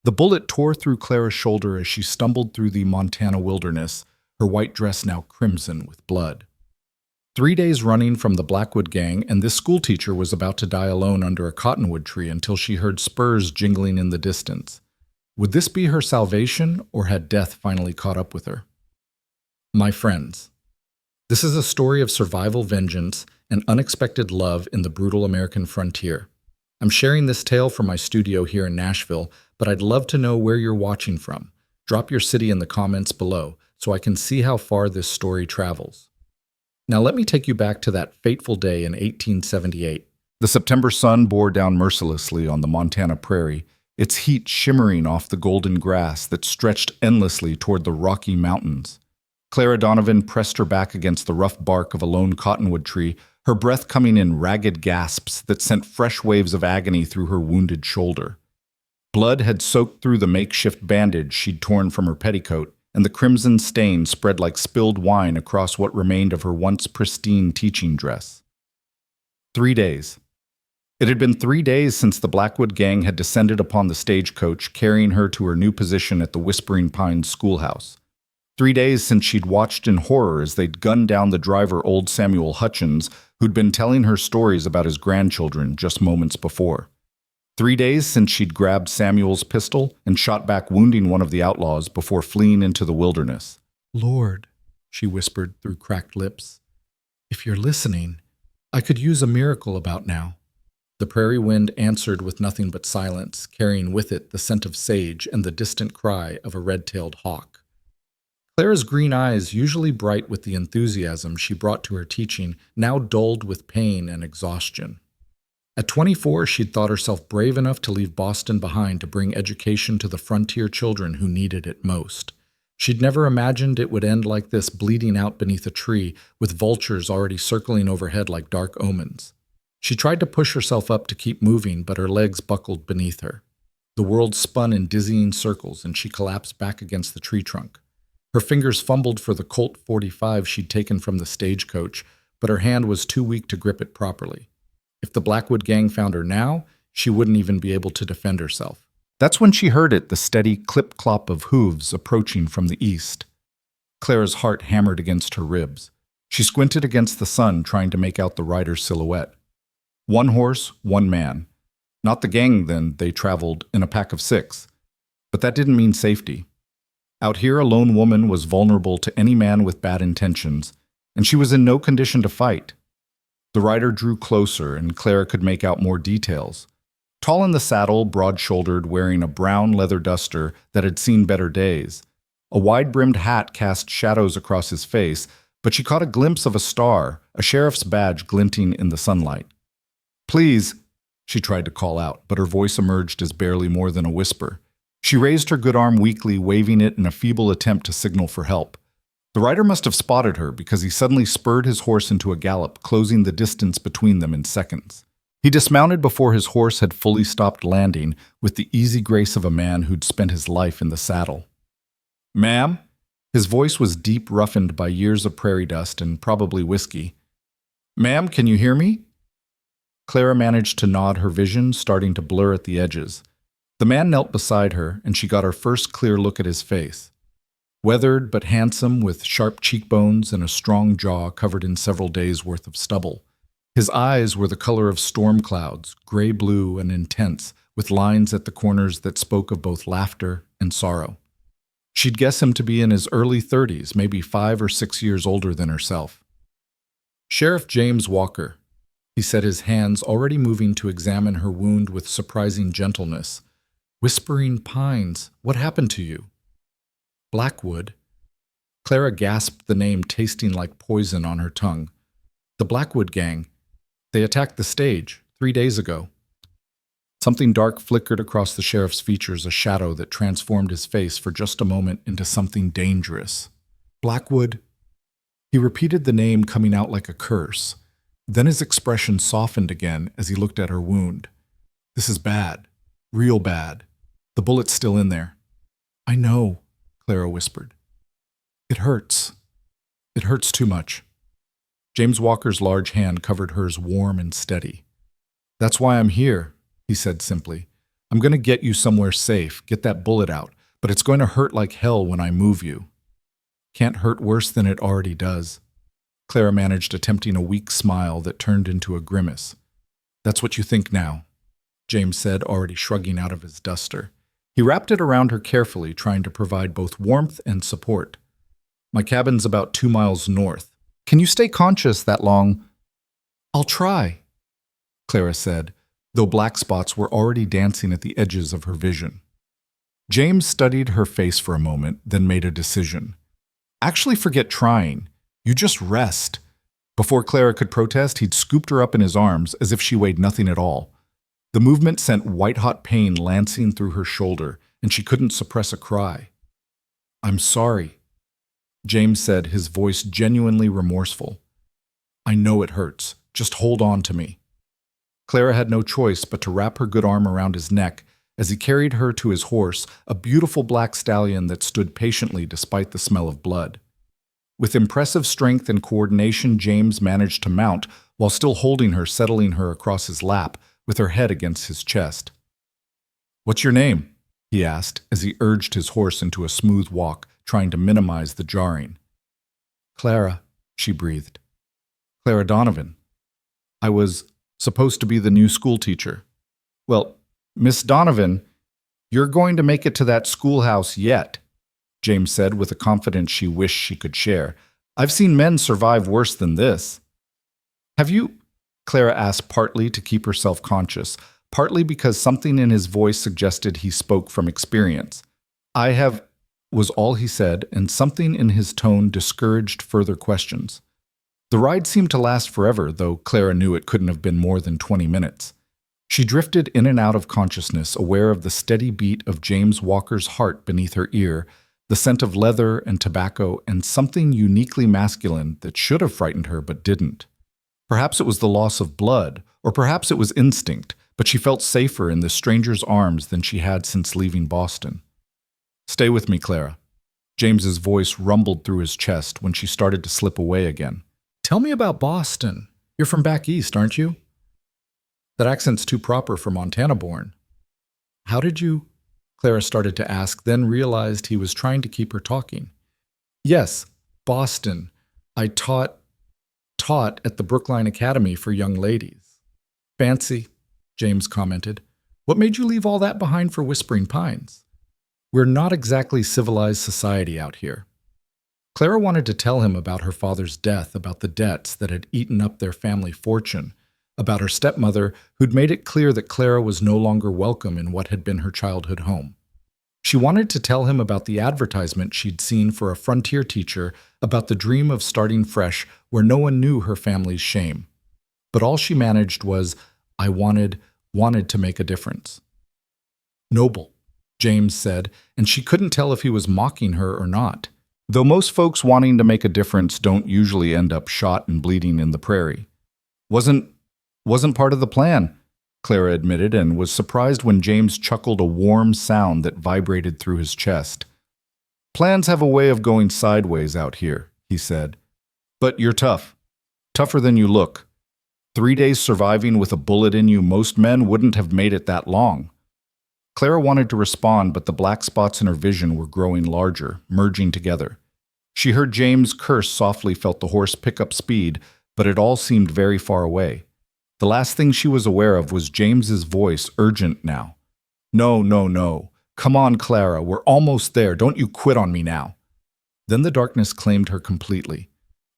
The bullet tore through Clara's shoulder as she stumbled through the Montana wilderness, her white dress now crimson with blood. 3 days running from the Blackwood gang, and this schoolteacher was about to die alone under a cottonwood tree until she heard spurs jingling in the distance. Would this be her salvation, or had death finally caught up with her? My friends, this is a story of survival, vengeance, and unexpected love in the brutal American frontier. I'm sharing this tale from my studio here in Nashville, but I'd love to know where you're watching from. Drop your city in the comments below so I can see how far this story travels. Now let me take you back to that fateful day in 1878. The September sun bore down mercilessly on the Montana prairie, its heat shimmering off the golden grass that stretched endlessly toward the Rocky Mountains. Clara Donovan pressed her back against the rough bark of a lone cottonwood tree, her breath coming in ragged gasps that sent fresh waves of agony through her wounded shoulder. Blood had soaked through the makeshift bandage she'd torn from her petticoat, and the crimson stain spread like spilled wine across what remained of her once pristine teaching dress. 3 days. It had been 3 days since the Blackwood gang had descended upon the stagecoach, carrying her to her new position at the Whispering Pines schoolhouse. 3 days since she'd watched in horror as they'd gunned down the driver, old Samuel Hutchins, who'd been telling her stories about his grandchildren just moments before. 3 days since she'd grabbed Samuel's pistol and shot back, wounding one of the outlaws before fleeing into the wilderness. "Lord," she whispered through cracked lips, "if you're listening, I could use a miracle about now." The prairie wind answered with nothing but silence, carrying with it the scent of sage and the distant cry of a red-tailed hawk. Clara's green eyes, usually bright with the enthusiasm she brought to her teaching, now dulled with pain and exhaustion. At 24, she'd thought herself brave enough to leave Boston behind to bring education to the frontier children who needed it most. She'd never imagined it would end like this, bleeding out beneath a tree, with vultures already circling overhead like dark omens. She tried to push herself up to keep moving, but her legs buckled beneath her. The world spun in dizzying circles, and she collapsed back against the tree trunk. Her fingers fumbled for the Colt .45 she'd taken from the stagecoach, but her hand was too weak to grip it properly. If the Blackwood gang found her now, she wouldn't even be able to defend herself. That's when she heard it, the steady clip-clop of hooves approaching from the east. Clara's heart hammered against her ribs. She squinted against the sun, trying to make out the rider's silhouette. 1 horse, 1 man. Not the gang, then. They traveled in a pack of 6. But that didn't mean safety. Out here, a lone woman was vulnerable to any man with bad intentions, and she was in no condition to fight. The rider drew closer, and Clara could make out more details. Tall in the saddle, broad-shouldered, wearing a brown leather duster that had seen better days. A wide-brimmed hat cast shadows across his face, but she caught a glimpse of a star, a sheriff's badge glinting in the sunlight. "Please," she tried to call out, but her voice emerged as barely more than a whisper. She raised her good arm weakly, waving it in a feeble attempt to signal for help. The rider must have spotted her because he suddenly spurred his horse into a gallop, closing the distance between them in seconds. He dismounted before his horse had fully stopped landing, with the easy grace of a man who'd spent his life in the saddle. "Ma'am?" His voice was deep, roughened by years of prairie dust and probably whiskey. "Ma'am, can you hear me?" Clara managed to nod, her vision starting to blur at the edges. The man knelt beside her, and she got her first clear look at his face. Weathered but handsome, with sharp cheekbones and a strong jaw covered in several days' worth of stubble. His eyes were the color of storm clouds, gray-blue and intense, with lines at the corners that spoke of both laughter and sorrow. She'd guess him to be in his early 30s, maybe 5 or 6 years older than herself. "Sheriff James Walker," he said, his hands already moving to examine her wound with surprising gentleness. "Whispering Pines, what happened to you?" "Blackwood." Clara gasped the name, tasting like poison on her tongue. "The Blackwood gang. They attacked the stage 3 days ago." Something dark flickered across the sheriff's features, a shadow that transformed his face for just a moment into something dangerous. "Blackwood." He repeated the name, coming out like a curse. Then his expression softened again as he looked at her wound. "This is bad. Real bad. The bullet's still in there." "I know," Clara whispered. "It hurts. It hurts too much." James Walker's large hand covered hers, warm and steady. "That's why I'm here," he said simply. I'm going to get you somewhere safe, get that bullet out, but it's going to hurt like hell when I move you. Can't hurt worse than it already does. Clara managed, attempting a weak smile that turned into a grimace. That's what you think now, James said, already shrugging out of his duster. He wrapped it around her carefully, trying to provide both warmth and support. My cabin's about 2 miles north. Can you stay conscious that long? I'll try, Clara said, though black spots were already dancing at the edges of her vision. James studied her face for a moment, then made a decision. Actually, forget trying. You just rest. Before Clara could protest, he'd scooped her up in his arms as if she weighed nothing at all. The movement sent white-hot pain lancing through her shoulder, and she couldn't suppress a cry. I'm sorry, James said, his voice genuinely remorseful. I know it hurts. Just hold on to me. Clara had no choice but to wrap her good arm around his neck as he carried her to his horse, a beautiful black stallion that stood patiently despite the smell of blood. With impressive strength and coordination, James managed to mount while still holding her, settling her across his lap with her head against his chest. What's your name? He asked as he urged his horse into a smooth walk, trying to minimize the jarring. Clara, she breathed. Clara Donovan. I was supposed to be the new school teacher. Well, Miss Donovan, you're going to make it to that schoolhouse yet, James said with a confidence she wished she could share. I've seen men survive worse than this. Have you? Clara asked, partly to keep herself conscious, partly because something in his voice suggested he spoke from experience. I have, was all he said, and something in his tone discouraged further questions. The ride seemed to last forever, though Clara knew it couldn't have been more than 20 minutes. She drifted in and out of consciousness, aware of the steady beat of James Walker's heart beneath her ear, the scent of leather and tobacco, and something uniquely masculine that should have frightened her but didn't. Perhaps it was the loss of blood, or perhaps it was instinct, but she felt safer in the stranger's arms than she had since leaving Boston. Stay with me, Clara. James's voice rumbled through his chest when she started to slip away again. Tell me about Boston. You're from back east, aren't you? That accent's too proper for Montana-born. How did you? Clara started to ask, then realized he was trying to keep her talking. Yes, Boston. I taught at the Brookline Academy for young ladies. Fancy, James commented. What made you leave all that behind for Whispering Pines? We're not exactly civilized society out here. Clara wanted to tell him about her father's death, about the debts that had eaten up their family fortune, about her stepmother who'd made it clear that Clara was no longer welcome in what had been her childhood home. She wanted to tell him about the advertisement she'd seen for a frontier teacher, about the dream of starting fresh where no one knew her family's shame. But all she managed was, I wanted to make a difference. Noble, James said, and she couldn't tell if he was mocking her or not. Though most folks wanting to make a difference don't usually end up shot and bleeding in the prairie. Wasn't part of the plan, Clara admitted, and was surprised when James chuckled a warm sound that vibrated through his chest. Plans have a way of going sideways out here, he said. But you're tough. Tougher than you look. 3 days surviving with a bullet in you, most men wouldn't have made it that long. Clara wanted to respond, but the black spots in her vision were growing larger, merging together. She heard James curse softly, felt the horse pick up speed, but it all seemed very far away. The last thing she was aware of was James's voice, urgent now. No, no, no. Come on, Clara, we're almost there. Don't you quit on me now. Then the darkness claimed her completely.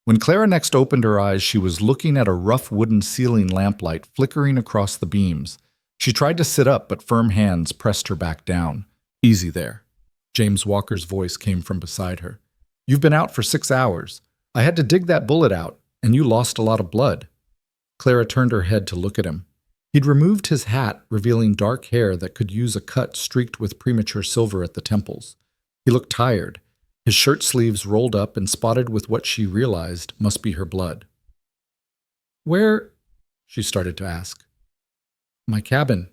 When Clara next opened her eyes, she was looking at a rough wooden ceiling lamplight flickering across the beams. She tried to sit up, but firm hands pressed her back down. Easy there. James Walker's voice came from beside her. You've been out for 6 hours. I had to dig that bullet out, and you lost a lot of blood. Clara turned her head to look at him. He'd removed his hat, revealing dark hair that could use a cut streaked with premature silver at the temples. He looked tired, his shirt sleeves rolled up and spotted with what she realized must be her blood. Where? She started to ask. My cabin,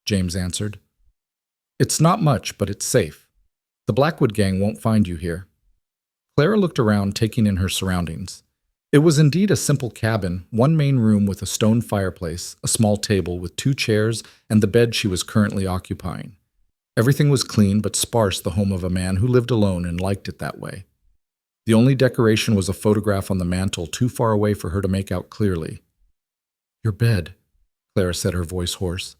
James answered. It's not much, but it's safe. The Blackwood gang won't find you here. Clara looked around, taking in her surroundings. It was indeed a simple cabin, one main room with a stone fireplace, a small table with 2 chairs, and the bed she was currently occupying. Everything was clean but sparse, the home of a man who lived alone and liked it that way. The only decoration was a photograph on the mantel, too far away for her to make out clearly. "Your bed," Clara said, her voice hoarse.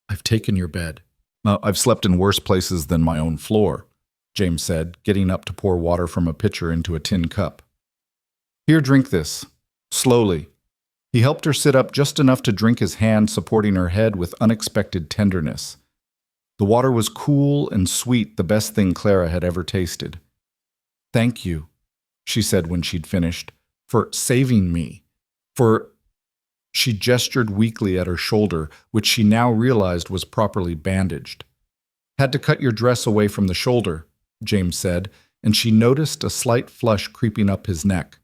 "I've taken your bed." "I've slept in worse places than my own floor," James said, getting up to pour water from a pitcher into a tin cup. "Here, drink this. Slowly." He helped her sit up just enough to drink, his hand supporting her head with unexpected tenderness. The water was cool and sweet, the best thing Clara had ever tasted. "Thank you," she said when she'd finished, "for saving me. For—" She gestured weakly at her shoulder, which she now realized was properly bandaged. "Had to cut your dress away from the shoulder," James said, and she noticed a slight flush creeping up his neck.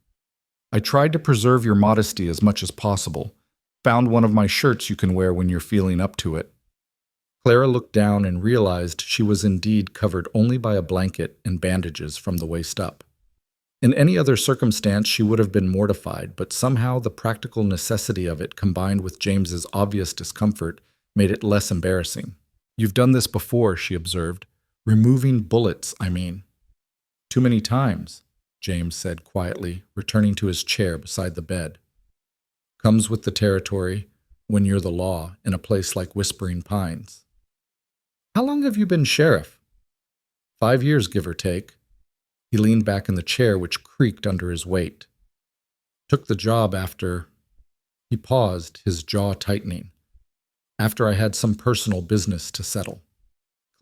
"I tried to preserve your modesty as much as possible. Found one of my shirts you can wear when you're feeling up to it." Clara looked down and realized she was indeed covered only by a blanket and bandages from the waist up. In any other circumstance she would have been mortified, but somehow the practical necessity of it combined with James's obvious discomfort made it less embarrassing. "You've done this before," she observed. "Removing bullets, I mean." "Too many times," James said quietly, returning to his chair beside the bed. "Comes with the territory when you're the law in a place like Whispering Pines." "How long have you been sheriff?" 5 years, give or take." He leaned back in the chair, which creaked under his weight. "Took the job after—" He paused, his jaw tightening. "After I had some personal business to settle."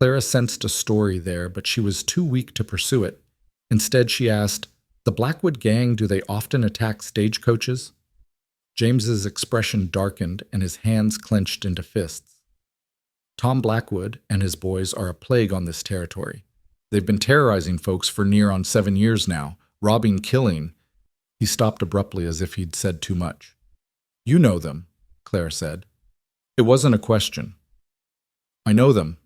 Clara sensed a story there, but she was too weak to pursue it. Instead, she asked, "The Blackwood gang, do they often attack stagecoaches?" James's expression darkened and his hands clenched into fists. "Tom Blackwood and his boys are a plague on this territory. They've been terrorizing folks for near on 7 years now, robbing, killing." He stopped abruptly as if he'd said too much. "You know them," Clara said. It wasn't a question. "I know them,"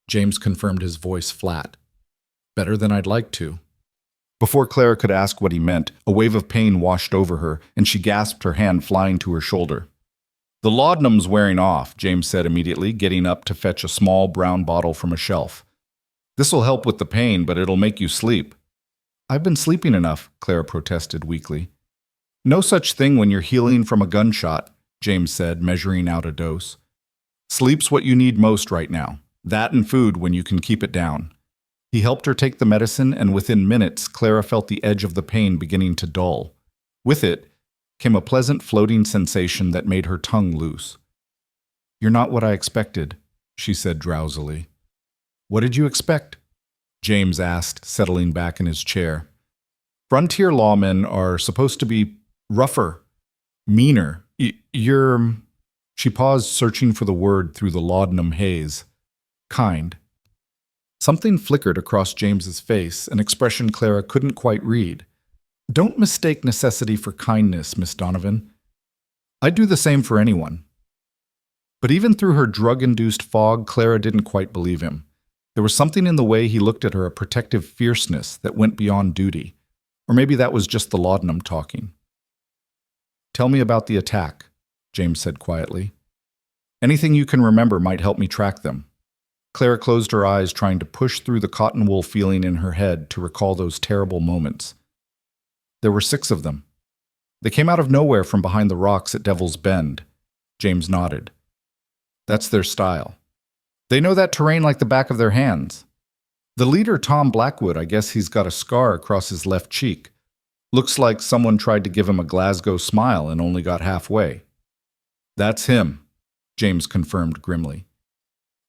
James confirmed, his voice flat. "Better than I'd like to." Before Clara could ask what he meant, a wave of pain washed over her, and she gasped, her hand flying to her shoulder. "The laudanum's wearing off," James said immediately, getting up to fetch a small brown bottle from a shelf. "This'll help with the pain, but it'll make you sleep." "I've been sleeping enough," Clara protested weakly. "No such thing when you're healing from a gunshot," James said, measuring out a dose. "Sleep's what you need most right now. That and food when you can keep it down." He helped her take the medicine, and within minutes, Clara felt the edge of the pain beginning to dull. With it came a pleasant floating sensation that made her tongue loose. "You're not what I expected," she said drowsily. "What did you expect?" James asked, settling back in his chair. "Frontier lawmen are supposed to be rougher, meaner. You're—" She paused, searching for the word through the laudanum haze. "Kind." Something flickered across James's face, an expression Clara couldn't quite read. "Don't mistake necessity for kindness, Miss Donovan. I'd do the same for anyone." But even through her drug-induced fog, Clara didn't quite believe him. There was something in the way he looked at her, a protective fierceness that went beyond duty. Or maybe that was just the laudanum talking. "Tell me about the attack," James said quietly. "Anything you can remember might help me track them." Clara closed her eyes, trying to push through the cotton wool feeling in her head to recall those terrible moments. "There were 6 of them. They came out of nowhere from behind the rocks at Devil's Bend." James nodded. "That's their style. They know that terrain like the back of their hands. The leader, Tom Blackwood, I guess he's got a scar across his left cheek. Looks like someone tried to give him a Glasgow smile and only got halfway." "That's him," James confirmed grimly.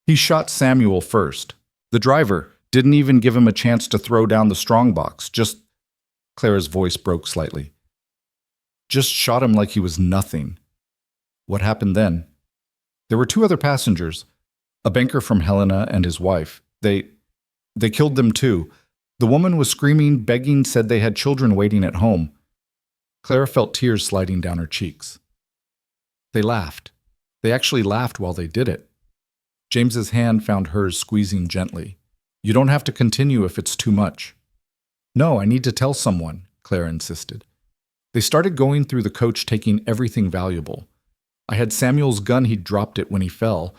"He shot Samuel first. The driver didn't even give him a chance to throw down the strongbox, just—" Clara's voice broke slightly. "Just shot him like he was nothing." "What happened then?" "There were 2 other passengers, a banker from Helena and his wife. They killed them too. The woman was screaming, begging, said they had children waiting at home." Clara felt tears sliding down her cheeks. "They laughed. They actually laughed while they did it." James's hand found hers, squeezing gently. "You don't have to continue if it's too much." "No, I need to tell someone," Clara insisted. They started going through the coach, taking everything valuable. I had Samuel's gun. He'd dropped it when he fell.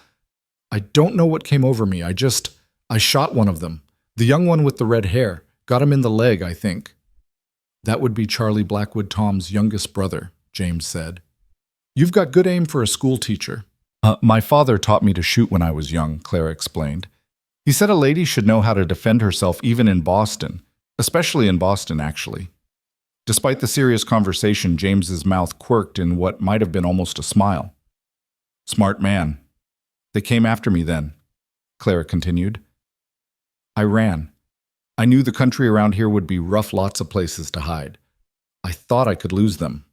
I don't know what came over me. I shot one of them. The young one with the red hair. Got him in the leg, I think. That would be Charlie Blackwood, Tom's youngest brother, James said. You've got good aim for a school teacher. My father taught me to shoot when I was young, Clara explained. He said a lady should know how to defend herself even in Boston, especially in Boston, actually. Despite the serious conversation, James's mouth quirked in what might have been almost a smile. Smart man. They came after me then, Clara continued. I ran. I knew the country around here would be rough, lots of places to hide. I thought I could lose them.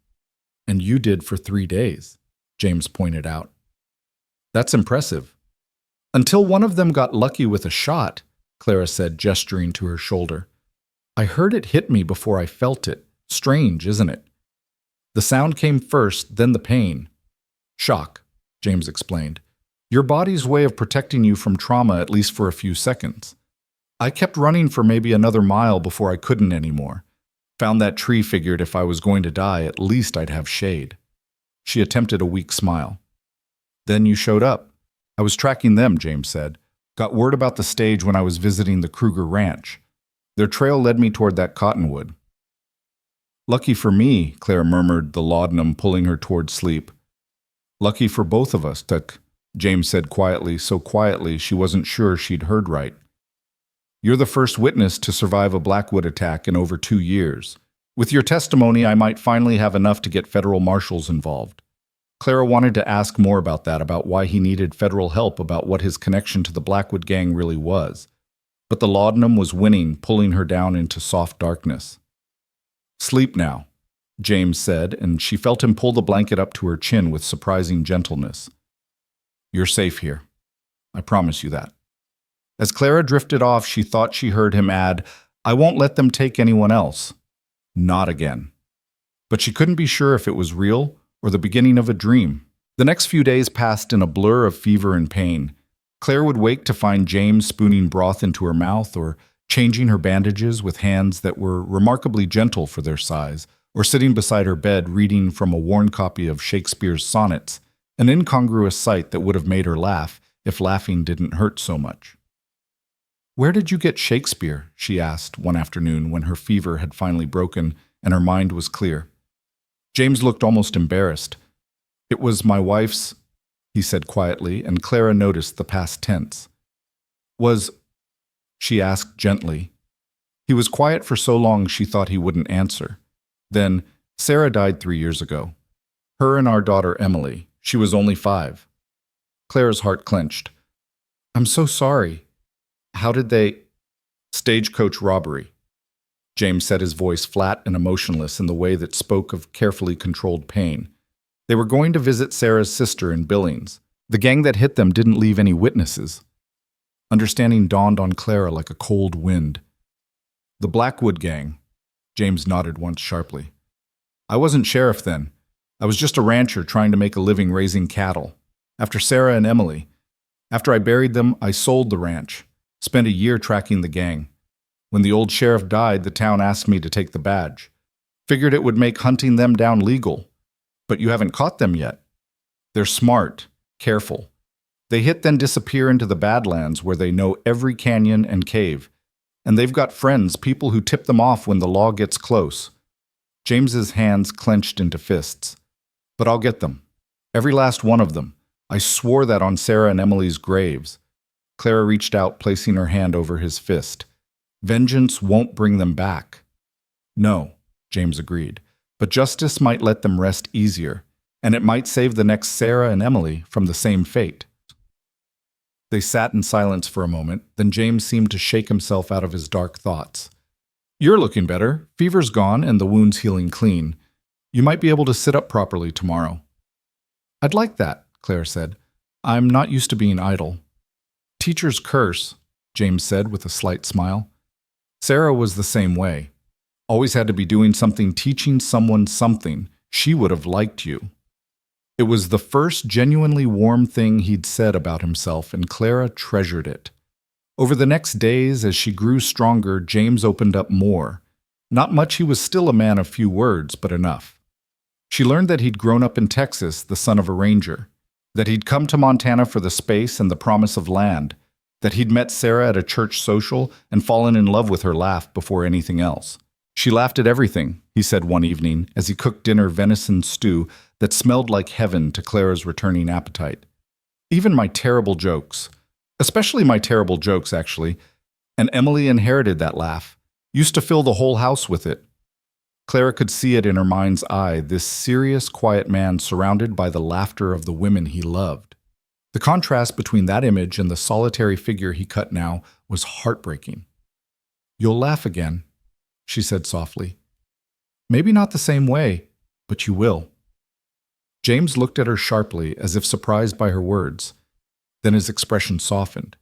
And you did for 3 days, James pointed out. That's impressive. Until one of them got lucky with a shot, Clara said, gesturing to her shoulder. I heard it hit me before I felt it. Strange, isn't it? The sound came first, then the pain. Shock, James explained. Your body's way of protecting you from trauma, at least for a few seconds. I kept running for maybe another mile before I couldn't anymore. Found that tree, figured if I was going to die, at least I'd have shade. She attempted a weak smile. Then you showed up. I was tracking them, James said. Got word about the stage when I was visiting the Kruger Ranch. Their trail led me toward that cottonwood. Lucky for me, Claire murmured, the laudanum pulling her toward sleep. Lucky for both of us, Tuck, James said quietly, so quietly she wasn't sure she'd heard right. You're the first witness to survive a Blackwood attack in over 2 years. With your testimony, I might finally have enough to get federal marshals involved. Clara wanted to ask more about that, about why he needed federal help, about what his connection to the Blackwood gang really was. But the laudanum was winning, pulling her down into soft darkness. Sleep now, James said, and she felt him pull the blanket up to her chin with surprising gentleness. You're safe here. I promise you that. As Clara drifted off, she thought she heard him add, I won't let them take anyone else. Not again. But she couldn't be sure if it was real or the beginning of a dream. The next few days passed in a blur of fever and pain. Claire would wake to find James spooning broth into her mouth, or changing her bandages with hands that were remarkably gentle for their size, or sitting beside her bed reading from a worn copy of Shakespeare's sonnets, an incongruous sight that would have made her laugh if laughing didn't hurt so much. Where did you get Shakespeare? She asked one afternoon when her fever had finally broken and her mind was clear. James looked almost embarrassed. It was my wife's, he said quietly, and Clara noticed the past tense. She asked gently. He was quiet for so long she thought he wouldn't answer. Then, Sarah died 3 years ago. Her and our daughter Emily. She was only 5. Clara's heart clenched. I'm so sorry. How did they... Stagecoach robbery. James said, his voice flat and emotionless in the way that spoke of carefully controlled pain. They were going to visit Sarah's sister in Billings. The gang that hit them didn't leave any witnesses. Understanding dawned on Clara like a cold wind. The Blackwood gang. James nodded once sharply. I wasn't sheriff then. I was just a rancher trying to make a living raising cattle. After Sarah and Emily. After I buried them, I sold the ranch. Spent a year tracking the gang. When the old sheriff died, the town asked me to take the badge. Figured it would make hunting them down legal. But you haven't caught them yet. They're smart, careful. They hit then disappear into the Badlands where they know every canyon and cave. And they've got friends, people who tip them off when the law gets close. James's hands clenched into fists. But I'll get them. Every last one of them. I swore that on Sarah and Emily's graves. Clara reached out, placing her hand over his fist. Vengeance won't bring them back. No, James agreed, but justice might let them rest easier, and it might save the next Sarah and Emily from the same fate. They sat in silence for a moment, then James seemed to shake himself out of his dark thoughts. You're looking better. Fever's gone and the wound's healing clean. You might be able to sit up properly tomorrow. I'd like that, Claire said. I'm not used to being idle. Teacher's curse, James said with a slight smile. Sarah was the same way. Always had to be doing something, teaching someone something. She would have liked you. It was the first genuinely warm thing he'd said about himself, and Clara treasured it. Over the next days, as she grew stronger, James opened up more. Not much, he was still a man of few words, but enough. She learned that he'd grown up in Texas, the son of a ranger, that he'd come to Montana for the space and the promise of land, that he'd met Sarah at a church social and fallen in love with her laugh before anything else. She laughed at everything, he said one evening as he cooked dinner venison stew that smelled like heaven to Clara's returning appetite. Even my terrible jokes. Especially my terrible jokes, actually. And Emily inherited that laugh. Used to fill the whole house with it. Clara could see it in her mind's eye, this serious, quiet man surrounded by the laughter of the women he loved. The contrast between that image and the solitary figure he cut now was heartbreaking. "You'll laugh again," she said softly. "Maybe not the same way, but you will." James looked at her sharply, as if surprised by her words. Then his expression softened.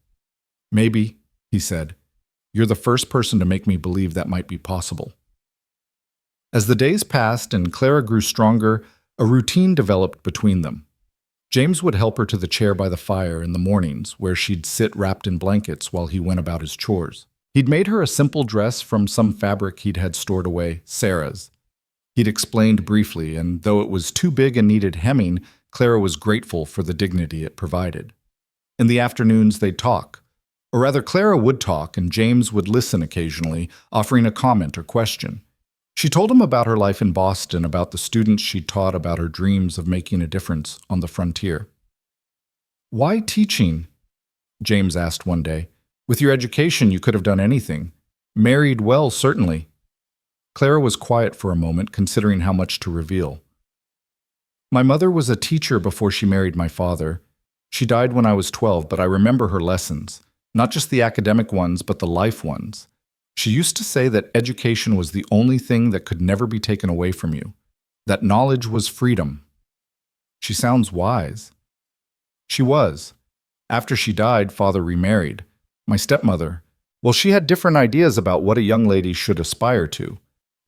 "Maybe," he said. "You're the first person to make me believe that might be possible." As the days passed and Clara grew stronger, a routine developed between them. James would help her to the chair by the fire in the mornings, where she'd sit wrapped in blankets while he went about his chores. He'd made her a simple dress from some fabric he'd had stored away, Sarah's. He'd explained briefly, and though it was too big and needed hemming, Clara was grateful for the dignity it provided. In the afternoons, they'd talk. Or rather, Clara would talk, and James would listen occasionally, offering a comment or question. She told him about her life in Boston, about the students she'd taught, about her dreams of making a difference on the frontier. "Why teaching?" James asked one day. "With your education, you could have done anything. Married well, certainly." Clara was quiet for a moment, considering how much to reveal. "My mother was a teacher before she married my father. She died when I was 12, but I remember her lessons. Not just the academic ones, but the life ones. She used to say that education was the only thing that could never be taken away from you. That knowledge was freedom." "She sounds wise." "She was. After she died, father remarried. My stepmother, well, she had different ideas about what a young lady should aspire to.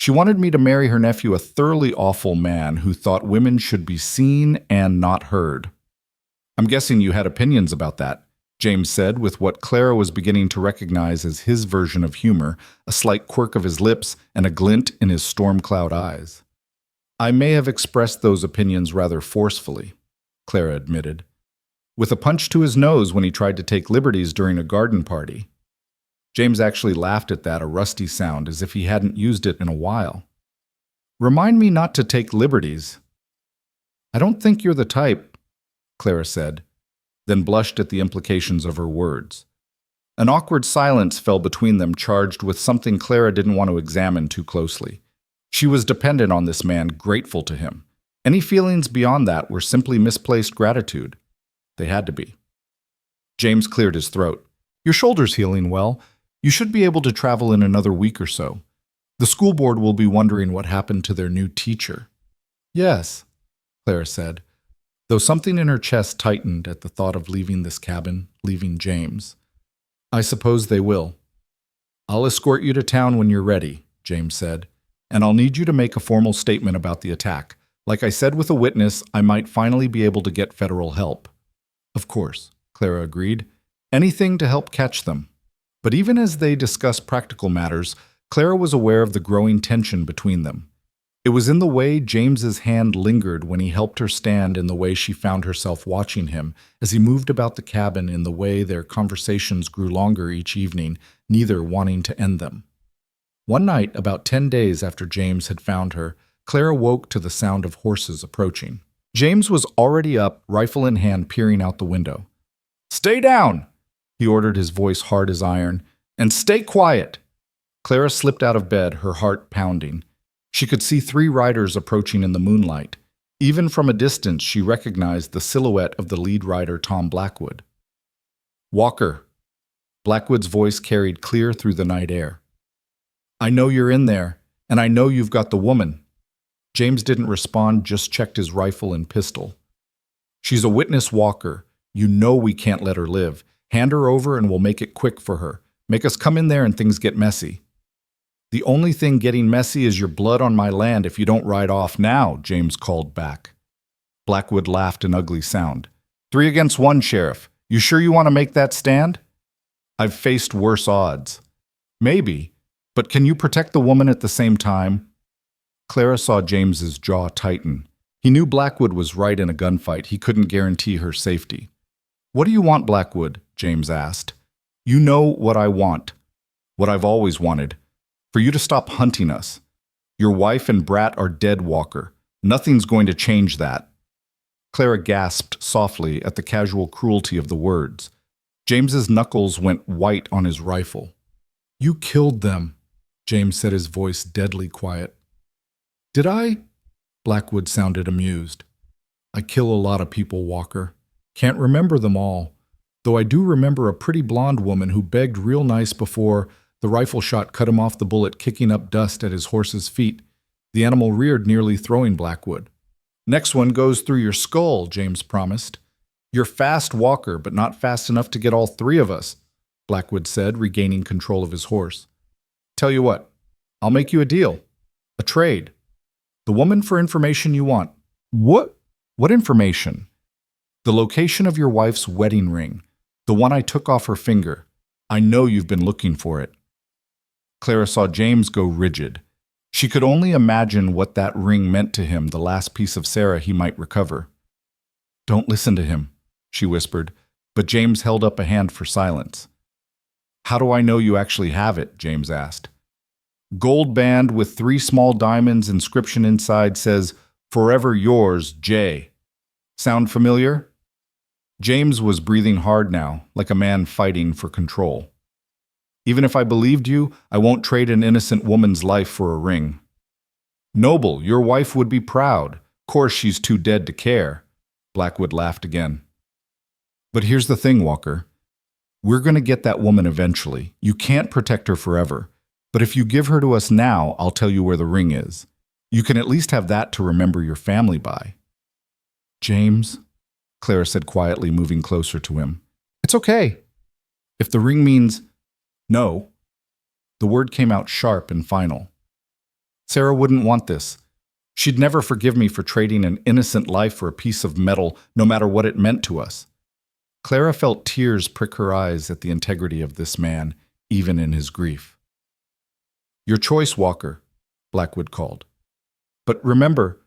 She wanted me to marry her nephew, a thoroughly awful man who thought women should be seen and not heard." "I'm guessing you had opinions about that," James said, with what Clara was beginning to recognize as his version of humor, a slight quirk of his lips and a glint in his storm cloud eyes. "I may have expressed those opinions rather forcefully," Clara admitted. "With a punch to his nose when he tried to take liberties during a garden party." James actually laughed at that, a rusty sound, as if he hadn't used it in a while. "Remind me not to take liberties." "I don't think you're the type," Clara said, then blushed at the implications of her words. An awkward silence fell between them, charged with something Clara didn't want to examine too closely. She was dependent on this man, grateful to him. Any feelings beyond that were simply misplaced gratitude. They had to be. James cleared his throat. "Your shoulder's healing well. You should be able to travel in another week or so. The school board will be wondering what happened to their new teacher." "Yes," Clara said, though something in her chest tightened at the thought of leaving this cabin, leaving James. "I suppose they will." "I'll escort you to town when you're ready," James said, "and I'll need you to make a formal statement about the attack. Like I said, with a witness, I might finally be able to get federal help." "Of course," Clara agreed. "Anything to help catch them." But even as they discussed practical matters, Clara was aware of the growing tension between them. It was in the way James's hand lingered when he helped her stand, in the way she found herself watching him as he moved about the cabin, in the way their conversations grew longer each evening, neither wanting to end them. One night, about 10 days after James had found her, Clara woke to the sound of horses approaching. James was already up, rifle in hand, peering out the window. "Stay down!" he ordered, his voice hard as iron. "And stay quiet!" Clara slipped out of bed, her heart pounding. She could see 3 riders approaching in the moonlight. Even from a distance, she recognized the silhouette of the lead rider, Tom Blackwood. "Walker," Blackwood's voice carried clear through the night air. "I know you're in there, and I know you've got the woman." James didn't respond, just checked his rifle and pistol. "She's a witness, Walker. You know we can't let her live. Hand her over and we'll make it quick for her. Make us come in there and things get messy." "The only thing getting messy is your blood on my land if you don't ride off now," James called back. Blackwood laughed an ugly sound. 3 against 1, Sheriff. You sure you want to make that stand?" "I've faced worse odds." "Maybe, But can you protect the woman at the same time? Clara saw James's jaw tighten. He knew Blackwood was right in a gunfight. He couldn't guarantee her safety. What do you want, Blackwood? James asked. You know what I want. What I've always wanted. For you to stop hunting us. Your wife and brat are dead, Walker. Nothing's going to change that. Clara gasped softly at the casual cruelty of the words. James's knuckles went white on his rifle. You killed them, James said, his voice deadly quiet. Did I? Blackwood sounded amused. I kill a lot of people, Walker. Can't remember them all, though I do remember a pretty blonde woman who begged real nice before the rifle shot cut him off the bullet, kicking up dust at his horse's feet. The animal reared, nearly throwing Blackwood. Next one goes through your skull, James promised. You're fast, Walker, but not fast enough to get all three of us, Blackwood said, regaining control of his horse. Tell you what, I'll make you a deal. A trade. The woman for information you want. What? What information? The location of your wife's wedding ring. The one I took off her finger. I know you've been looking for it. Clara saw James go rigid. She could only imagine what that ring meant to him, the last piece of Sarah he might recover. Don't listen to him, she whispered, but James held up a hand for silence. How do I know you actually have it? James asked. Gold band with 3 small diamonds, inscription inside says, Forever yours, J. Sound familiar? James was breathing hard now, like a man fighting for control. Even if I believed you, I won't trade an innocent woman's life for a ring. Noble, your wife would be proud. Course she's too dead to care. Blackwood laughed again. But here's the thing, Walker. We're going to get that woman eventually. You can't protect her forever. But if you give her to us now, I'll tell you where the ring is. You can at least have that to remember your family by. James, Clara said quietly, moving closer to him. It's okay. If the ring means no, the word came out sharp and final. Sarah wouldn't want this. She'd never forgive me for trading an innocent life for a piece of metal, no matter what it meant to us. Clara felt tears prick her eyes at the integrity of this man, even in his grief. Your choice, Walker, Blackwood called. But remember,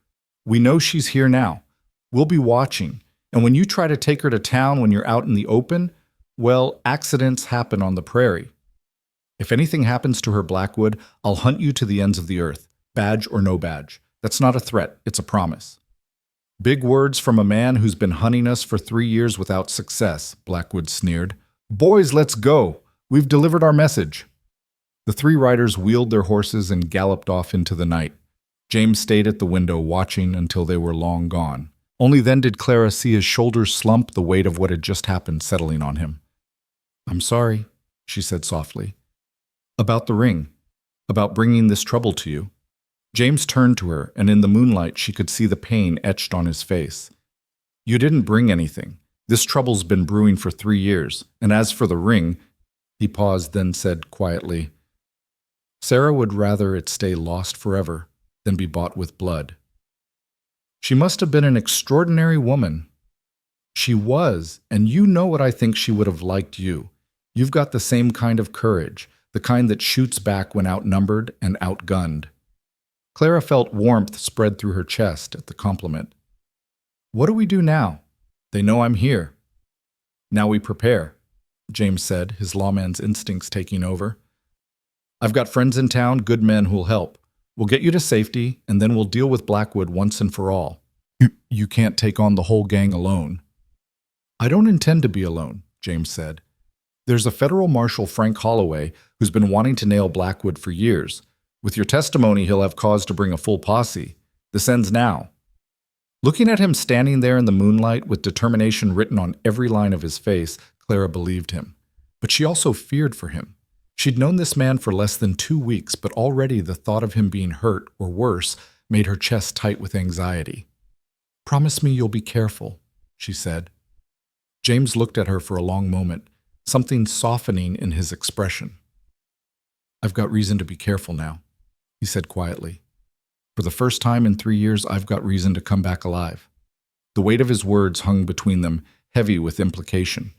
we know she's here now. We'll be watching, and when you try to take her to town when you're out in the open, well, accidents happen on the prairie. If anything happens to her, Blackwood, I'll hunt you to the ends of the earth, badge or no badge. That's not a threat, it's a promise. Big words from a man who's been hunting us for 3 years without success, Blackwood sneered. Boys, let's go. We've delivered our message. The 3 riders wheeled their horses and galloped off into the night. James stayed at the window watching until they were long gone. Only then did Clara see his shoulders slump, the weight of what had just happened settling on him. I'm sorry, she said softly. About the ring. About bringing this trouble to you. James turned to her, and in the moonlight she could see the pain etched on his face. You didn't bring anything. This trouble's been brewing for 3 years, and as for the ring, he paused, then said quietly, Sarah would rather it stay lost forever than be bought with blood. She must have been an extraordinary woman. She was, and you know what I think she would have liked you. You've got the same kind of courage, the kind that shoots back when outnumbered and outgunned. Clara felt warmth spread through her chest at the compliment. What do we do now? They know I'm here. Now we prepare, James said, his lawman's instincts taking over. I've got friends in town, good men who'll help. We'll get you to safety, and then we'll deal with Blackwood once and for all. You can't take on the whole gang alone. I don't intend to be alone, James said. There's a federal marshal, Frank Holloway, who's been wanting to nail Blackwood for years. With your testimony, he'll have cause to bring a full posse. This ends now. Looking at him standing there in the moonlight with determination written on every line of his face, Clara believed him. But she also feared for him. She'd known this man for less than 2 weeks, but already the thought of him being hurt, or worse, made her chest tight with anxiety. Promise me you'll be careful, she said. James looked at her for a long moment, something softening in his expression. I've got reason to be careful now, he said quietly. For the first time in 3 years, I've got reason to come back alive. The weight of his words hung between them, heavy with implication.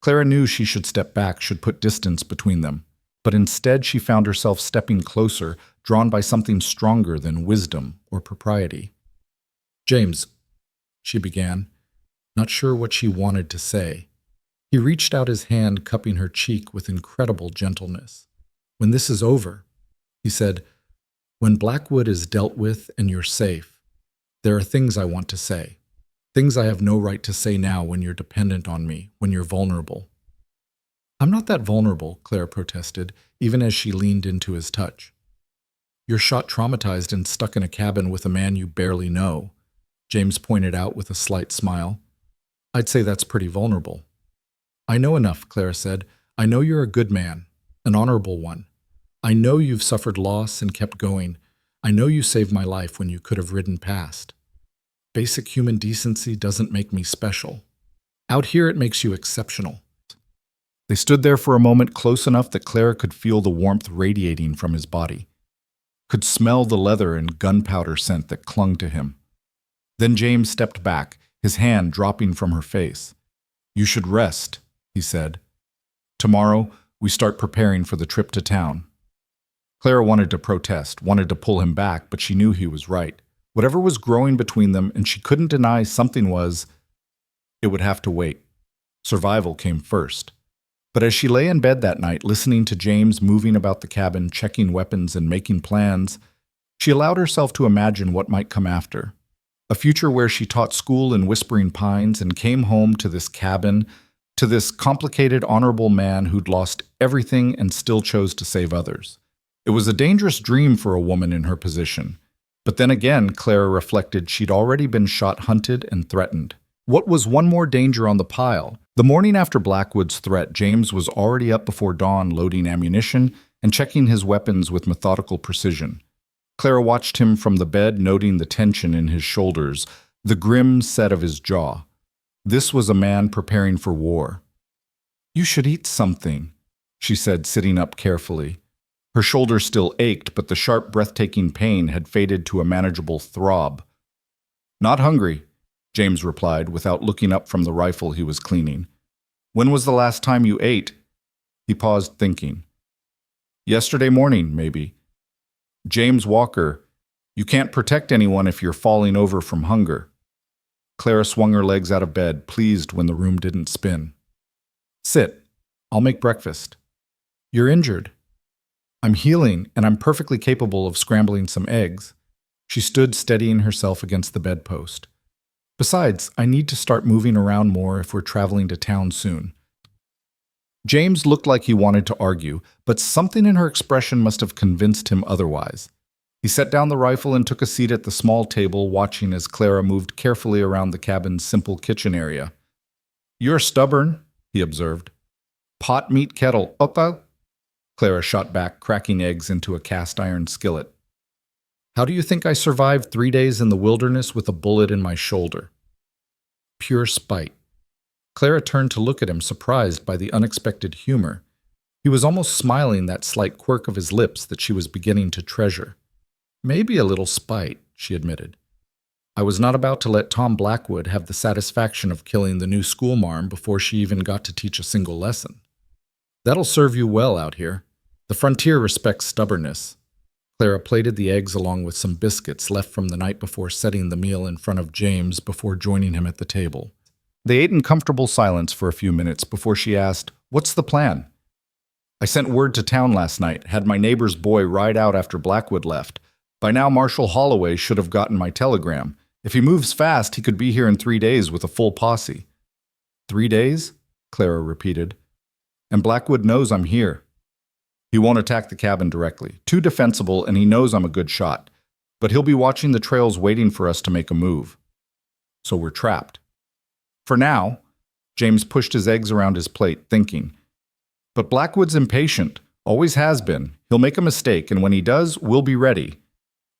Clara knew she should step back, should put distance between them. but instead she found herself stepping closer, drawn by something stronger than wisdom or propriety. "James," she began, not sure what she wanted to say. He reached out his hand, cupping her cheek with incredible gentleness. "When this is over," he said, "when Blackwood is dealt with and you're safe, there are things I want to say. Things I have no right to say now when you're dependent on me, when you're vulnerable." "I'm not that vulnerable," Clara protested, even as she leaned into his touch. "You're shot, traumatized, and stuck in a cabin with a man you barely know," James pointed out with a slight smile. "I'd say that's pretty vulnerable." "I know enough," Clara said. "I know you're a good man, an honorable one. I know you've suffered loss and kept going. I know you saved my life when you could have ridden past. Basic human decency doesn't make me special. Out here it makes you exceptional." They stood there for a moment, close enough that Clara could feel the warmth radiating from his body, could smell the leather and gunpowder scent that clung to him. Then James stepped back, his hand dropping from her face. "You should rest," he said. "Tomorrow, we start preparing for the trip to town." Clara wanted to protest, wanted to pull him back, but she knew he was right. Whatever was growing between them, and she couldn't deny something was, it would have to wait. Survival came first. But as she lay in bed that night, listening to James moving about the cabin, checking weapons and making plans, she allowed herself to imagine what might come after. A future where she taught school in Whispering Pines and came home to this cabin, to this complicated, honorable man who'd lost everything and still chose to save others. It was a dangerous dream for a woman in her position. But then again, Clara reflected, she'd already been shot, hunted, and threatened. What was one more danger on the pile? The morning after Blackwood's threat, James was already up before dawn, loading ammunition and checking his weapons with methodical precision. Clara watched him from the bed, noting the tension in his shoulders, the grim set of his jaw. This was a man preparing for war. "You should eat something," she said, sitting up carefully. Her shoulder still ached, but the sharp, breathtaking pain had faded to a manageable throb. "Not hungry," James replied, without looking up from the rifle he was cleaning. "When was the last time you ate?" He paused, thinking. "Yesterday morning, maybe." "James Walker, you can't protect anyone if you're falling over from hunger." Clara swung her legs out of bed, pleased when the room didn't spin. "Sit. I'll make breakfast." "You're injured." "I'm healing, and I'm perfectly capable of scrambling some eggs." She stood steadying herself against the bedpost. "Besides, I need to start moving around more if we're traveling to town soon." James looked like he wanted to argue, but something in her expression must have convinced him otherwise. He set down the rifle and took a seat at the small table, watching as Clara moved carefully around the cabin's simple kitchen area. "You're stubborn," he observed. "Pot, meat, kettle, opa?" Clara shot back, cracking eggs into a cast-iron skillet. "How do you think I survived 3 days in the wilderness with a bullet in my shoulder?" Pure spite. Clara turned to look at him, surprised by the unexpected humor. He was almost smiling, that slight quirk of his lips that she was beginning to treasure. "Maybe a little spite," she admitted. "I was not about to let Tom Blackwood have the satisfaction of killing the new schoolmarm before she even got to teach a single lesson. That'll serve you well out here. The frontier respects stubbornness." Clara plated the eggs along with some biscuits left from the night before, setting the meal in front of James before joining him at the table. They ate in comfortable silence for a few minutes before she asked, "What's the plan?" "I sent word to town last night, had my neighbor's boy ride out after Blackwood left. By now Marshal Holloway should have gotten my telegram. If he moves fast, he could be here in 3 days with a full posse." "3 days?" Clara repeated. "And Blackwood knows I'm here. He won't attack the cabin directly. Too defensible, and he knows I'm a good shot. But he'll be watching the trails waiting for us to make a move. So we're trapped." "For now," James pushed his eggs around his plate, thinking. "But Blackwood's impatient. Always has been. He'll make a mistake, and when he does, we'll be ready."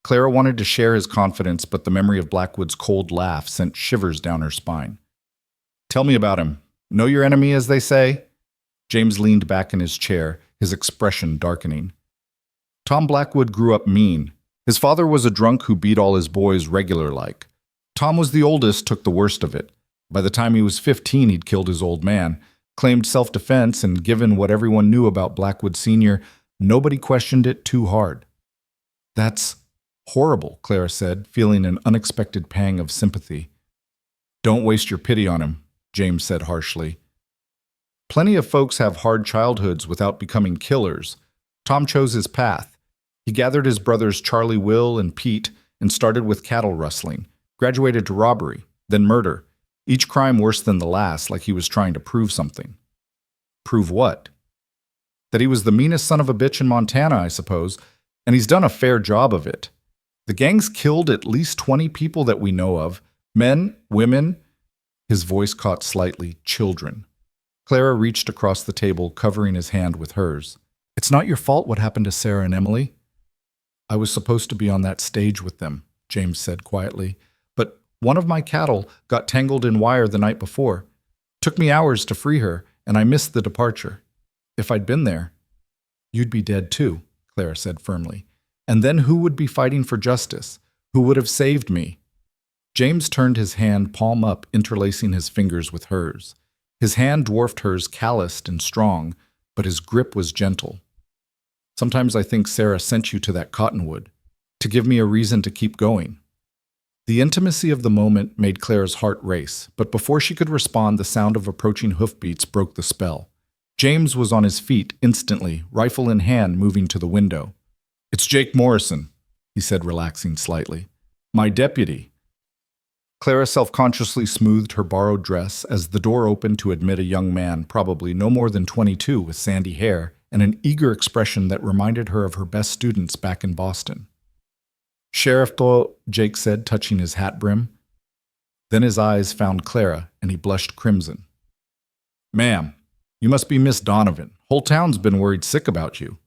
Clara wanted to share his confidence, but the memory of Blackwood's cold laugh sent shivers down her spine. "Tell me about him. Know your enemy, as they say?" James leaned back in his chair, his expression darkening. "Tom Blackwood grew up mean. His father was a drunk who beat all his boys regular-like. Tom was the oldest, took the worst of it. By the time he was 15, he'd killed his old man, claimed self-defense, and given what everyone knew about Blackwood Sr., Nobody questioned it too hard. That's horrible, Clara said, feeling an unexpected pang of sympathy. Don't waste your pity on him, James said harshly. Plenty of folks have hard childhoods without becoming killers. Tom chose his path. He gathered his brothers Charlie, Will, and Pete and started with cattle rustling, graduated to robbery, then murder, each crime worse than the last, like he was trying to prove something. Prove what? That he was the meanest son of a bitch in Montana, I suppose, and he's done a fair job of it. The gang's killed at least 20 people that we know of, men, women, his voice caught slightly, children. Clara reached across the table, covering his hand with hers. It's not your fault what happened to Sarah and Emily. I was supposed to be on that stage with them, James said quietly, but one of my cattle got tangled in wire the night before. Took me hours to free her, and I missed the departure. If I'd been there, you'd be dead too, Clara said firmly. And then who would be fighting for justice? Who would have saved me? James turned his hand palm up, interlacing his fingers with hers. His hand dwarfed hers, calloused and strong, but his grip was gentle. Sometimes I think Sarah sent you to that cottonwood, to give me a reason to keep going. The intimacy of the moment made Clara's heart race, but before she could respond, the sound of approaching hoofbeats broke the spell. James was on his feet instantly, rifle in hand, moving to the window. It's Jake Morrison, he said, relaxing slightly. My deputy. Clara self-consciously smoothed her borrowed dress as the door opened to admit a young man, probably no more than 22, with sandy hair and an eager expression that reminded her of her best students back in Boston. Sheriff Doyle, Jake said, touching his hat brim. Then his eyes found Clara, and he blushed crimson. Ma'am, you must be Miss Donovan. Whole town's been worried sick about you.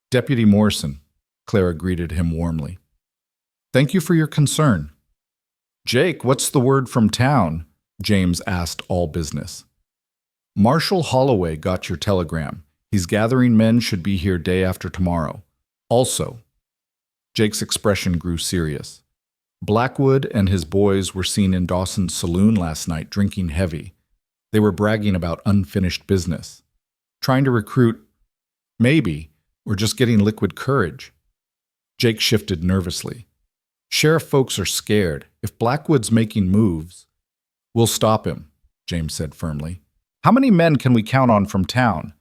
Deputy Morrison, Clara greeted him warmly. Thank you for your concern. Jake, what's the word from town? James asked, all business. Marshal Holloway got your telegram. He's gathering men, should be here day after tomorrow. Also, Jake's expression grew serious. Blackwood and his boys were seen in Dawson's saloon last night drinking heavy. They were bragging about unfinished business. Trying to recruit, maybe, or just getting liquid courage. Jake shifted nervously. Sheriff folks are scared. If Blackwood's making moves, we'll stop him, James said firmly. How many men can we count on from town?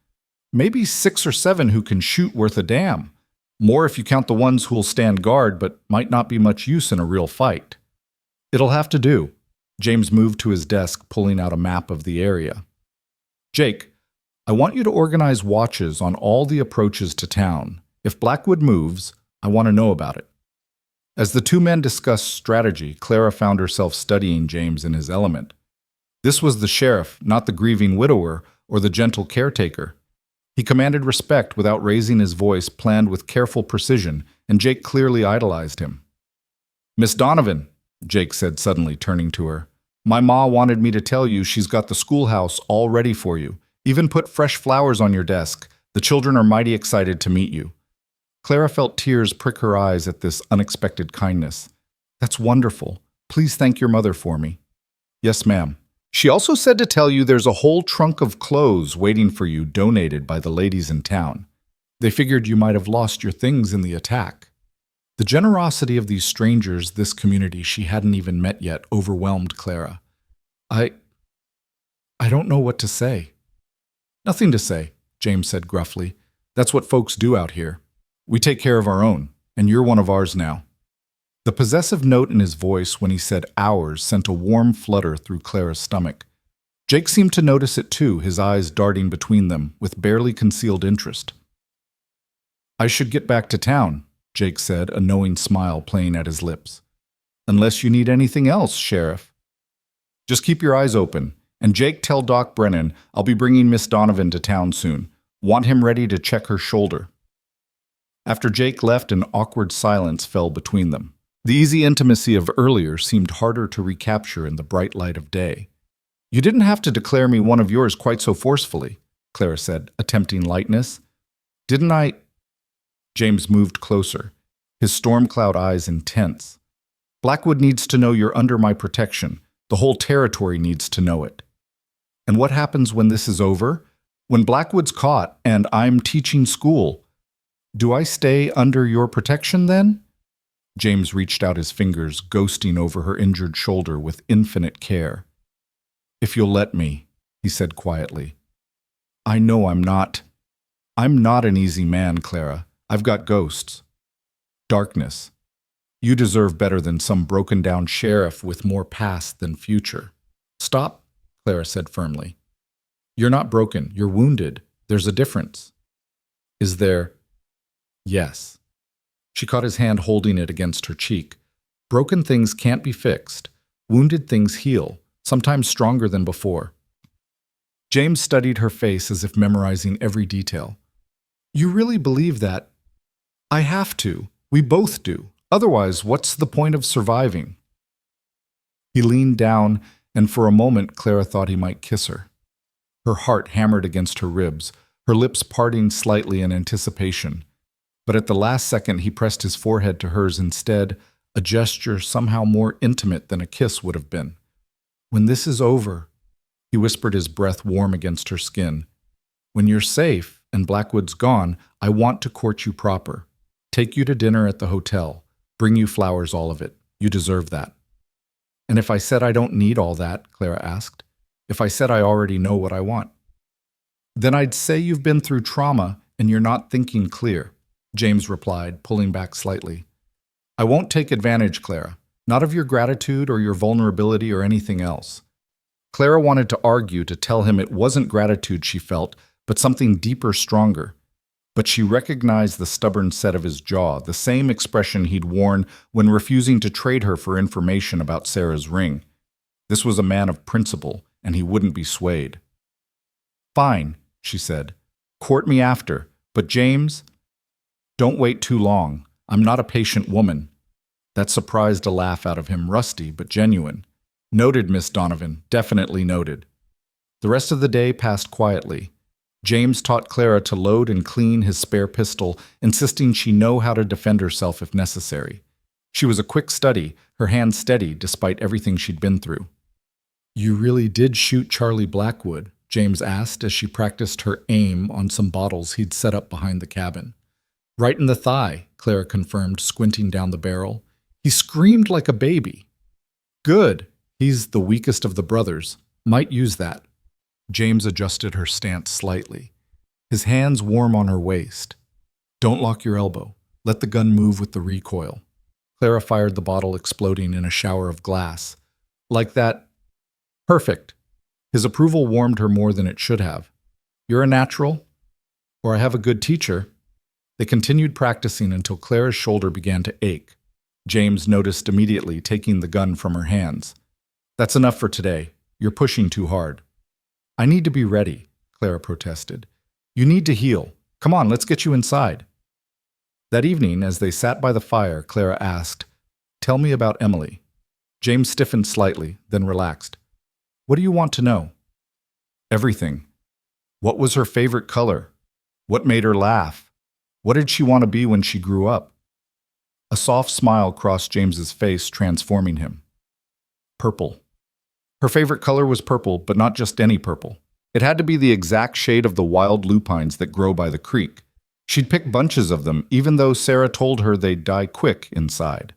Maybe 6 or 7 who can shoot worth a damn. More if you count the ones who'll stand guard but might not be much use in a real fight. It'll have to do. James moved to his desk, pulling out a map of the area. Jake, I want you to organize watches on all the approaches to town. If Blackwood moves, I want to know about it. As the two men discussed strategy, Clara found herself studying James in his element. This was the sheriff, not the grieving widower or the gentle caretaker. He commanded respect without raising his voice, planned with careful precision, and Jake clearly idolized him. Miss Donovan, Jake said suddenly, turning to her, my ma wanted me to tell you she's got the schoolhouse all ready for you. Even put fresh flowers on your desk. The children are mighty excited to meet you. Clara felt tears prick her eyes at this unexpected kindness. That's wonderful. Please thank your mother for me. Yes, ma'am. She also said to tell you there's a whole trunk of clothes waiting for you donated by the ladies in town. They figured you might have lost your things in the attack. The generosity of these strangers, this community she hadn't even met yet, overwhelmed Clara. I don't know what to say. Nothing to say, James said gruffly. That's what folks do out here. We take care of our own, and you're one of ours now. The possessive note in his voice when he said ours sent a warm flutter through Clara's stomach. Jake seemed to notice it too, his eyes darting between them with barely concealed interest. I should get back to town, Jake said, a knowing smile playing at his lips. Unless you need anything else, Sheriff. Just keep your eyes open, and Jake, tell Doc Brennan I'll be bringing Miss Donovan to town soon. Want him ready to check her shoulder. After Jake left, an awkward silence fell between them. The easy intimacy of earlier seemed harder to recapture in the bright light of day. You didn't have to declare me one of yours quite so forcefully, Clara said, attempting lightness. Didn't I? James moved closer, his storm cloud eyes intense. Blackwood needs to know you're under my protection. The whole territory needs to know it. And what happens when this is over? When Blackwood's caught and I'm teaching school, Do I stay under your protection then? James reached out his fingers, ghosting over her injured shoulder with infinite care. If you'll let me, he said quietly. I know I'm not an easy man, Clara. I've got ghosts. Darkness. You deserve better than some broken-down sheriff with more past than future. Stop, Clara said firmly. You're not broken. You're wounded. There's a difference. Is there? Yes. She caught his hand, holding it against her cheek. Broken things can't be fixed. Wounded things heal, sometimes stronger than before. James studied her face as if memorizing every detail. You really believe that? I have to. We both do. Otherwise, what's the point of surviving? He leaned down, and for a moment Clara thought he might kiss her. Her heart hammered against her ribs, her lips parting slightly in anticipation. But at the last second he pressed his forehead to hers instead, a gesture somehow more intimate than a kiss would have been. When this is over, he whispered, his breath warm against her skin. When you're safe and Blackwood's gone, I want to court you proper. Take you to dinner at the hotel. Bring you flowers, all of it. You deserve that. And if I said I don't need all that, Clara asked, if I said I already know what I want, then I'd say you've been through trauma and you're not thinking clear, James replied, pulling back slightly. I won't take advantage, Clara, not of your gratitude or your vulnerability or anything else. Clara wanted to argue, to tell him it wasn't gratitude she felt, but something deeper, stronger. But she recognized the stubborn set of his jaw, the same expression he'd worn when refusing to trade her for information about Sarah's ring. This was a man of principle, and he wouldn't be swayed. Fine, she said. Court me after. But James, don't wait too long. I'm not a patient woman. That surprised a laugh out of him, rusty but genuine. Noted, Miss Donovan, definitely noted. The rest of the day passed quietly. James taught Clara to load and clean his spare pistol, insisting she know how to defend herself if necessary. She was a quick study, her hand steady despite everything she'd been through. You really did shoot Charlie Blackwood? James asked as she practiced her aim on some bottles he'd set up behind the cabin. Right in the thigh, Clara confirmed, squinting down the barrel. He screamed like a baby. Good. He's the weakest of the brothers. Might use that. James adjusted her stance slightly, his hands warm on her waist. Don't lock your elbow. Let the gun move with the recoil. Clara fired the bottle, exploding in a shower of glass. Like that. Perfect. His approval warmed her more than it should have. You're a natural, or I have a good teacher. They continued practicing until Clara's shoulder began to ache. James noticed immediately, taking the gun from her hands. That's enough for today. You're pushing too hard. I need to be ready, Clara protested. You need to heal. Come on, let's get you inside. That evening, as they sat by the fire, Clara asked, Tell me about Emily. James stiffened slightly, then relaxed. What do you want to know? Everything. What was her favorite color? What made her laugh? What did she want to be when she grew up? A soft smile crossed James's face, transforming him. Purple. Her favorite color was purple, but not just any purple. It had to be the exact shade of the wild lupines that grow by the creek. She'd pick bunches of them, even though Sarah told her they'd die quick inside.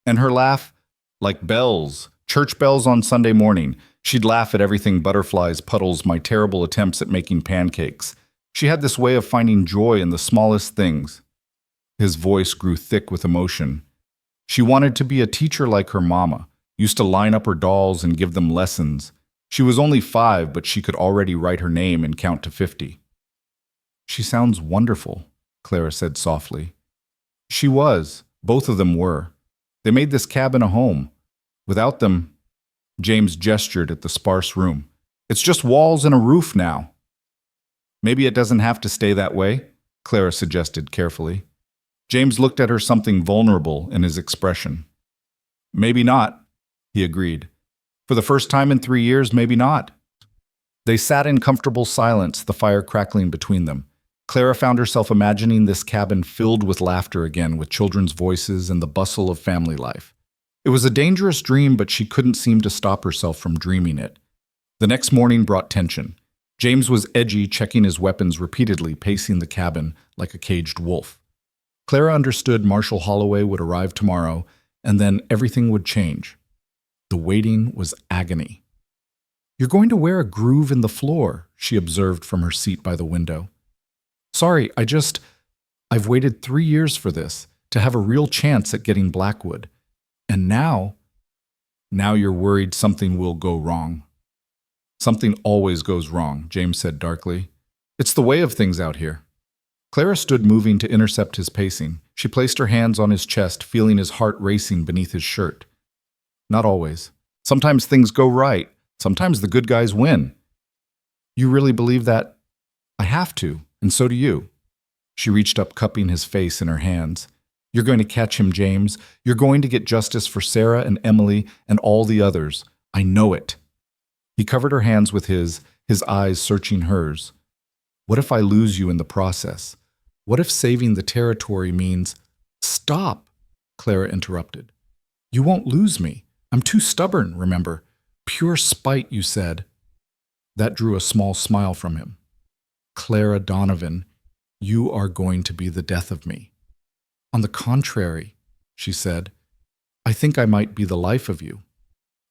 And her laugh, like bells, church bells on Sunday morning. She'd laugh at everything: butterflies, puddles, my terrible attempts at making pancakes. She had this way of finding joy in the smallest things. His voice grew thick with emotion. She wanted to be a teacher like her mama, used to line up her dolls and give them lessons. She was only 5, but she could already write her name and count to 50. She sounds wonderful, Clara said softly. She was. Both of them were. They made this cabin a home. Without them, James gestured at the sparse room. It's just walls and a roof now. Maybe it doesn't have to stay that way, Clara suggested carefully. James looked at her, something vulnerable in his expression. Maybe not, he agreed. For the first time in 3 years, maybe not. They sat in comfortable silence, the fire crackling between them. Clara found herself imagining this cabin filled with laughter again, with children's voices and the bustle of family life. It was a dangerous dream, but she couldn't seem to stop herself from dreaming it. The next morning brought tension. James was edgy, checking his weapons repeatedly, pacing the cabin, like a caged wolf. Clara understood Marshall Holloway would arrive tomorrow, and then everything would change. The waiting was agony. "You're going to wear a groove in the floor," she observed from her seat by the window. "Sorry, I've waited 3 years for this, to have a real chance at getting Blackwood. And now you're worried something will go wrong." "Something always goes wrong," James said darkly. "It's the way of things out here." Clara stood moving to intercept his pacing. She placed her hands on his chest, feeling his heart racing beneath his shirt. "Not always. Sometimes things go right. Sometimes the good guys win." "You really believe that?" "I have to, and so do you." She reached up, cupping his face in her hands. "You're going to catch him, James. You're going to get justice for Sarah and Emily and all the others. I know it." He covered her hands with his eyes searching hers. "What if I lose you in the process? What if saving the territory means—" "Stop," Clara interrupted. "You won't lose me. I'm too stubborn, remember. Pure spite, you said." That drew a small smile from him. "Clara Donovan, you are going to be the death of me." "On the contrary," she said, "I think I might be the life of you."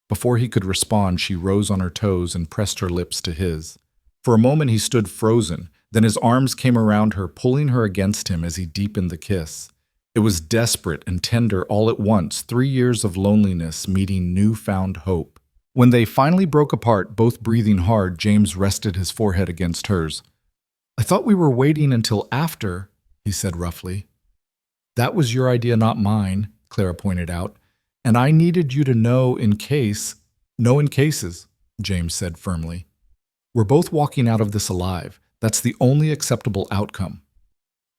Before he could respond, she rose on her toes and pressed her lips to his. For a moment he stood frozen, then his arms came around her, pulling her against him as he deepened the kiss. It was desperate and tender all at once, 3 years of loneliness meeting newfound hope. When they finally broke apart, both breathing hard, James rested his forehead against hers. "I thought we were waiting until after," he said roughly. "That was your idea, not mine," Clara pointed out. "And I needed you to know in case—" "No in cases," James said firmly. "We're both walking out of this alive. That's the only acceptable outcome."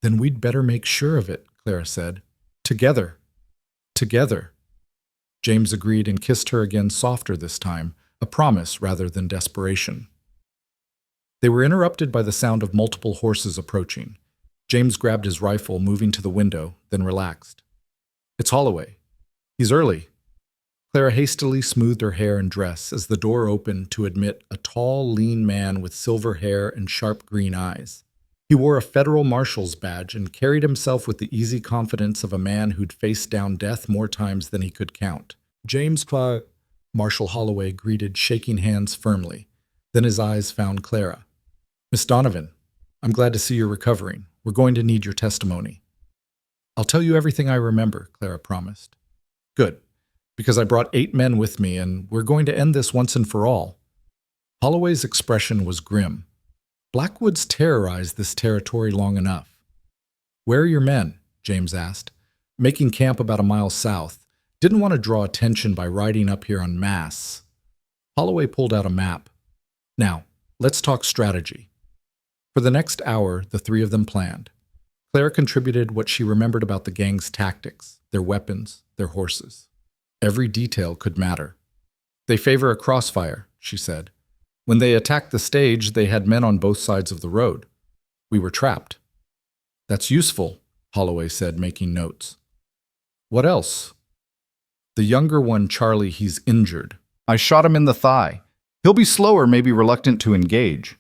"Then we'd better make sure of it," Clara said. "Together. Together." James agreed and kissed her again, softer this time, a promise rather than desperation. They were interrupted by the sound of multiple horses approaching. James grabbed his rifle, moving to the window, then relaxed. "It's Holloway. He's early." Clara hastily smoothed her hair and dress as the door opened to admit a tall, lean man with silver hair and sharp green eyes. He wore a federal marshal's badge and carried himself with the easy confidence of a man who'd faced down death more times than he could count. "James Marshal Holloway greeted, shaking hands firmly. Then his eyes found Clara. "Miss Donovan, I'm glad to see you're recovering. We're going to need your testimony." "I'll tell you everything I remember," Clara promised. "Good, because I brought 8 men with me, and we're going to end this once and for all." Holloway's expression was grim. Blackwood's terrorized this territory long enough. "Where are your men?" James asked. "Making camp about a mile south. Didn't want to draw attention by riding up here en masse." Holloway pulled out a map. "Now, let's talk strategy." For the next hour, the 3 of them planned. Clara contributed what she remembered about the gang's tactics, their weapons, their horses. Every detail could matter. "They favor a crossfire," she said. "When they attacked the stage, they had men on both sides of the road. We were trapped." "That's useful," Holloway said, making notes. "What else?" "The younger one, Charlie, he's injured. I shot him in the thigh. He'll be slower, maybe reluctant to engage.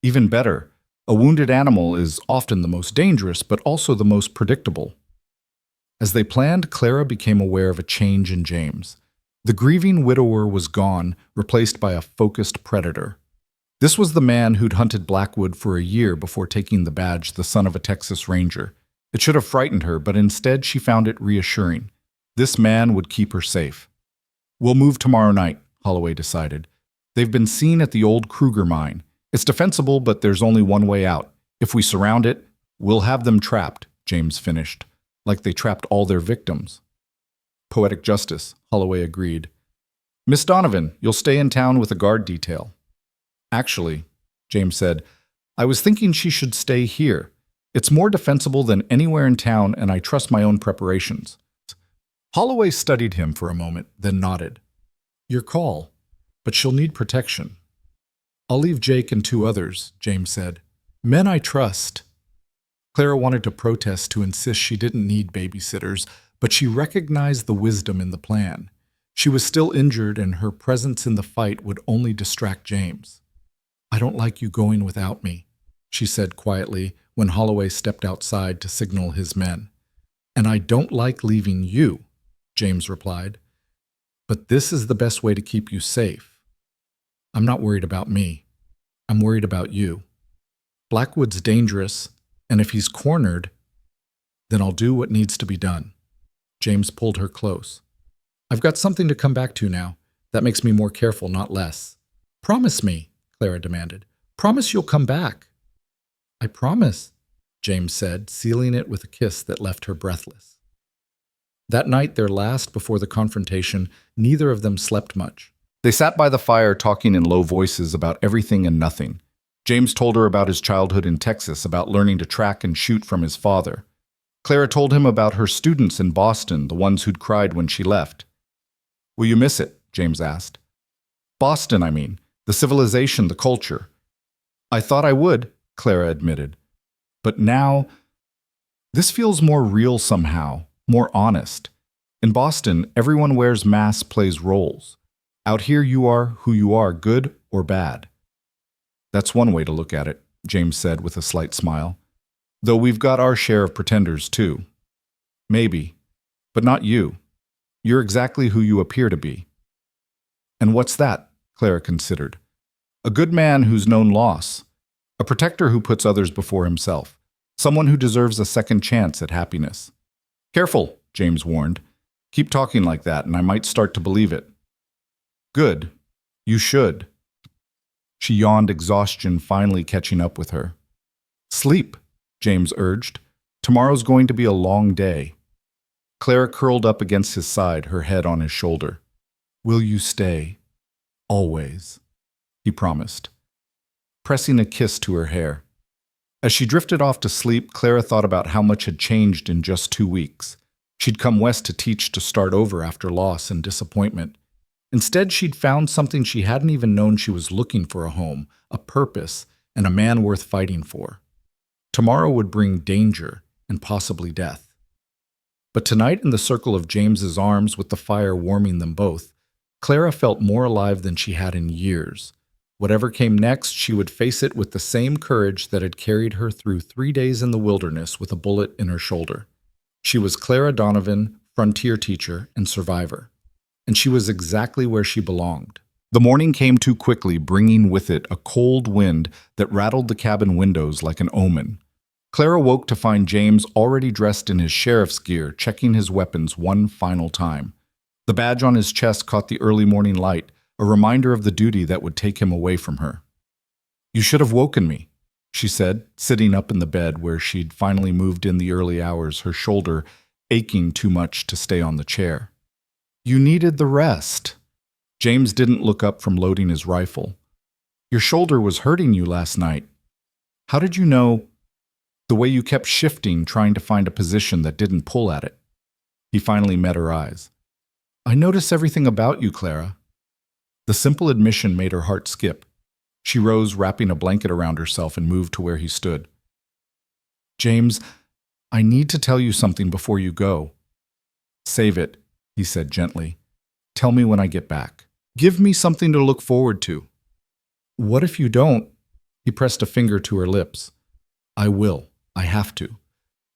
Even better, a wounded animal is often the most dangerous, but also the most predictable." As they planned, Clara became aware of a change in James. The grieving widower was gone, replaced by a focused predator. This was the man who'd hunted Blackwood for a year before taking the badge, the son of a Texas Ranger. It should have frightened her, but instead she found it reassuring. This man would keep her safe. "We'll move tomorrow night," Holloway decided. "They've been seen at the old Kruger mine. It's defensible, but there's only one way out. If we surround it, we'll have them trapped," James finished, "like they trapped all their victims." "Poetic justice," Holloway agreed. "Miss Donovan, you'll stay in town with a guard detail." "Actually," James said, "I was thinking she should stay here. It's more defensible than anywhere in town, and I trust my own preparations." Holloway studied him for a moment, then nodded. "Your call, but she'll need protection." "I'll leave Jake and 2 others," James said. "Men I trust." Clara wanted to protest, to insist she didn't need babysitters, but she recognized the wisdom in the plan. She was still injured, and her presence in the fight would only distract James. "I don't like you going without me," she said quietly, when Holloway stepped outside to signal his men. "And I don't like leaving you," James replied. "But this is the best way to keep you safe. I'm not worried about me. I'm worried about you. Blackwood's dangerous, and if he's cornered, then I'll do what needs to be done." James pulled her close. "I've got something to come back to now. That makes me more careful, not less." "Promise me," Clara demanded. "Promise you'll come back." "I promise," James said, sealing it with a kiss that left her breathless. That night, their last before the confrontation, neither of them slept much. They sat by the fire talking in low voices about everything and nothing. James told her about his childhood in Texas, about learning to track and shoot from his father. Clara told him about her students in Boston, the ones who'd cried when she left. "Will you miss it?" James asked. "Boston, I mean. The civilization, the culture." "I thought I would," Clara admitted. "But now, this feels more real somehow, more honest. In Boston, everyone wears masks, plays roles. Out here you are who you are, good or bad." "That's one way to look at it," James said with a slight smile. "Though we've got our share of pretenders too." "Maybe, but not you. You're exactly who you appear to be." "And what's that?" Clara considered. "A good man who's known loss. A protector who puts others before himself. Someone who deserves a second chance at happiness." "Careful," James warned. "Keep talking like that, and I might start to believe it." "Good. You should." She yawned, exhaustion finally catching up with her. "Sleep," James urged. "Tomorrow's going to be a long day." Clara curled up against his side, her head on his shoulder. "Will you stay? Always," he promised, pressing a kiss to her hair. As she drifted off to sleep, Clara thought about how much had changed in just 2 weeks. She'd come west to teach, to start over after loss and disappointment. Instead, she'd found something she hadn't even known she was looking for: a home, a purpose, and a man worth fighting for. Tomorrow would bring danger and possibly death. But tonight, in the circle of James's arms with the fire warming them both, Clara felt more alive than she had in years. Whatever came next, she would face it with the same courage that had carried her through 3 days in the wilderness with a bullet in her shoulder. She was Clara Donovan, frontier teacher and survivor. And she was exactly where she belonged. The morning came too quickly, bringing with it a cold wind that rattled the cabin windows like an omen. Clara woke to find James already dressed in his sheriff's gear, checking his weapons one final time. The badge on his chest caught the early morning light, a reminder of the duty that would take him away from her. "You should have woken me," she said, sitting up in the bed where she'd finally moved in the early hours, her shoulder aching too much to stay on the chair. "You needed the rest." James didn't look up from loading his rifle. "Your shoulder was hurting you last night. How did you know?" "The way you kept shifting, trying to find a position that didn't pull at it." He finally met her eyes. "I notice everything about you, Clara." The simple admission made her heart skip. She rose, wrapping a blanket around herself, and moved to where he stood. "James, I need to tell you something before you go." "Save it," he said gently. "Tell me when I get back. Give me something to look forward to." "What if you don't?" He pressed a finger to her lips. "I will. I have to.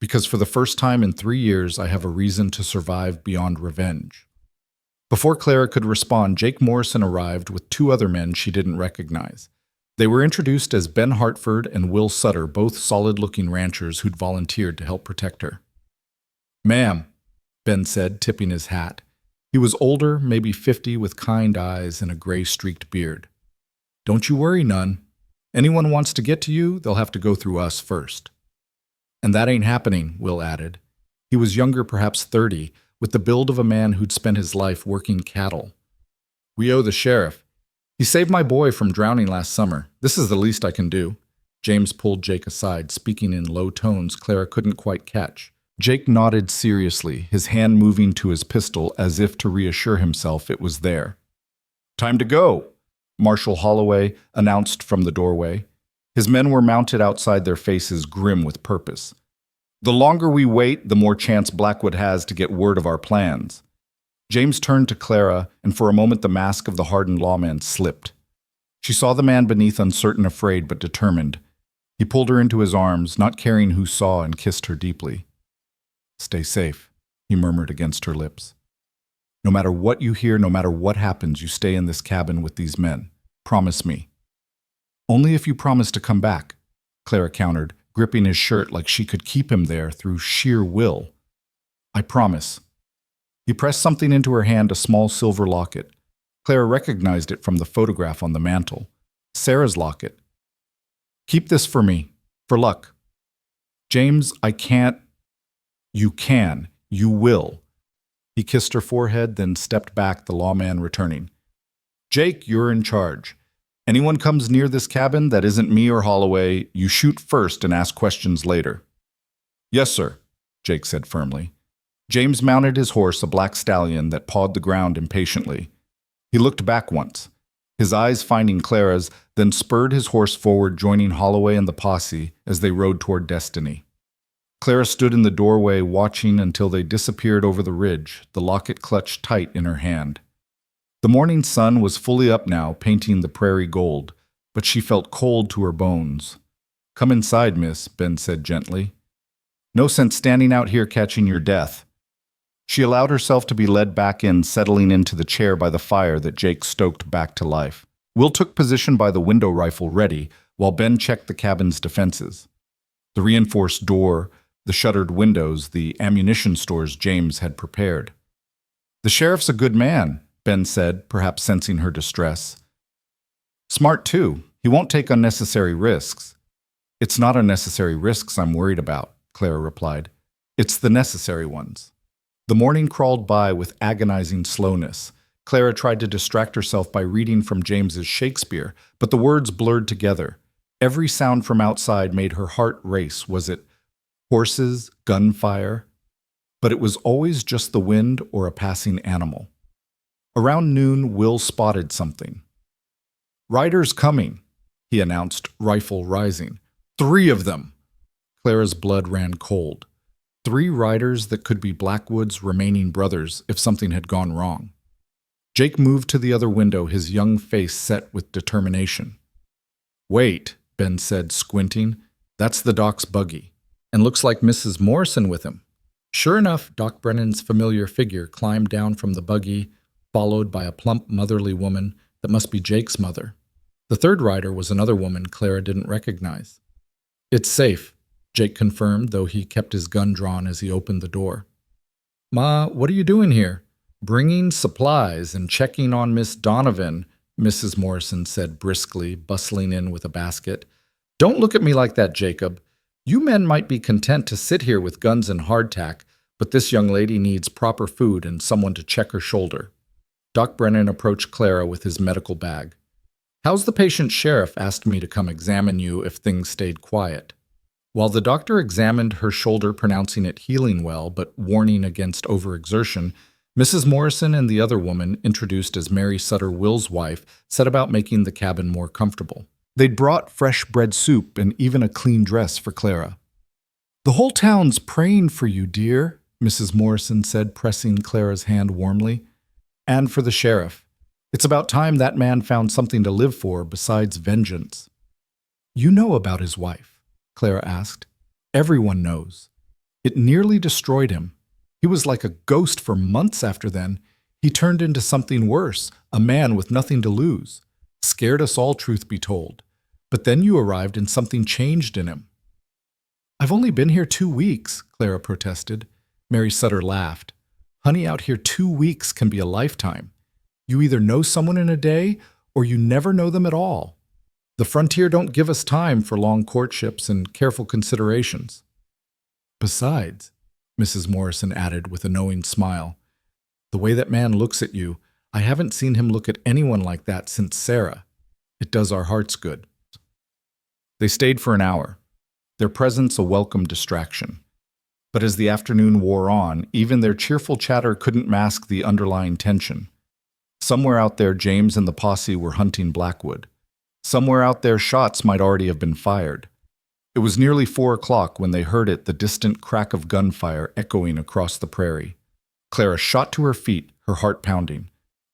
Because for the first time in 3 years, I have a reason to survive beyond revenge." Before Clara could respond, Jake Morrison arrived with 2 other men she didn't recognize. They were introduced as Ben Hartford and Will Sutter, both solid-looking ranchers who'd volunteered to help protect her. "Ma'am," Ben said, tipping his hat. He was older, maybe 50, with kind eyes and a gray-streaked beard. "Don't you worry none. Anyone wants to get to you, they'll have to go through us first." "And that ain't happening," Will added. He was younger, perhaps 30, with the build of a man who'd spent his life working cattle. "We owe the sheriff. He saved my boy from drowning last summer. This is the least I can do." James pulled Jake aside, speaking in low tones Clara couldn't quite catch. Jake nodded seriously, his hand moving to his pistol as if to reassure himself it was there. "Time to go," Marshal Holloway announced from the doorway. His men were mounted outside, their faces grim with purpose. "The longer we wait, the more chance Blackwood has to get word of our plans." James turned to Clara, and for a moment the mask of the hardened lawman slipped. She saw the man beneath, uncertain, afraid, but determined. He pulled her into his arms, not caring who saw, and kissed her deeply. "Stay safe," he murmured against her lips. "No matter what you hear, no matter what happens, you stay in this cabin with these men. Promise me." "Only if you promise to come back," Clara countered, gripping his shirt like she could keep him there through sheer will. "I promise." He pressed something into her hand, a small silver locket. Clara recognized it from the photograph on the mantel. Sarah's locket. "Keep this for me, for luck." "James, I can't." "You can. You will." He kissed her forehead, then stepped back, the lawman returning. "Jake, you're in charge. Anyone comes near this cabin that isn't me or Holloway, you shoot first and ask questions later." "Yes, sir," Jake said firmly. James mounted his horse, a black stallion that pawed the ground impatiently. He looked back once, his eyes finding Clara's, then spurred his horse forward, joining Holloway and the posse as they rode toward Destiny. Clara stood in the doorway, watching until they disappeared over the ridge, the locket clutched tight in her hand. The morning sun was fully up now, painting the prairie gold, but she felt cold to her bones. "Come inside, miss," Ben said gently. "No sense standing out here catching your death." She allowed herself to be led back in, settling into the chair by the fire that Jake stoked back to life. Will took position by the window rifle ready, while Ben checked the cabin's defenses. The reinforced door, the shuttered windows, the ammunition stores James had prepared. "The sheriff's a good man," Ben said, perhaps sensing her distress. "Smart, too. He won't take unnecessary risks." "It's not unnecessary risks I'm worried about," Clara replied. "It's the necessary ones." The morning crawled by with agonizing slowness. Clara tried to distract herself by reading from James's Shakespeare, but the words blurred together. Every sound from outside made her heart race. Was it horses, gunfire? But it was always just the wind or a passing animal. Around noon, Will spotted something. "Riders coming," he announced, rifle rising. "3 of them!" Clara's blood ran cold. 3 riders that could be Blackwood's remaining brothers if something had gone wrong. Jake moved to the other window, his young face set with determination. "Wait," Ben said, squinting. "That's the doc's buggy. And looks like Mrs. Morrison with him." Sure enough, Doc Brennan's familiar figure climbed down from the buggy, followed by a plump, motherly woman that must be Jake's mother. The 3rd rider was another woman Clara didn't recognize. "It's safe," Jake confirmed, though he kept his gun drawn as he opened the door. "Ma, what are you doing here?" "Bringing supplies and checking on Miss Donovan," Mrs. Morrison said briskly, bustling in with a basket. "Don't look at me like that, Jacob. You men might be content to sit here with guns and hardtack, but this young lady needs proper food and someone to check her shoulder." Doc Brennan approached Clara with his medical bag. "How's the patient? Sheriff asked me to come examine you if things stayed quiet." While the doctor examined her shoulder, pronouncing it healing well, but warning against overexertion, Mrs. Morrison and the other woman, introduced as Mary Sutter, Will's wife, set about making the cabin more comfortable. They'd brought fresh bread soup and even a clean dress for Clara. "The whole town's praying for you, dear," Mrs. Morrison said, pressing Clara's hand warmly. "And for the sheriff. It's about time that man found something to live for besides vengeance." "You know about his wife?" Clara asked. "Everyone knows. It nearly destroyed him. He was like a ghost for months after then. He turned into something worse, a man with nothing to lose. Scared us all, truth be told. But then you arrived and something changed in him." "I've only been here 2 weeks," Clara protested. Mary Sutter laughed. "Honey, out here 2 weeks can be a lifetime. You either know someone in a day or you never know them at all. The frontier don't give us time for long courtships and careful considerations." "Besides," Mrs. Morrison added with a knowing smile, "the way that man looks at you, I haven't seen him look at anyone like that since Sarah. It does our hearts good." They stayed for an hour, their presence a welcome distraction. But as the afternoon wore on, even their cheerful chatter couldn't mask the underlying tension. Somewhere out there, James and the posse were hunting Blackwood. Somewhere out there, shots might already have been fired. It was nearly 4 o'clock when they heard it, the distant crack of gunfire echoing across the prairie. Clara shot to her feet, her heart pounding.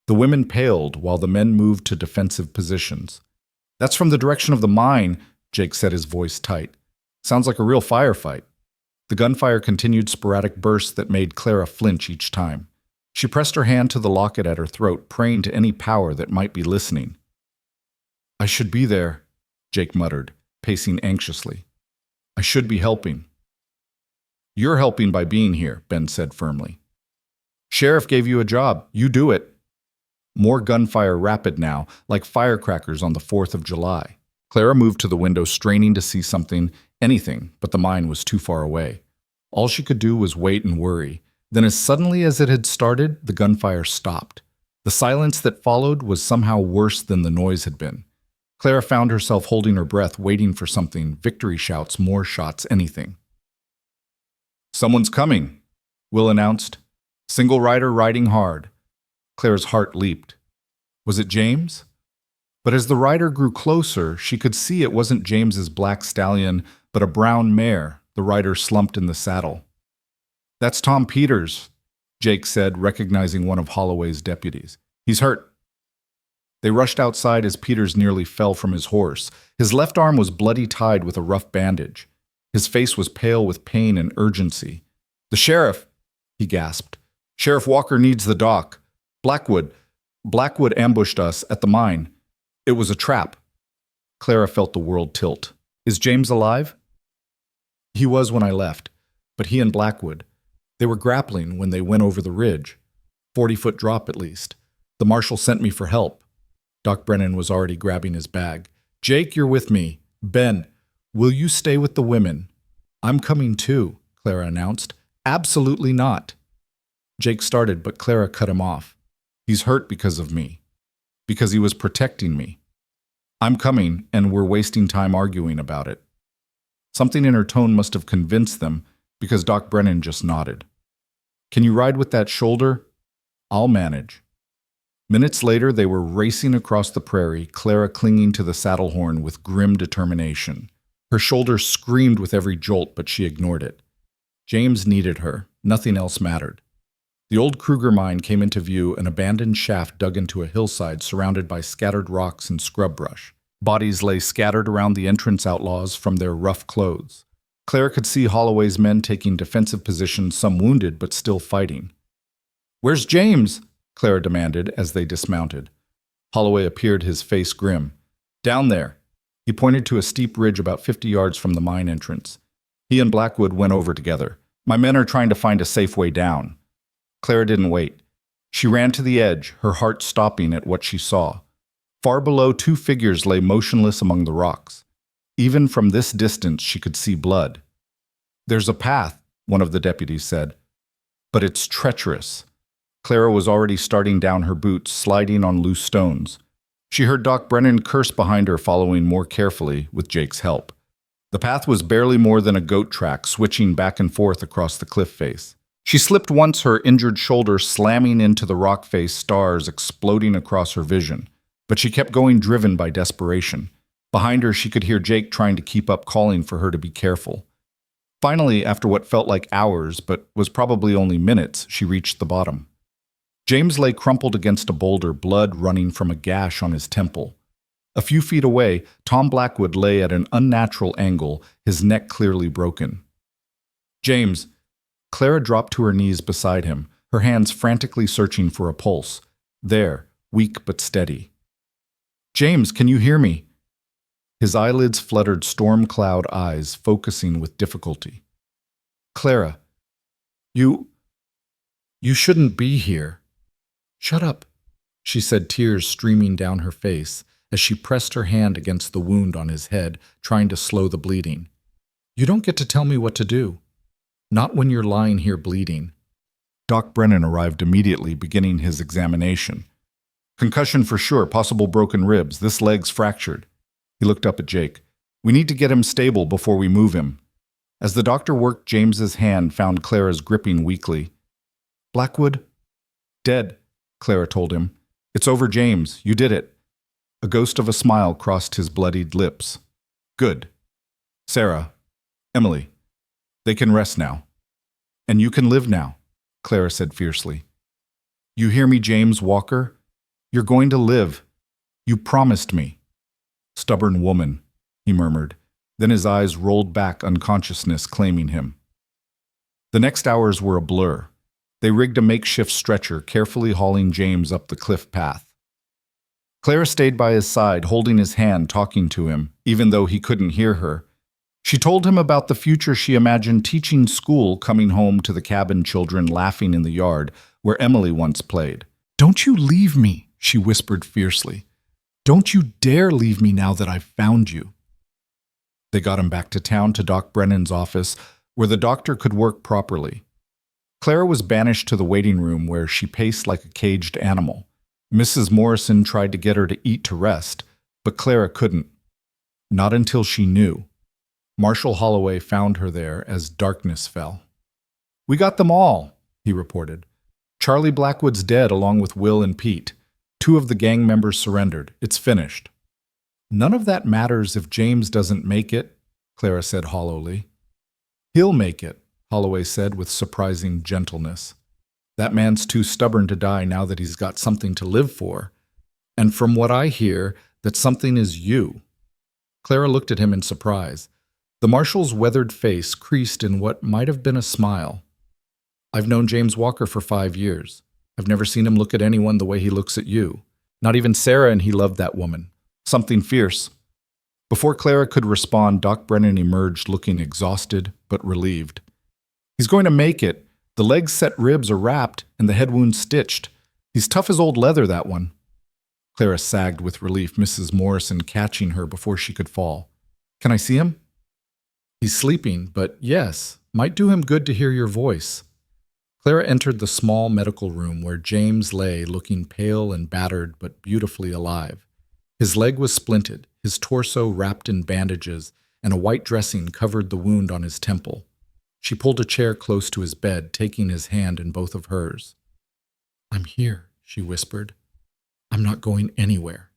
The women paled while the men moved to defensive positions. "That's from the direction of the mine," Jake said, his voice tight. Sounds like a real firefight. The gunfire continued, sporadic bursts that made Clara flinch each time. She pressed her hand to the locket at her throat, praying to any power that might be listening. I should be there, Jake muttered, pacing anxiously. I should be helping. You're helping by being here, Ben said firmly. Sheriff gave you a job. You do it. More gunfire, rapid now, like firecrackers on the 4th of July. Clara moved to the window, straining to see something, anything, but the mine was too far away. All she could do was wait and worry. Then as suddenly as it had started, the gunfire stopped. The silence that followed was somehow worse than the noise had been. Clara found herself holding her breath, waiting for something, victory shouts, more shots, anything. Someone's coming, Will announced. Single rider riding hard. Clara's heart leaped. Was it James? But as the rider grew closer, she could see it wasn't James's black stallion, but a brown mare. The rider slumped in the saddle. That's Tom Peters, Jake said, recognizing one of Holloway's deputies. He's hurt. They rushed outside as Peters nearly fell from his horse. His left arm was bloody, tied with a rough bandage. His face was pale with pain and urgency. The sheriff, he gasped. Sheriff Walker needs the dock. Blackwood ambushed us at the mine. It was a trap. Clara felt the world tilt. Is James alive? He was when I left, but he and Blackwood, they were grappling when they went over the ridge. 40-foot drop at least. The marshal sent me for help. Doc Brennan was already grabbing his bag. Jake, you're with me. Ben, will you stay with the women? I'm coming too, Clara announced. Absolutely not. Jake started, but Clara cut him off. He's hurt because of me. Because he was protecting me. I'm coming, and we're wasting time arguing about it. Something in her tone must have convinced them, because Doc Brennan just nodded. Can you ride with that shoulder? I'll manage. Minutes later, they were racing across the prairie, Clara clinging to the saddle horn with grim determination. Her shoulder screamed with every jolt, but she ignored it. James needed her. Nothing else mattered. The old Kruger mine came into view, an abandoned shaft dug into a hillside surrounded by scattered rocks and scrub brush. Bodies lay scattered around the entrance outlaws from their rough clothes. Clara could see Holloway's men taking defensive positions, some wounded but still fighting. Where's James? Clara demanded as they dismounted. Holloway appeared, his face grim. Down there. He pointed to a steep ridge about 50 yards from the mine entrance. He and Blackwood went over together. My men are trying to find a safe way down. Clara didn't wait. She ran to the edge, her heart stopping at what she saw. Far below, 2 figures lay motionless among the rocks. Even from this distance, she could see blood. There's a path, one of the deputies said. But it's treacherous. Clara was already starting down her boots, sliding on loose stones. She heard Doc Brennan curse behind her, following more carefully with Jake's help. The path was barely more than a goat track, switching back and forth across the cliff face. She slipped once, her injured shoulder slamming into the rock face, stars exploding across her vision. But she kept going, driven by desperation. Behind her, she could hear Jake trying to keep up, calling for her to be careful. Finally, after what felt like hours, but was probably only minutes, she reached the bottom. James lay crumpled against a boulder, blood running from a gash on his temple. A few feet away, Tom Blackwood lay at an unnatural angle, his neck clearly broken. James. Clara dropped to her knees beside him, her hands frantically searching for a pulse. There, weak but steady. James, can you hear me? His eyelids fluttered, storm cloud eyes, focusing with difficulty. Clara, you shouldn't be here. Shut up, she said, tears streaming down her face as she pressed her hand against the wound on his head, trying to slow the bleeding. You don't get to tell me what to do. Not when you're lying here bleeding. Doc Brennan arrived immediately, beginning his examination. Concussion for sure, possible broken ribs, this leg's fractured. He looked up at Jake. We need to get him stable before we move him. As the doctor worked, James's hand found Clara's, gripping weakly. Blackwood? Dead, Clara told him. It's over, James. You did it. A ghost of a smile crossed his bloodied lips. Good. Sarah, Emily, they can rest now. And you can live now, Clara said fiercely. You hear me, James Walker? You're going to live. You promised me. Stubborn woman, he murmured. Then his eyes rolled back, unconsciousness claiming him. The next hours were a blur. They rigged a makeshift stretcher, carefully hauling James up the cliff path. Clara stayed by his side, holding his hand, talking to him, even though he couldn't hear her. She told him about the future she imagined teaching school, coming home to the cabin children laughing in the yard where Emily once played. "Don't you leave me," she whispered fiercely. "Don't you dare leave me now that I've found you." They got him back to town to Doc Brennan's office, where the doctor could work properly. Clara was banished to the waiting room where she paced like a caged animal. Mrs. Morrison tried to get her to eat to rest, but Clara couldn't. Not until she knew. Marshall Holloway found her there as darkness fell. "We got them all," he reported. "Charlie Blackwood's dead along with Will and Pete. 2 of the gang members surrendered. It's finished." "None of that matters if James doesn't make it," Clara said hollowly. "He'll make it," Holloway said with surprising gentleness. "That man's too stubborn to die now that he's got something to live for. And from what I hear, that something is you." Clara looked at him in surprise. The marshal's weathered face creased in what might have been a smile. "I've known James Walker for 5 years. I've never seen him look at anyone the way he looks at you. Not even Sarah, and he loved that woman. Something fierce." Before Clara could respond, Doc Brennan emerged looking exhausted but relieved. "He's going to make it. The legs set ribs are wrapped and the head wound stitched. He's tough as old leather, that one." Clara sagged with relief, Mrs. Morrison catching her before she could fall. "Can I see him?" "He's sleeping, but yes, might do him good to hear your voice." Clara entered the small medical room where James lay, looking pale and battered but beautifully alive. His leg was splinted, his torso wrapped in bandages, and a white dressing covered the wound on his temple. She pulled a chair close to his bed, taking his hand in both of hers. "I'm here," she whispered. "I'm not going anywhere."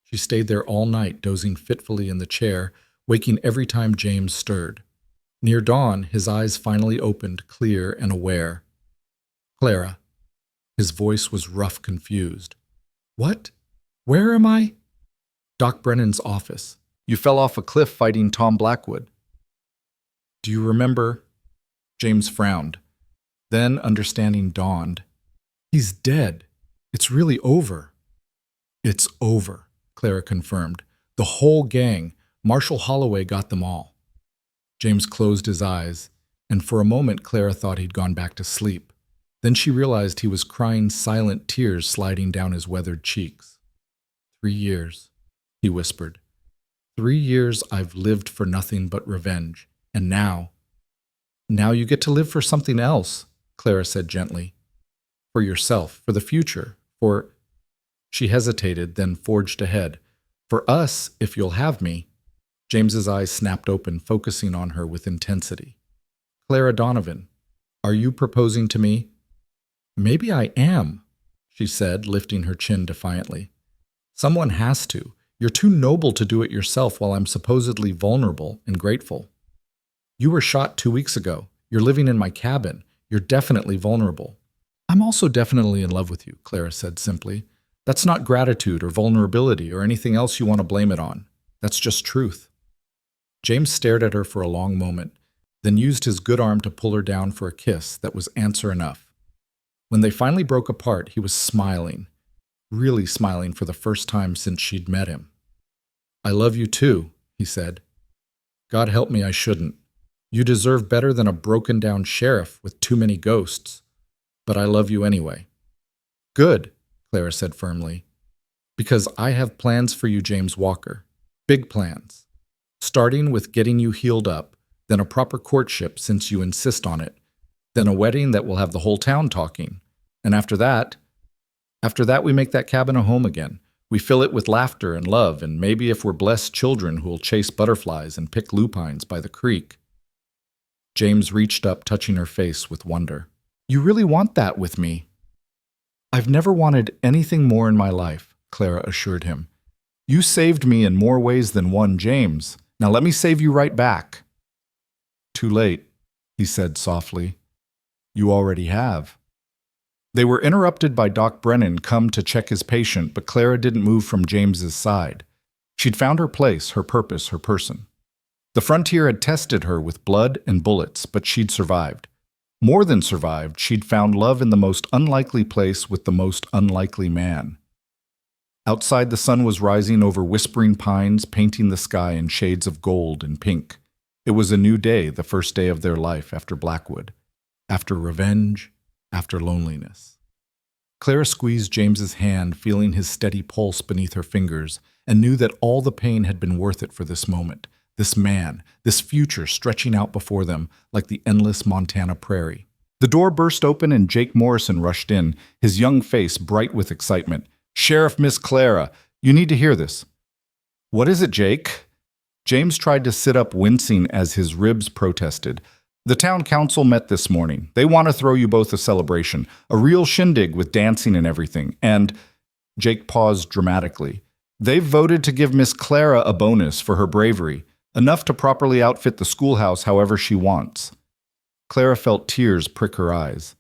She stayed there all night, dozing fitfully in the chair, waking every time James stirred. Near dawn, his eyes finally opened, clear and aware. "Clara." His voice was rough, confused. "What? Where am I?" "Doc Brennan's office. You fell off a cliff fighting Tom Blackwood." "Do you remember?" James frowned. Then understanding dawned. "He's dead. It's really over." "It's over," Clara confirmed. "The whole gang. Marshall Holloway got them all." James closed his eyes, and for a moment Clara thought he'd gone back to sleep. Then she realized he was crying silent tears sliding down his weathered cheeks. 3 years, he whispered. 3 years I've lived for nothing but revenge, and now you get to live for something else, Clara said gently. For yourself, for the future, for... She hesitated, then forged ahead. "For us, if you'll have me." James's eyes snapped open, focusing on her with intensity. "Clara Donovan, are you proposing to me?" "Maybe I am," she said, lifting her chin defiantly. "Someone has to. You're too noble to do it yourself while I'm supposedly vulnerable and grateful. You were shot 2 weeks ago. You're living in my cabin. You're definitely vulnerable." "I'm also definitely in love with you," Clara said simply. "That's not gratitude or vulnerability or anything else you want to blame it on. That's just truth." James stared at her for a long moment, then used his good arm to pull her down for a kiss that was answer enough. When they finally broke apart, he was smiling, really smiling for the first time since she'd met him. "I love you too," he said. "God help me, I shouldn't. You deserve better than a broken-down sheriff with too many ghosts. But I love you anyway." "Good," Clara said firmly. "Because I have plans for you, James Walker. Big plans. Starting with getting you healed up, then a proper courtship since you insist on it, then a wedding that will have the whole town talking. And after that we make that cabin a home again. We fill it with laughter and love, and maybe if we're blessed, children who'll chase butterflies and pick lupines by the creek." James reached up, touching her face with wonder. "You really want that with me?" "I've never wanted anything more in my life," Clara assured him. "You saved me in more ways than one, James. Now let me save you right back." "Too late," he said softly. "You already have." They were interrupted by Doc Brennan come to check his patient, but Clara didn't move from James's side. She'd found her place, her purpose, her person. The frontier had tested her with blood and bullets, but she'd survived. More than survived, she'd found love in the most unlikely place with the most unlikely man. Outside, the sun was rising over whispering pines, painting the sky in shades of gold and pink. It was a new day, the first day of their life after Blackwood, after revenge, after loneliness. Clara squeezed James's hand, feeling his steady pulse beneath her fingers, and knew that all the pain had been worth it for this moment, this man, this future stretching out before them like the endless Montana prairie. The door burst open and Jake Morrison rushed in, his young face bright with excitement. "Sheriff Miss Clara, you need to hear this." "What is it, Jake?" James tried to sit up, wincing as his ribs protested. "The town council met this morning. They want to throw you both a celebration, a real shindig with dancing and everything. And," Jake paused dramatically, "they've voted to give Miss Clara a bonus for her bravery, enough to properly outfit the schoolhouse however she wants." Clara felt tears prick her eyes.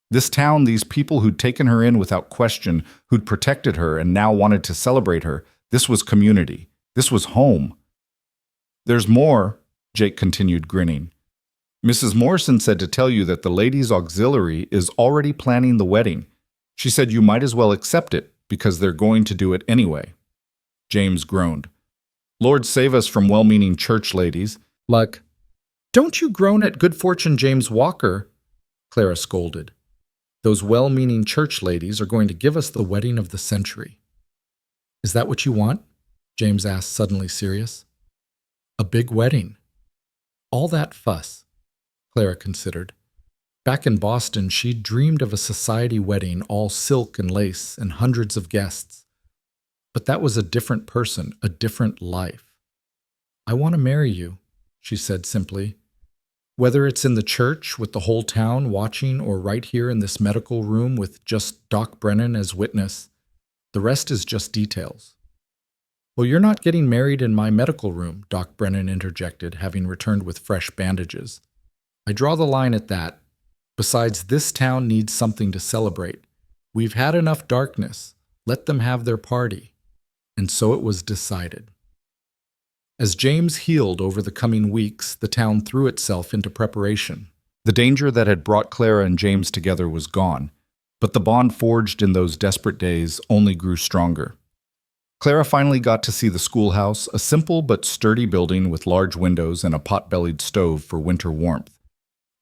This town, these people who'd taken her in without question, who'd protected her and now wanted to celebrate her, this was community. This was home. "There's more," Jake continued, grinning. "Mrs. Morrison said to tell you that the ladies' auxiliary is already planning the wedding. She said you might as well accept it, because they're going to do it anyway." James groaned. "Lord save us from well-meaning church ladies." "Like, don't you groan at good fortune, James Walker," Clara scolded. "Those well-meaning church ladies are going to give us the wedding of the century." "Is that what you want?" James asked, suddenly serious. "A big wedding." All that fuss, Clara considered. Back in Boston, she'd dreamed of a society wedding, all silk and lace and hundreds of guests. But that was a different person, a different life. "I want to marry you," she said simply. "Whether it's in the church with the whole town watching or right here in this medical room with just Doc Brennan as witness, the rest is just details." "Well, you're not getting married in my medical room," Doc Brennan interjected, having returned with fresh bandages. "I draw the line at that. Besides, this town needs something to celebrate. We've had enough darkness. Let them have their party." And so it was decided. As James healed over the coming weeks, the town threw itself into preparation. The danger that had brought Clara and James together was gone, but the bond forged in those desperate days only grew stronger. Clara finally got to see the schoolhouse, a simple but sturdy building with large windows and a pot-bellied stove for winter warmth.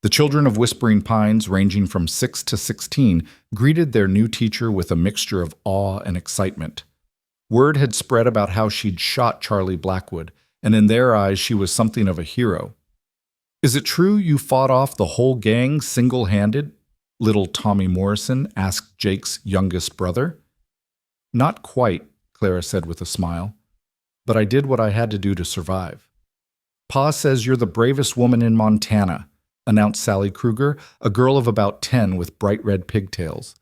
The children of Whispering Pines, ranging from 6 to 16, greeted their new teacher with a mixture of awe and excitement. Word had spread about how she'd shot Charlie Blackwood, and in their eyes she was something of a hero. "Is it true you fought off the whole gang single-handed?" little Tommy Morrison asked Jake's youngest brother. "Not quite," Clara said with a smile, "but I did what I had to do to survive." "Pa says you're the bravest woman in Montana," announced Sally Kruger, a girl of about 10 with bright red pigtails.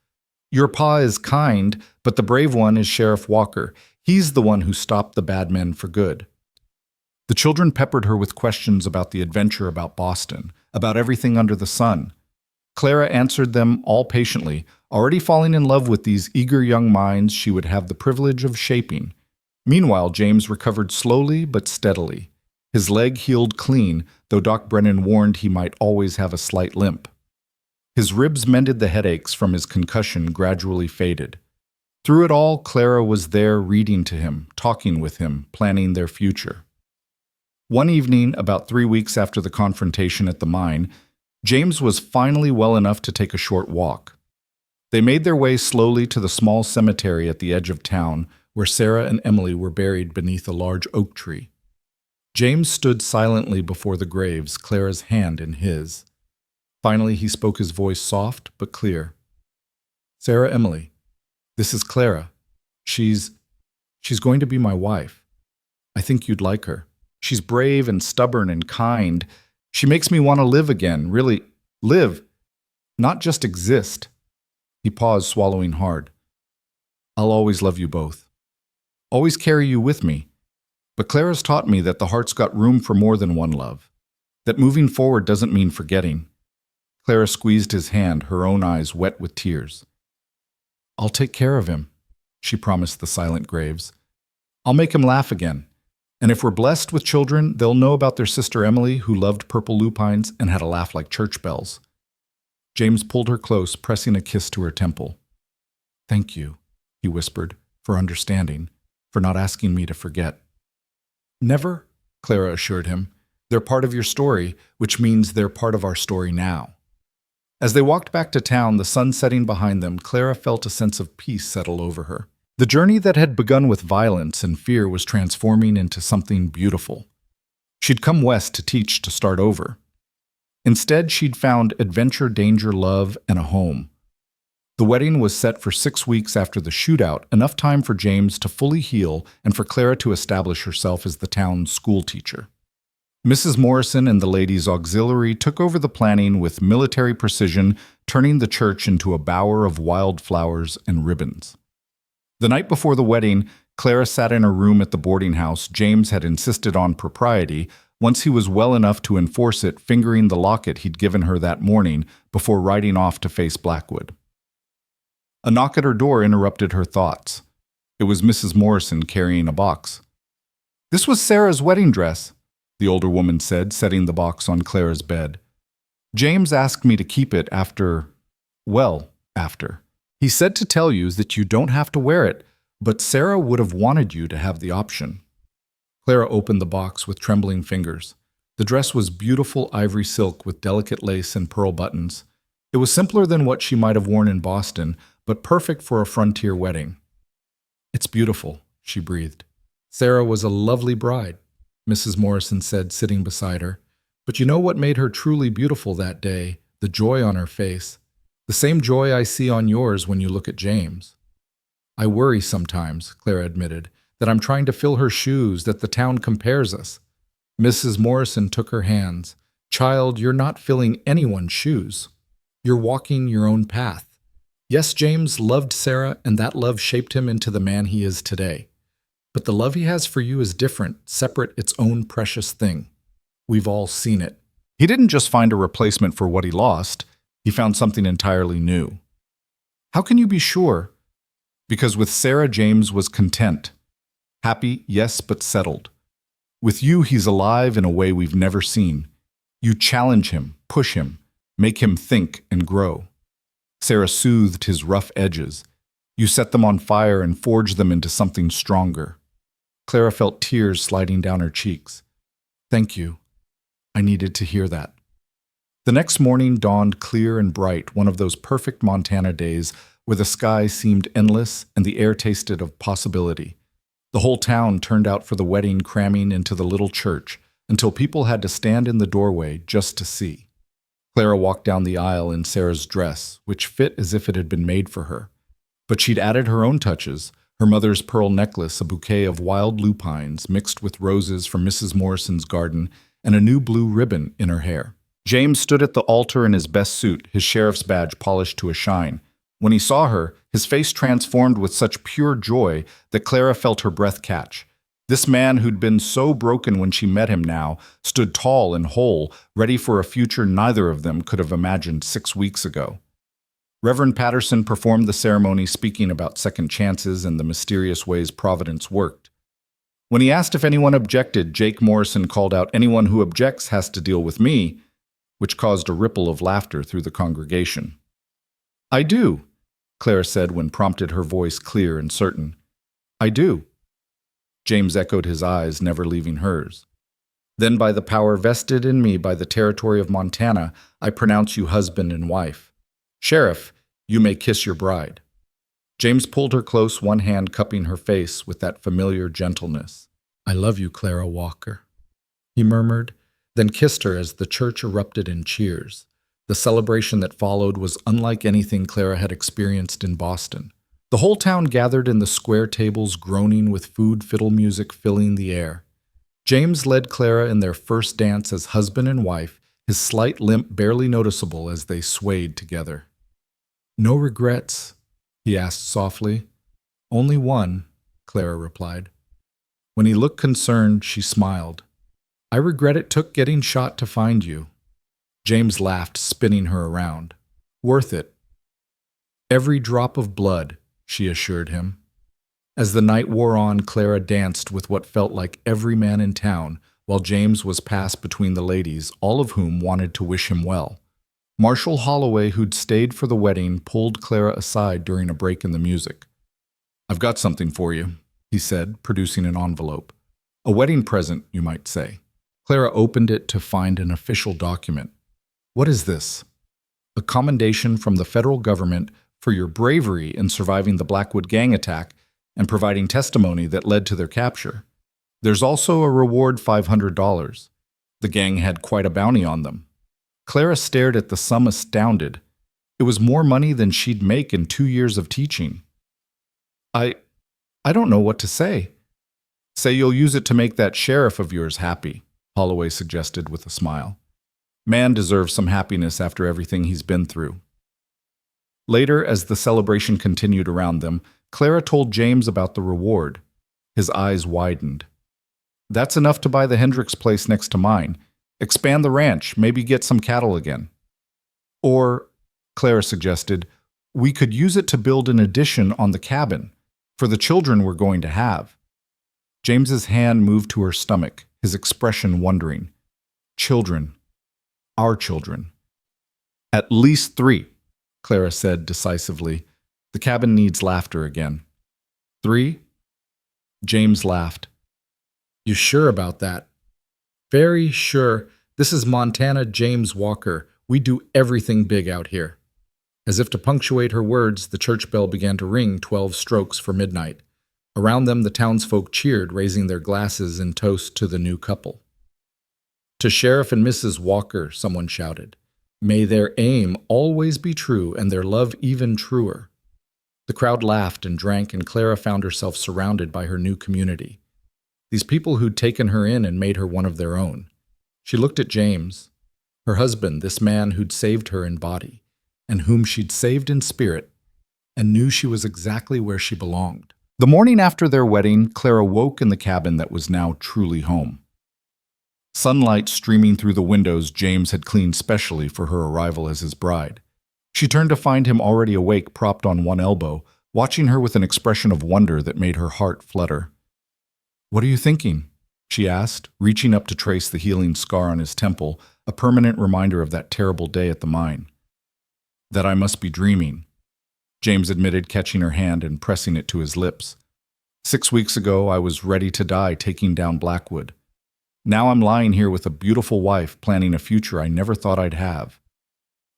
"Your pa is kind, but the brave one is Sheriff Walker. He's the one who stopped the bad men for good." The children peppered her with questions about the adventure, about Boston, about everything under the sun. Clara answered them all patiently, already falling in love with these eager young minds she would have the privilege of shaping. Meanwhile, James recovered slowly but steadily. His leg healed clean, though Doc Brennan warned he might always have a slight limp. His ribs mended, the headaches from his concussion gradually faded. Through it all, Clara was there reading to him, talking with him, planning their future. One evening, about 3 weeks after the confrontation at the mine, James was finally well enough to take a short walk. They made their way slowly to the small cemetery at the edge of town, where Sarah and Emily were buried beneath a large oak tree. James stood silently before the graves, Clara's hand in his. Finally, he spoke, his voice soft but clear. "Sarah, Emily, this is Clara. She's going to be my wife. I think you'd like her. She's brave and stubborn and kind. She makes me want to live again, really live, not just exist." He paused, swallowing hard. "I'll always love you both. Always carry you with me. But Clara's taught me that the heart's got room for more than one love. That moving forward doesn't mean forgetting." Clara squeezed his hand, her own eyes wet with tears. "I'll take care of him," she promised the silent graves. "I'll make him laugh again. And if we're blessed with children, they'll know about their sister Emily, who loved purple lupines and had a laugh like church bells. James pulled her close, pressing a kiss to her temple. Thank you, he whispered, for understanding, for not asking me to forget. Never, Clara assured him. They're part of your story, which means they're part of our story now. As they walked back to town, the sun setting behind them, Clara felt a sense of peace settle over her. The journey that had begun with violence and fear was transforming into something beautiful. She'd come west to teach to start over. Instead, she'd found adventure, danger, love, and a home. The wedding was set for 6 weeks after the shootout, enough time for James to fully heal and for Clara to establish herself as the town's school teacher. Mrs. Morrison and the ladies' auxiliary took over the planning with military precision, turning the church into a bower of wildflowers and ribbons. The night before the wedding, Clara sat in her room at the boarding house. James had insisted on propriety. Once he was well enough to enforce it, fingering the locket he'd given her that morning before riding off to face Blackwood. A knock at her door interrupted her thoughts. It was Mrs. Morrison carrying a box. "This was Sarah's wedding dress," the older woman said, setting the box on Clara's bed. "James asked me to keep it after. He said to tell you that you don't have to wear it, but Sarah would have wanted you to have the option." Clara opened the box with trembling fingers. The dress was beautiful ivory silk with delicate lace and pearl buttons. It was simpler than what she might have worn in Boston, but perfect for a frontier wedding. "It's beautiful," she breathed. "Sarah was a lovely bride," Mrs. Morrison said, sitting beside her. "But you know what made her truly beautiful that day? The joy on her face. The same joy I see on yours when you look at James." "I worry sometimes," Clara admitted, "that I'm trying to fill her shoes, that the town compares us." Mrs. Morrison took her hands. "Child, you're not filling anyone's shoes. You're walking your own path. Yes, James loved Sarah, and that love shaped him into the man he is today. But the love he has for you is different, separate, its own precious thing. We've all seen it. He didn't just find a replacement for what he lost. He found something entirely new." "How can you be sure?" "Because with Sarah, James was content. Happy, yes, but settled. With you, he's alive in a way we've never seen. You challenge him, push him, make him think and grow. Sarah soothed his rough edges. You set them on fire and forged them into something stronger." Clara felt tears sliding down her cheeks. "Thank you. I needed to hear that." The next morning dawned clear and bright, one of those perfect Montana days where the sky seemed endless and the air tasted of possibility. The whole town turned out for the wedding, cramming into the little church, until people had to stand in the doorway just to see. Clara walked down the aisle in Sarah's dress, which fit as if it had been made for her. But she'd added her own touches, her mother's pearl necklace, a bouquet of wild lupines mixed with roses from Mrs. Morrison's garden, and a new blue ribbon in her hair. James stood at the altar in his best suit, his sheriff's badge polished to a shine. When he saw her, his face transformed with such pure joy that Clara felt her breath catch. This man who'd been so broken when she met him now stood tall and whole, ready for a future neither of them could have imagined 6 weeks ago. Reverend Patterson performed the ceremony, speaking about second chances and the mysterious ways Providence worked. When he asked if anyone objected, Jake Morrison called out, "Anyone who objects has to deal with me," which caused a ripple of laughter through the congregation. "I do," Clara said when prompted, her voice clear and certain. "I do." James echoed, his eyes never leaving hers. "Then by the power vested in me by the territory of Montana, I pronounce you husband and wife. Sheriff, you may kiss your bride." James pulled her close, one hand cupping her face with that familiar gentleness. "I love you, Clara Walker," he murmured, then kissed her as the church erupted in cheers. The celebration that followed was unlike anything Clara had experienced in Boston. The whole town gathered in the square tables, groaning with food fiddle music filling the air. James led Clara in their first dance as husband and wife, his slight limp barely noticeable as they swayed together. "No regrets?" he asked softly. "Only one," Clara replied. When he looked concerned, she smiled. "I regret it took getting shot to find you." James laughed, spinning her around. "Worth it." "Every drop of blood," she assured him. As the night wore on, Clara danced with what felt like every man in town, while James was passed between the ladies, all of whom wanted to wish him well. Marshall Holloway, who'd stayed for the wedding, pulled Clara aside during a break in the music. "I've got something for you," he said, producing an envelope. "A wedding present, you might say." Clara opened it to find an official document. "What is this?" "A commendation from the federal government for your bravery in surviving the Blackwood gang attack and providing testimony that led to their capture. There's also a reward $500. The gang had quite a bounty on them." Clara stared at the sum astounded. It was more money than she'd make in 2 years of teaching. I don't know what to say." "Say you'll use it to make that sheriff of yours happy," Holloway suggested with a smile. "Man deserves some happiness after everything he's been through." Later, as the celebration continued around them, Clara told James about the reward. His eyes widened. "That's enough to buy the Hendricks place next to mine. Expand the ranch, maybe get some cattle again." "Or," Clara suggested, "we could use it to build an addition on the cabin for the children we're going to have." James's hand moved to her stomach, his expression wondering. "Children. Our children." "At least 3, Clara said decisively. "The cabin needs laughter again." "3?" James laughed. "You sure about that?" "Very sure. This is Montana James Walker. We do everything big out here." As if to punctuate her words, the church bell began to ring 12 strokes for midnight. Around them, the townsfolk cheered, raising their glasses in toast to the new couple. "To Sheriff and Mrs. Walker," someone shouted. "May their aim always be true and their love even truer." The crowd laughed and drank, and Clara found herself surrounded by her new community. These people who'd taken her in and made her one of their own. She looked at James, her husband, this man who'd saved her in body, and whom she'd saved in spirit, and knew she was exactly where she belonged. The morning after their wedding, Clara woke in the cabin that was now truly home. Sunlight streaming through the windows James had cleaned specially for her arrival as his bride. She turned to find him already awake, propped on one elbow, watching her with an expression of wonder that made her heart flutter. "What are you thinking?" she asked, reaching up to trace the healing scar on his temple, a permanent reminder of that terrible day at the mine. "That I must be dreaming," James admitted, catching her hand and pressing it to his lips. 6 weeks ago, I was ready to die taking down Blackwood. Now I'm lying here with a beautiful wife, planning a future I never thought I'd have.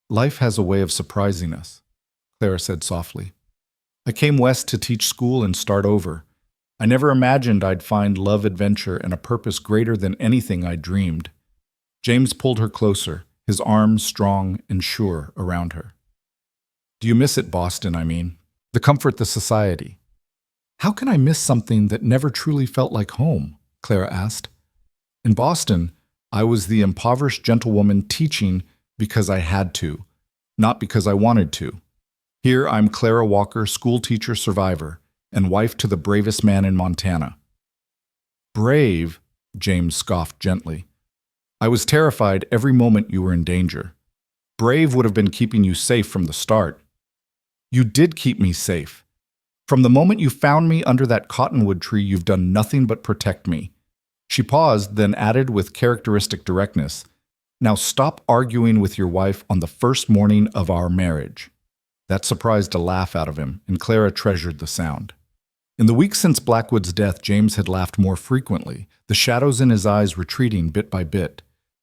Life has a way of surprising us," Clara said softly. "I came west to teach school and start over. I never imagined I'd find love, adventure, and a purpose greater than anything I'd dreamed." James pulled her closer, his arms strong and sure around her. "Do you miss it, Boston, I mean? The comfort, the society?" "How can I miss something that never truly felt like home?" Clara asked. "In Boston, I was the impoverished gentlewoman teaching because I had to, not because I wanted to. Here I'm Clara Walker, schoolteacher survivor, and wife to the bravest man in Montana." "Brave?" James scoffed gently. "I was terrified every moment you were in danger. Brave would have been keeping you safe from the start." "You did keep me safe. From the moment you found me under that cottonwood tree, you've done nothing but protect me." She paused, then added with characteristic directness, "Now stop arguing with your wife on the first morning of our marriage." That surprised a laugh out of him, and Clara treasured the sound. In the weeks since Blackwood's death, James had laughed more frequently, the shadows in his eyes retreating bit by bit.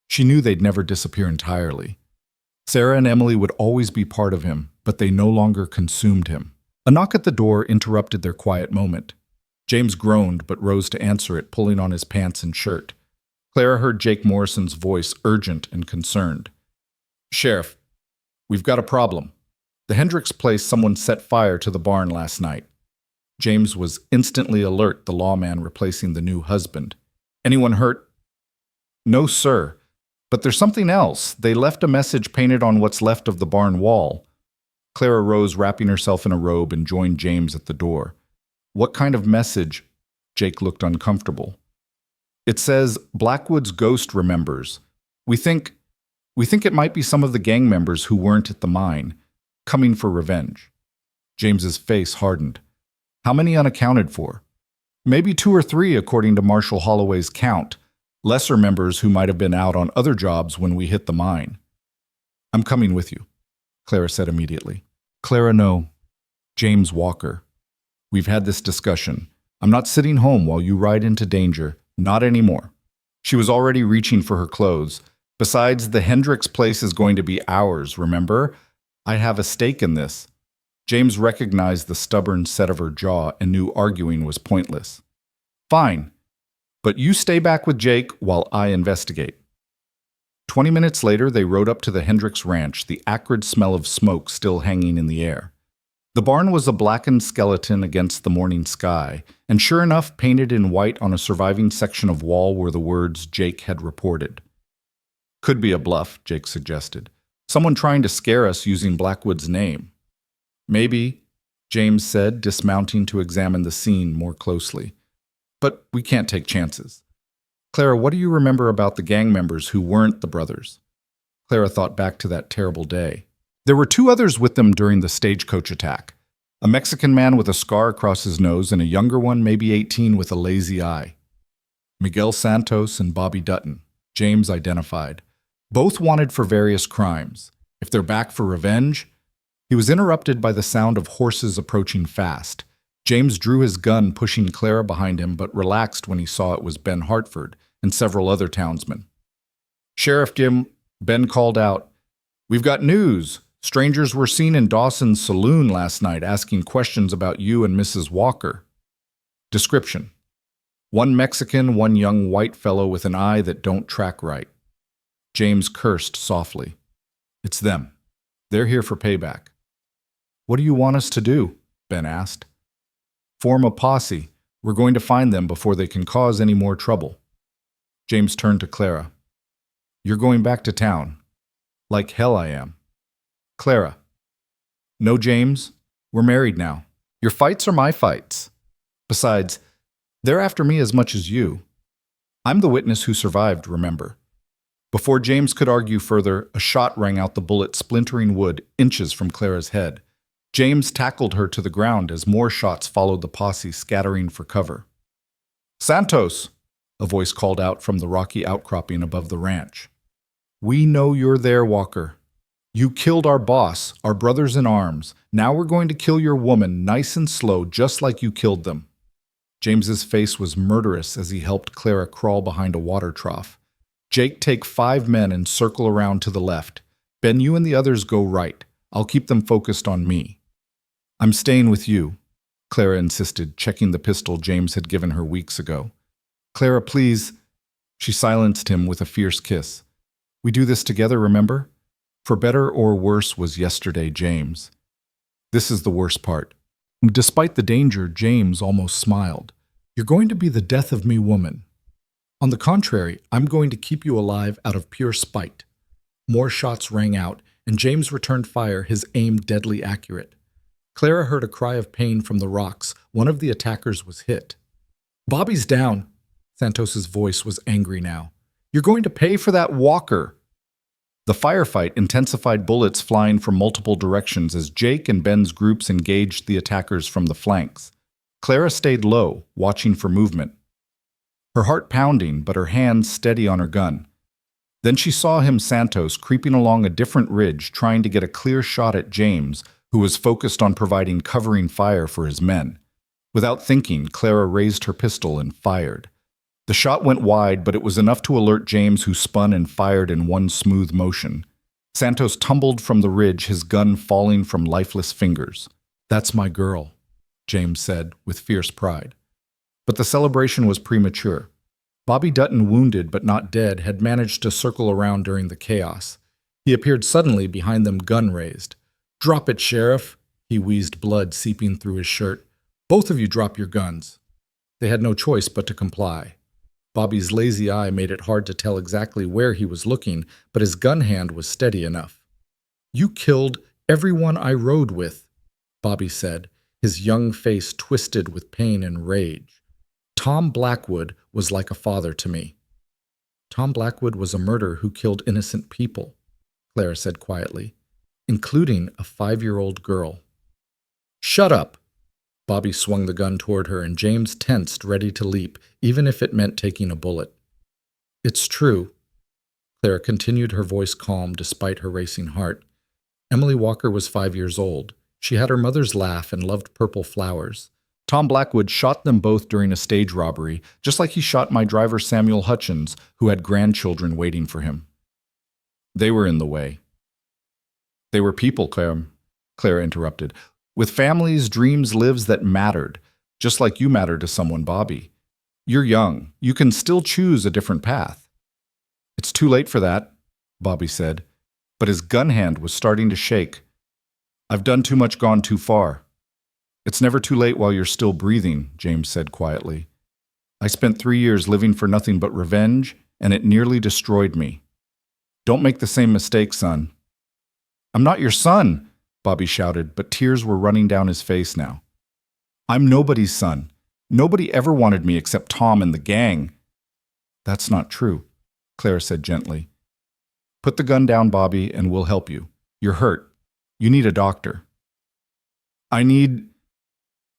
She knew they'd never disappear entirely. Sarah and Emily would always be part of him, but they no longer consumed him. A knock at the door interrupted their quiet moment. James groaned but rose to answer it, pulling on his pants and shirt. Clara heard Jake Morrison's voice, urgent and concerned. "Sheriff, we've got a problem. The Hendricks place, someone set fire to the barn last night." James was instantly alert, the lawman replacing the new husband. "Anyone hurt?" "No, sir. But there's something else. They left a message painted on what's left of the barn wall." Clara rose, wrapping herself in a robe, and joined James at the door. "What kind of message?" Jake looked uncomfortable. "It says, 'Blackwood's ghost remembers.' We think it might be some of the gang members who weren't at the mine, coming for revenge." James's face hardened. How many unaccounted for? Maybe 2 or 3 according to Marshall Holloway's count, lesser members who might have been out on other jobs when we hit the mine. I'm coming with you, Clara said immediately. Clara, no. James Walker. We've had this discussion. I'm not sitting home while you ride into danger. Not anymore. She was already reaching for her clothes. Besides, the Hendricks place is going to be ours, remember? I have a stake in this. James recognized the stubborn set of her jaw and knew arguing was pointless. Fine, but you stay back with Jake while I investigate. 20 minutes later, they rode up to the Hendricks ranch, the acrid smell of smoke still hanging in the air. The barn was a blackened skeleton against the morning sky, and sure enough, painted in white on a surviving section of wall were the words Jake had reported. Could be a bluff, Jake suggested. Someone trying to scare us using Blackwood's name. Maybe, James said, dismounting to examine the scene more closely. But we can't take chances. Clara, what do you remember about the gang members who weren't the brothers? Clara thought back to that terrible day. There were 2 others with them during the stagecoach attack. A Mexican man with a scar across his nose and a younger one, maybe 18, with a lazy eye. Miguel Santos and Bobby Dutton, James identified. Both wanted for various crimes. If they're back for revenge... He was interrupted by the sound of horses approaching fast. James drew his gun, pushing Clara behind him, but relaxed when he saw it was Ben Hartford and several other townsmen. Sheriff Jim, Ben called out, "We've got news. Strangers were seen in Dawson's saloon last night asking questions about you and Mrs. Walker." Description: 1 Mexican, 1 young white fellow with an eye that don't track right. James cursed softly. It's them. They're here for payback. What do you want us to do? Ben asked. Form a posse. We're going to find them before they can cause any more trouble. James turned to Clara. You're going back to town. Like hell I am. Clara. No, James. We're married now. Your fights are my fights. Besides, they're after me as much as you. I'm the witness who survived, remember. Before James could argue further, a shot rang out, the bullet splintering wood inches from Clara's head. James tackled her to the ground as more shots followed the posse, scattering for cover. Santos, a voice called out from the rocky outcropping above the ranch. We know you're there, Walker. You killed our boss, our brothers in arms. Now we're going to kill your woman nice and slow, just like you killed them. James's face was murderous as he helped Clara crawl behind a water trough. Jake, take 5 men and circle around to the left. Ben, you and the others go right. I'll keep them focused on me. I'm staying with you, Clara insisted, checking the pistol James had given her weeks ago. Clara, please. She silenced him with a fierce kiss. We do this together, remember? For better or worse was yesterday, James. This is the worst part. Despite the danger, James almost smiled. You're going to be the death of me, woman. On the contrary, I'm going to keep you alive out of pure spite. More shots rang out, and James returned fire, his aim deadly accurate. Clara heard a cry of pain from the rocks. One of the attackers was hit. Bobby's down. Santos's voice was angry now. You're going to pay for that, Walker. The firefight intensified, bullets flying from multiple directions as Jake and Ben's groups engaged the attackers from the flanks. Clara stayed low, watching for movement. Her heart pounding, but her hands steady on her gun. Then she saw him, Santos, creeping along a different ridge, trying to get a clear shot at James, who was focused on providing covering fire for his men. Without thinking, Clara raised her pistol and fired. The shot went wide, but it was enough to alert James, who spun and fired in one smooth motion. Santos tumbled from the ridge, his gun falling from lifeless fingers. That's my girl, James said, with fierce pride. But the celebration was premature. Bobby Dutton, wounded but not dead, had managed to circle around during the chaos. He appeared suddenly behind them, gun raised. Drop it, Sheriff, he wheezed, blood seeping through his shirt. Both of you drop your guns. They had no choice but to comply. Bobby's lazy eye made it hard to tell exactly where he was looking, but his gun hand was steady enough. You killed everyone I rode with, Bobby said, his young face twisted with pain and rage. Tom Blackwood was like a father to me. Tom Blackwood was a murderer who killed innocent people, Clara said quietly, including a 5-year-old girl. Shut up, Bobby swung the gun toward her, and James tensed, ready to leap, even if it meant taking a bullet. "It's true," Clara continued, her voice calm despite her racing heart. "Emily Walker was 5 years old. She had her mother's laugh and loved purple flowers. Tom Blackwood shot them both during a stage robbery, just like he shot my driver Samuel Hutchins, who had grandchildren waiting for him. They were in the way." "They were people," Clara interrupted. "With families, dreams, lives that mattered, just like you matter to someone, Bobby. You're young. You can still choose a different path." "It's too late for that," Bobby said, but his gun hand was starting to shake. "I've done too much, gone too far." "It's never too late while you're still breathing," James said quietly. "I spent 3 years living for nothing but revenge, and it nearly destroyed me. Don't make the same mistake, son." "I'm not your son," Bobby shouted, but tears were running down his face now. "I'm nobody's son. Nobody ever wanted me except Tom and the gang." "That's not true," Clara said gently. "Put the gun down, Bobby, and we'll help you. You're hurt. You need a doctor." "I need—"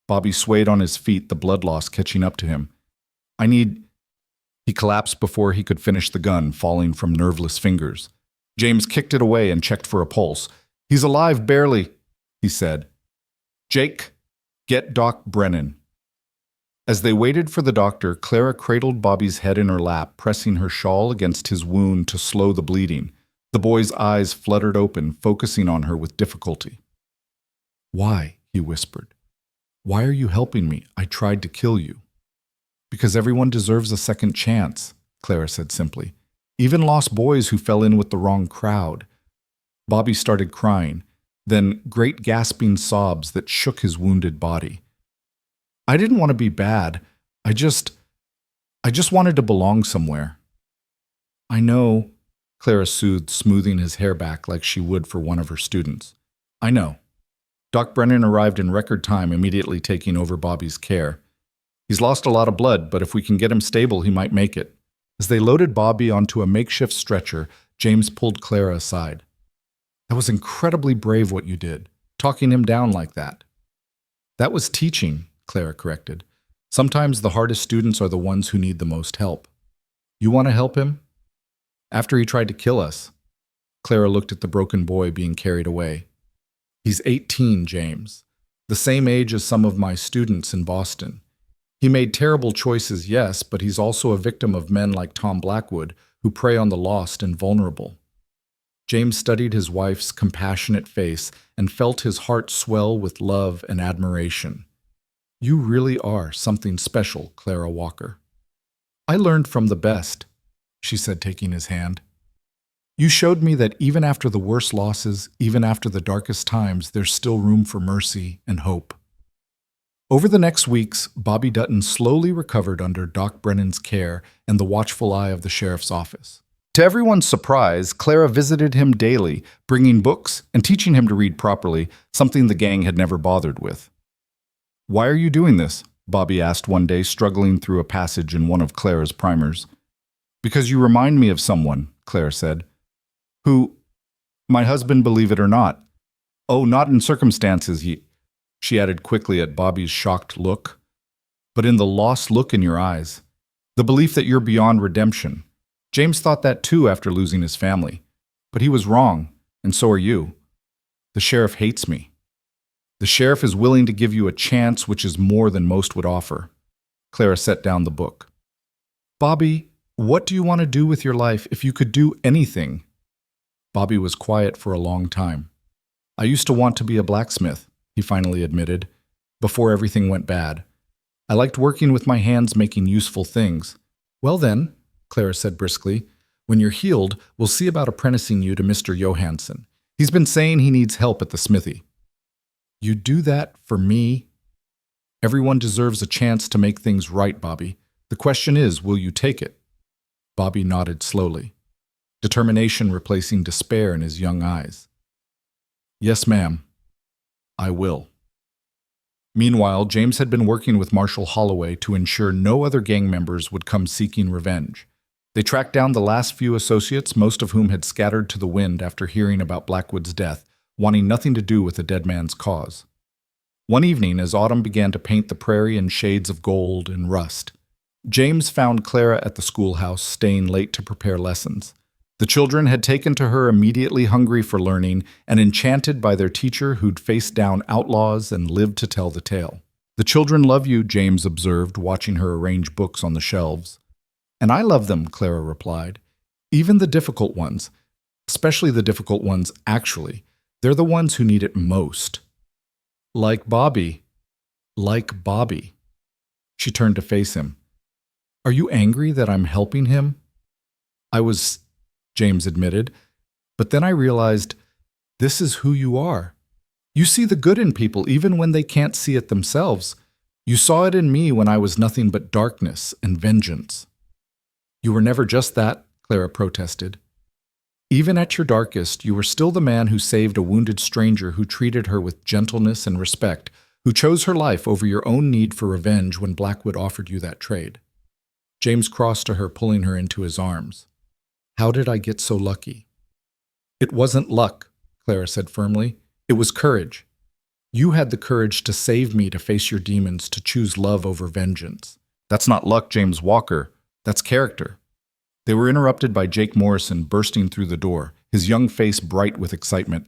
Bobby swayed on his feet, the blood loss catching up to him. "I need—" He collapsed before he could finish the gun, falling from nerveless fingers. James kicked it away and checked for a pulse. "He's alive, barely," he said. "Jake, get Doc Brennan." As they waited for the doctor, Clara cradled Bobby's head in her lap, pressing her shawl against his wound to slow the bleeding. The boy's eyes fluttered open, focusing on her with difficulty. "Why?" he whispered. "Why are you helping me? I tried to kill you." "Because everyone deserves a second chance," Clara said simply. "Even lost boys who fell in with the wrong crowd." Bobby started crying, then great gasping sobs that shook his wounded body. "I didn't want to be bad. I just wanted to belong somewhere." "I know," Clara soothed, smoothing his hair back like she would for one of her students. "I know." Doc Brennan arrived in record time, immediately taking over Bobby's care. "He's lost a lot of blood, but if we can get him stable, he might make it." As they loaded Bobby onto a makeshift stretcher, James pulled Clara aside. "That was incredibly brave what you did, talking him down like that." "That was teaching," Clara corrected. "Sometimes the hardest students are the ones who need the most help. You want to help him?" "After he tried to kill us." Clara looked at the broken boy being carried away. "He's 18, James. The same age as some of my students in Boston. He made terrible choices, yes, but he's also a victim of men like Tom Blackwood, who prey on the lost and vulnerable." James studied his wife's compassionate face and felt his heart swell with love and admiration. "You really are something special, Clara Walker." "I learned from the best," she said, taking his hand. "You showed me that even after the worst losses, even after the darkest times, there's still room for mercy and hope." Over the next weeks, Bobby Dutton slowly recovered under Doc Brennan's care and the watchful eye of the sheriff's office. To everyone's surprise, Clara visited him daily, bringing books and teaching him to read properly, something the gang had never bothered with. "Why are you doing this?" Bobby asked one day, struggling through a passage in one of Clara's primers. "Because you remind me of someone," Clara said. "Who? My husband, believe it or not." "Oh, not in circumstances," she added quickly at Bobby's shocked look, "but in the lost look in your eyes. The belief that you're beyond redemption. James thought that too after losing his family. But he was wrong, and so are you. The sheriff hates me. The sheriff is willing to give you a chance, which is more than most would offer." Clara set down the book. "Bobby, what do you want to do with your life if you could do anything?" Bobby was quiet for a long time. "I used to want to be a blacksmith," he finally admitted, "before everything went bad. I liked working with my hands making useful things." "Well then," Clara said briskly, "when you're healed, we'll see about apprenticing you to Mr. Johansson. He's been saying he needs help at the smithy." "You do that for me?" "Everyone deserves a chance to make things right, Bobby. The question is, will you take it?" Bobby nodded slowly, determination replacing despair in his young eyes. "Yes, ma'am. I will." Meanwhile, James had been working with Marshal Holloway to ensure no other gang members would come seeking revenge. They tracked down the last few associates, most of whom had scattered to the wind after hearing about Blackwood's death, wanting nothing to do with the dead man's cause. One evening, as autumn began to paint the prairie in shades of gold and rust, James found Clara at the schoolhouse, staying late to prepare lessons. The children had taken to her immediately hungry for learning and enchanted by their teacher who'd faced down outlaws and lived to tell the tale. "The children love you," James observed, watching her arrange books on the shelves. "And I love them," Clara replied. "Even the difficult ones, especially the difficult ones, actually. They're the ones who need it most." Like Bobby. Like Bobby. She turned to face him. "Are you angry that I'm helping him?" "I was," James admitted, "but then I realized this is who you are. You see the good in people even when they can't see it themselves. You saw it in me when I was nothing but darkness and vengeance." "You were never just that," Clara protested. "Even at your darkest, you were still the man who saved a wounded stranger, who treated her with gentleness and respect, who chose her life over your own need for revenge when Blackwood offered you that trade." James crossed to her, pulling her into his arms. "How did I get so lucky?" "It wasn't luck," Clara said firmly. "It was courage. You had the courage to save me, to face your demons, to choose love over vengeance." "That's not luck, James Walker. That's character." They were interrupted by Jake Morrison bursting through the door, his young face bright with excitement.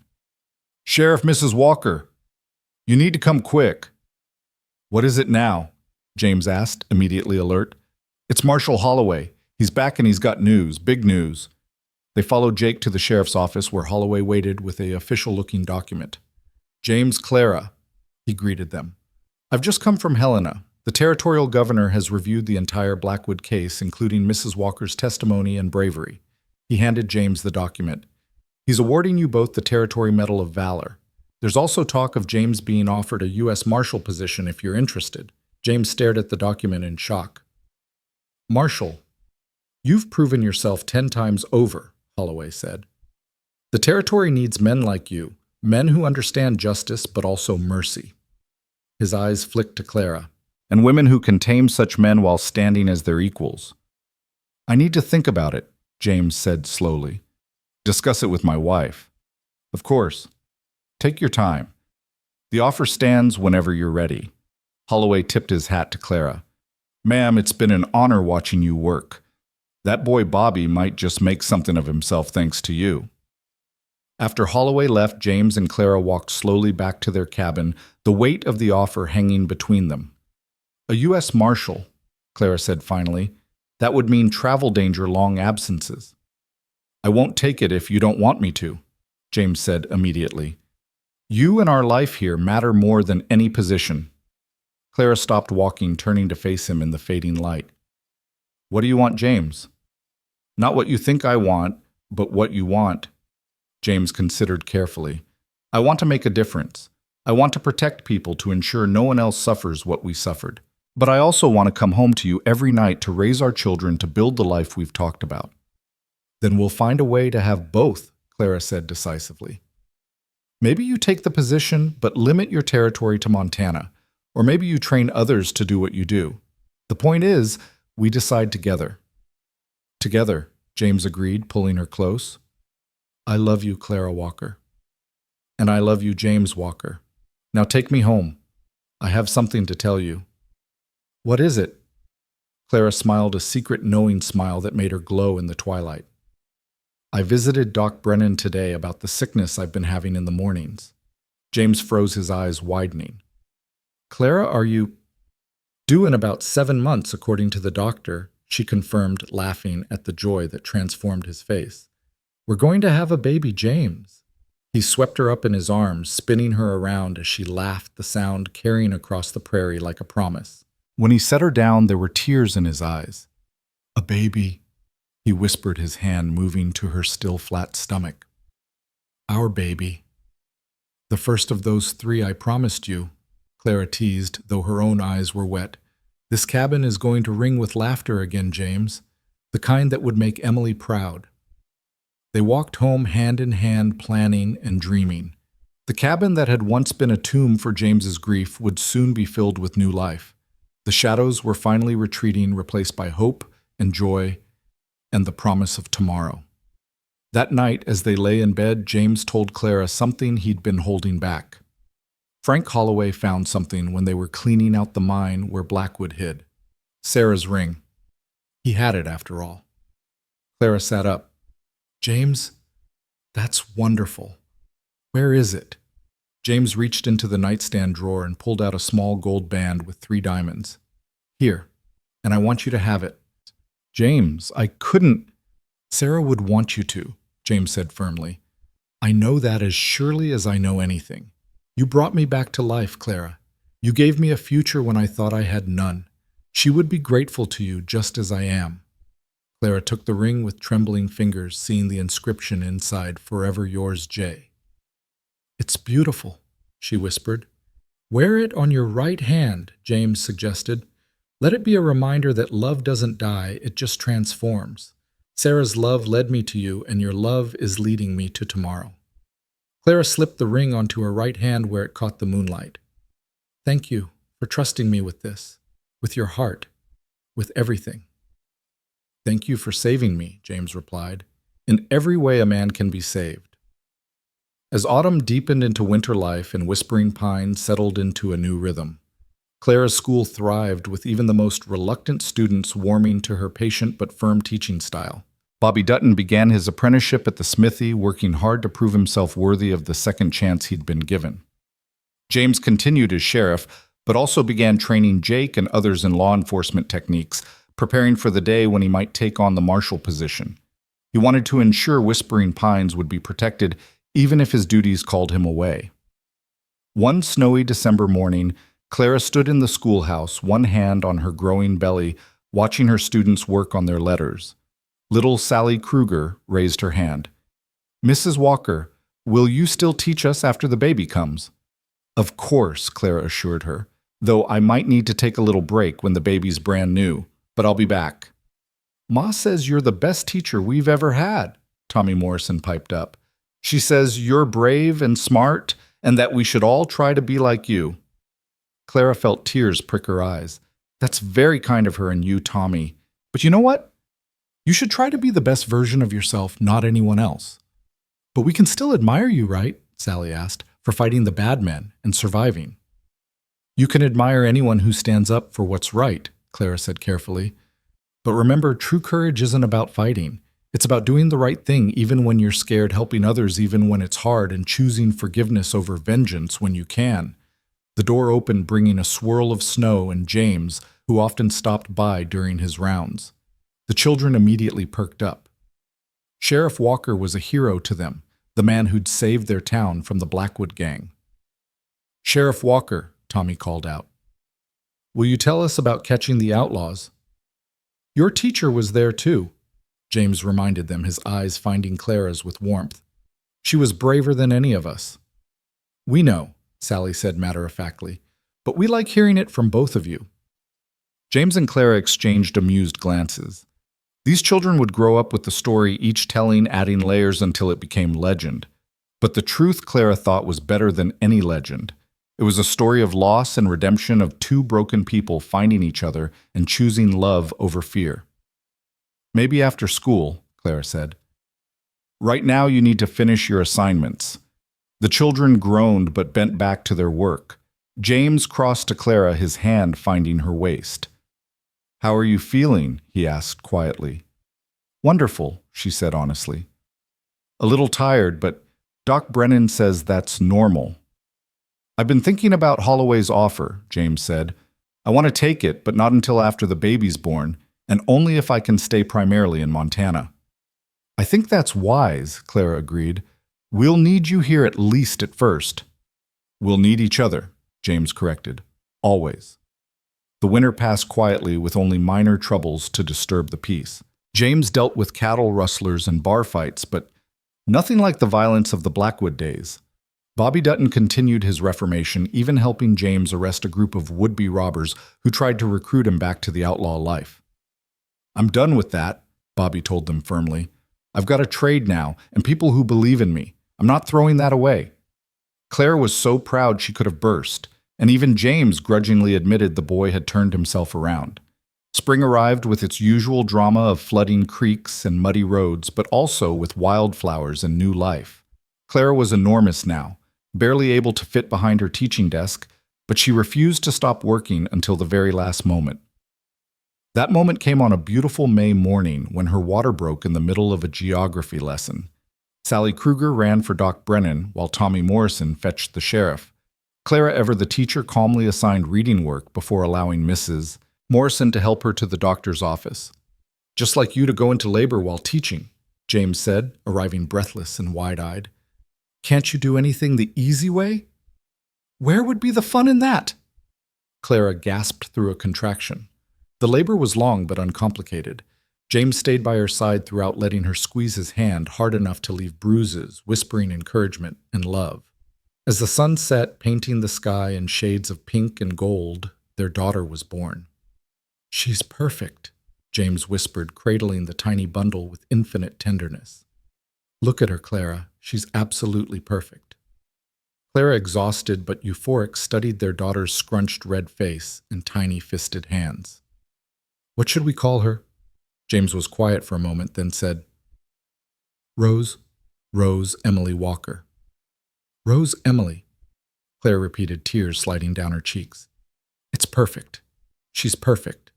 "Sheriff Mrs. Walker, you need to come quick." "What is it now?" James asked, immediately alert. "It's Marshal Holloway. He's back and he's got news, big news." They followed Jake to the sheriff's office, where Holloway waited with an official-looking document. "James, Clara," he greeted them. "I've just come from Helena. The territorial governor has reviewed the entire Blackwood case, including Mrs. Walker's testimony and bravery." He handed James the document. "He's awarding you both the Territory Medal of Valor. There's also talk of James being offered a U.S. Marshal position if you're interested." James stared at the document in shock. "Marshal, you've proven yourself 10 times over," Holloway said. "The territory needs men like you, men who understand justice but also mercy." His eyes flicked to Clara. "And women who can tame such men while standing as their equals." "I need to think about it," James said slowly. "Discuss it with my wife." "Of course. Take your time. The offer stands whenever you're ready." Holloway tipped his hat to Clara. "Ma'am, it's been an honor watching you work. That boy Bobby might just make something of himself thanks to you." After Holloway left, James and Clara walked slowly back to their cabin, the weight of the offer hanging between them. "A U.S. Marshal," Clara said finally. "That would mean travel danger, long absences." "I won't take it if you don't want me to," James said immediately. "You and our life here matter more than any position." Clara stopped walking, turning to face him in the fading light. "What do you want, James?" "Not what you think I want, but what you want." James considered carefully. "I want to make a difference. I want to protect people, to ensure no one else suffers what we suffered. But I also want to come home to you every night to raise our children, to build the life we've talked about." "Then we'll find a way to have both," Clara said decisively. "Maybe you take the position, but limit your territory to Montana. Or maybe you train others to do what you do. The point is, we decide together." "Together," James agreed, pulling her close. "I love you, Clara Walker." "And I love you, James Walker. Now take me home. I have something to tell you." "What is it?" Clara smiled, a secret knowing smile that made her glow in the twilight. "I visited Doc Brennan today about the sickness I've been having in the mornings." James froze, his eyes widening. "Clara, are you—" "Due in about 7 months, according to the doctor," she confirmed, laughing at the joy that transformed his face. "We're going to have a baby, James." He swept her up in his arms, spinning her around as she laughed, the sound carrying across the prairie like a promise. When he set her down, there were tears in his eyes. "A baby," he whispered, his hand moving to her still flat stomach. "Our baby. The first of those 3 I promised you," Clara teased, though her own eyes were wet. "This cabin is going to ring with laughter again, James, the kind that would make Emily proud." They walked home hand in hand, planning and dreaming. The cabin that had once been a tomb for James's grief would soon be filled with new life. The shadows were finally retreating, replaced by hope and joy and the promise of tomorrow. That night, as they lay in bed, James told Clara something he'd been holding back. Frank Holloway found something when they were cleaning out the mine where Blackwood hid. Sarah's ring. He had it, after all. Clara sat up. James, that's wonderful. Where is it? James reached into the nightstand drawer and pulled out a small gold band with 3 diamonds. Here, and I want you to have it. James, I couldn't. Sarah would want you to, James said firmly. I know that as surely as I know anything. You brought me back to life, Clara. You gave me a future when I thought I had none. She would be grateful to you just as I am. Clara took the ring with trembling fingers, seeing the inscription inside, Forever Yours, Jay. It's beautiful, she whispered. Wear it on your right hand, James suggested. Let it be a reminder that love doesn't die, it just transforms. Sarah's love led me to you, and your love is leading me to tomorrow. Clara slipped the ring onto her right hand where it caught the moonlight. Thank you for trusting me with this, with your heart, with everything. Thank you for saving me, James replied. In every way a man can be saved. As autumn deepened into winter life and Whispering Pine settled into a new rhythm, Clara's school thrived with even the most reluctant students warming to her patient but firm teaching style. Bobby Dutton began his apprenticeship at the smithy, working hard to prove himself worthy of the second chance he'd been given. James continued as sheriff, but also began training Jake and others in law enforcement techniques, preparing for the day when he might take on the marshal position. He wanted to ensure Whispering Pines would be protected even if his duties called him away. One snowy December morning, Clara stood in the schoolhouse, one hand on her growing belly, watching her students work on their letters. Little Sally Kruger raised her hand. Mrs. Walker, will you still teach us after the baby comes? Of course, Clara assured her, though I might need to take a little break when the baby's brand new, but I'll be back. Ma says you're the best teacher we've ever had, Tommy Morrison piped up. She says you're brave and smart and that we should all try to be like you. Clara felt tears prick her eyes. That's very kind of her and you, Tommy. But you know what? You should try to be the best version of yourself, not anyone else. But we can still admire you, right? Sally asked, for fighting the bad men and surviving. You can admire anyone who stands up for what's right, Clara said carefully. But remember, true courage isn't about fighting. It's about doing the right thing even when you're scared, helping others even when it's hard, and choosing forgiveness over vengeance when you can. The door opened, bringing a swirl of snow and James, who often stopped by during his rounds. The children immediately perked up. Sheriff Walker was a hero to them, the man who'd saved their town from the Blackwood gang. Sheriff Walker, Tommy called out. Will you tell us about catching the outlaws? Your teacher was there too, James reminded them, his eyes finding Clara's with warmth. She was braver than any of us. We know, Sally said matter-of-factly, but we like hearing it from both of you. James and Clara exchanged amused glances. These children would grow up with the story, each telling, adding layers until it became legend. But the truth, Clara thought, was better than any legend. It was a story of loss and redemption of 2 broken people finding each other and choosing love over fear. Maybe after school, Clara said. Right now you need to finish your assignments. The children groaned but bent back to their work. James crossed to Clara, his hand finding her waist. How are you feeling? He asked quietly. Wonderful, she said honestly. A little tired, but Doc Brennan says that's normal. I've been thinking about Holloway's offer, James said. I want to take it, but not until after the baby's born, and only if I can stay primarily in Montana. I think that's wise, Clara agreed. We'll need you here at least at first. We'll need each other, James corrected. Always. The winter passed quietly with only minor troubles to disturb the peace. James dealt with cattle rustlers and bar fights, but nothing like the violence of the Blackwood days. Bobby Dutton continued his reformation, even helping James arrest a group of would-be robbers who tried to recruit him back to the outlaw life. I'm done with that, Bobby told them firmly. I've got a trade now, and people who believe in me. I'm not throwing that away. Claire was so proud she could have burst, and even James grudgingly admitted the boy had turned himself around. Spring arrived with its usual drama of flooding creeks and muddy roads, but also with wildflowers and new life. Claire was enormous now, barely able to fit behind her teaching desk, but she refused to stop working until the very last moment. That moment came on a beautiful May morning when her water broke in the middle of a geography lesson. Sally Kruger ran for Doc Brennan while Tommy Morrison fetched the sheriff. Clara Ever, the teacher, calmly assigned reading work before allowing Mrs. Morrison to help her to the doctor's office. "Just like you to go into labor while teaching," James said, arriving breathless and wide-eyed. "Can't you do anything the easy way?" "Where would be the fun in that?" Clara gasped through a contraction. The labor was long but uncomplicated. James stayed by her side throughout, letting her squeeze his hand hard enough to leave bruises, whispering encouragement and love. As the sun set, painting the sky in shades of pink and gold, their daughter was born. "She's perfect," James whispered, cradling the tiny bundle with infinite tenderness. "Look at her, Clara. She's absolutely perfect." Clara, exhausted but euphoric, studied their daughter's scrunched red face and tiny fisted hands. "What should we call her?" James was quiet for a moment, then said, "Rose Emily Walker." "Rose Emily," Claire repeated, tears sliding down her cheeks. "It's perfect. She's perfect."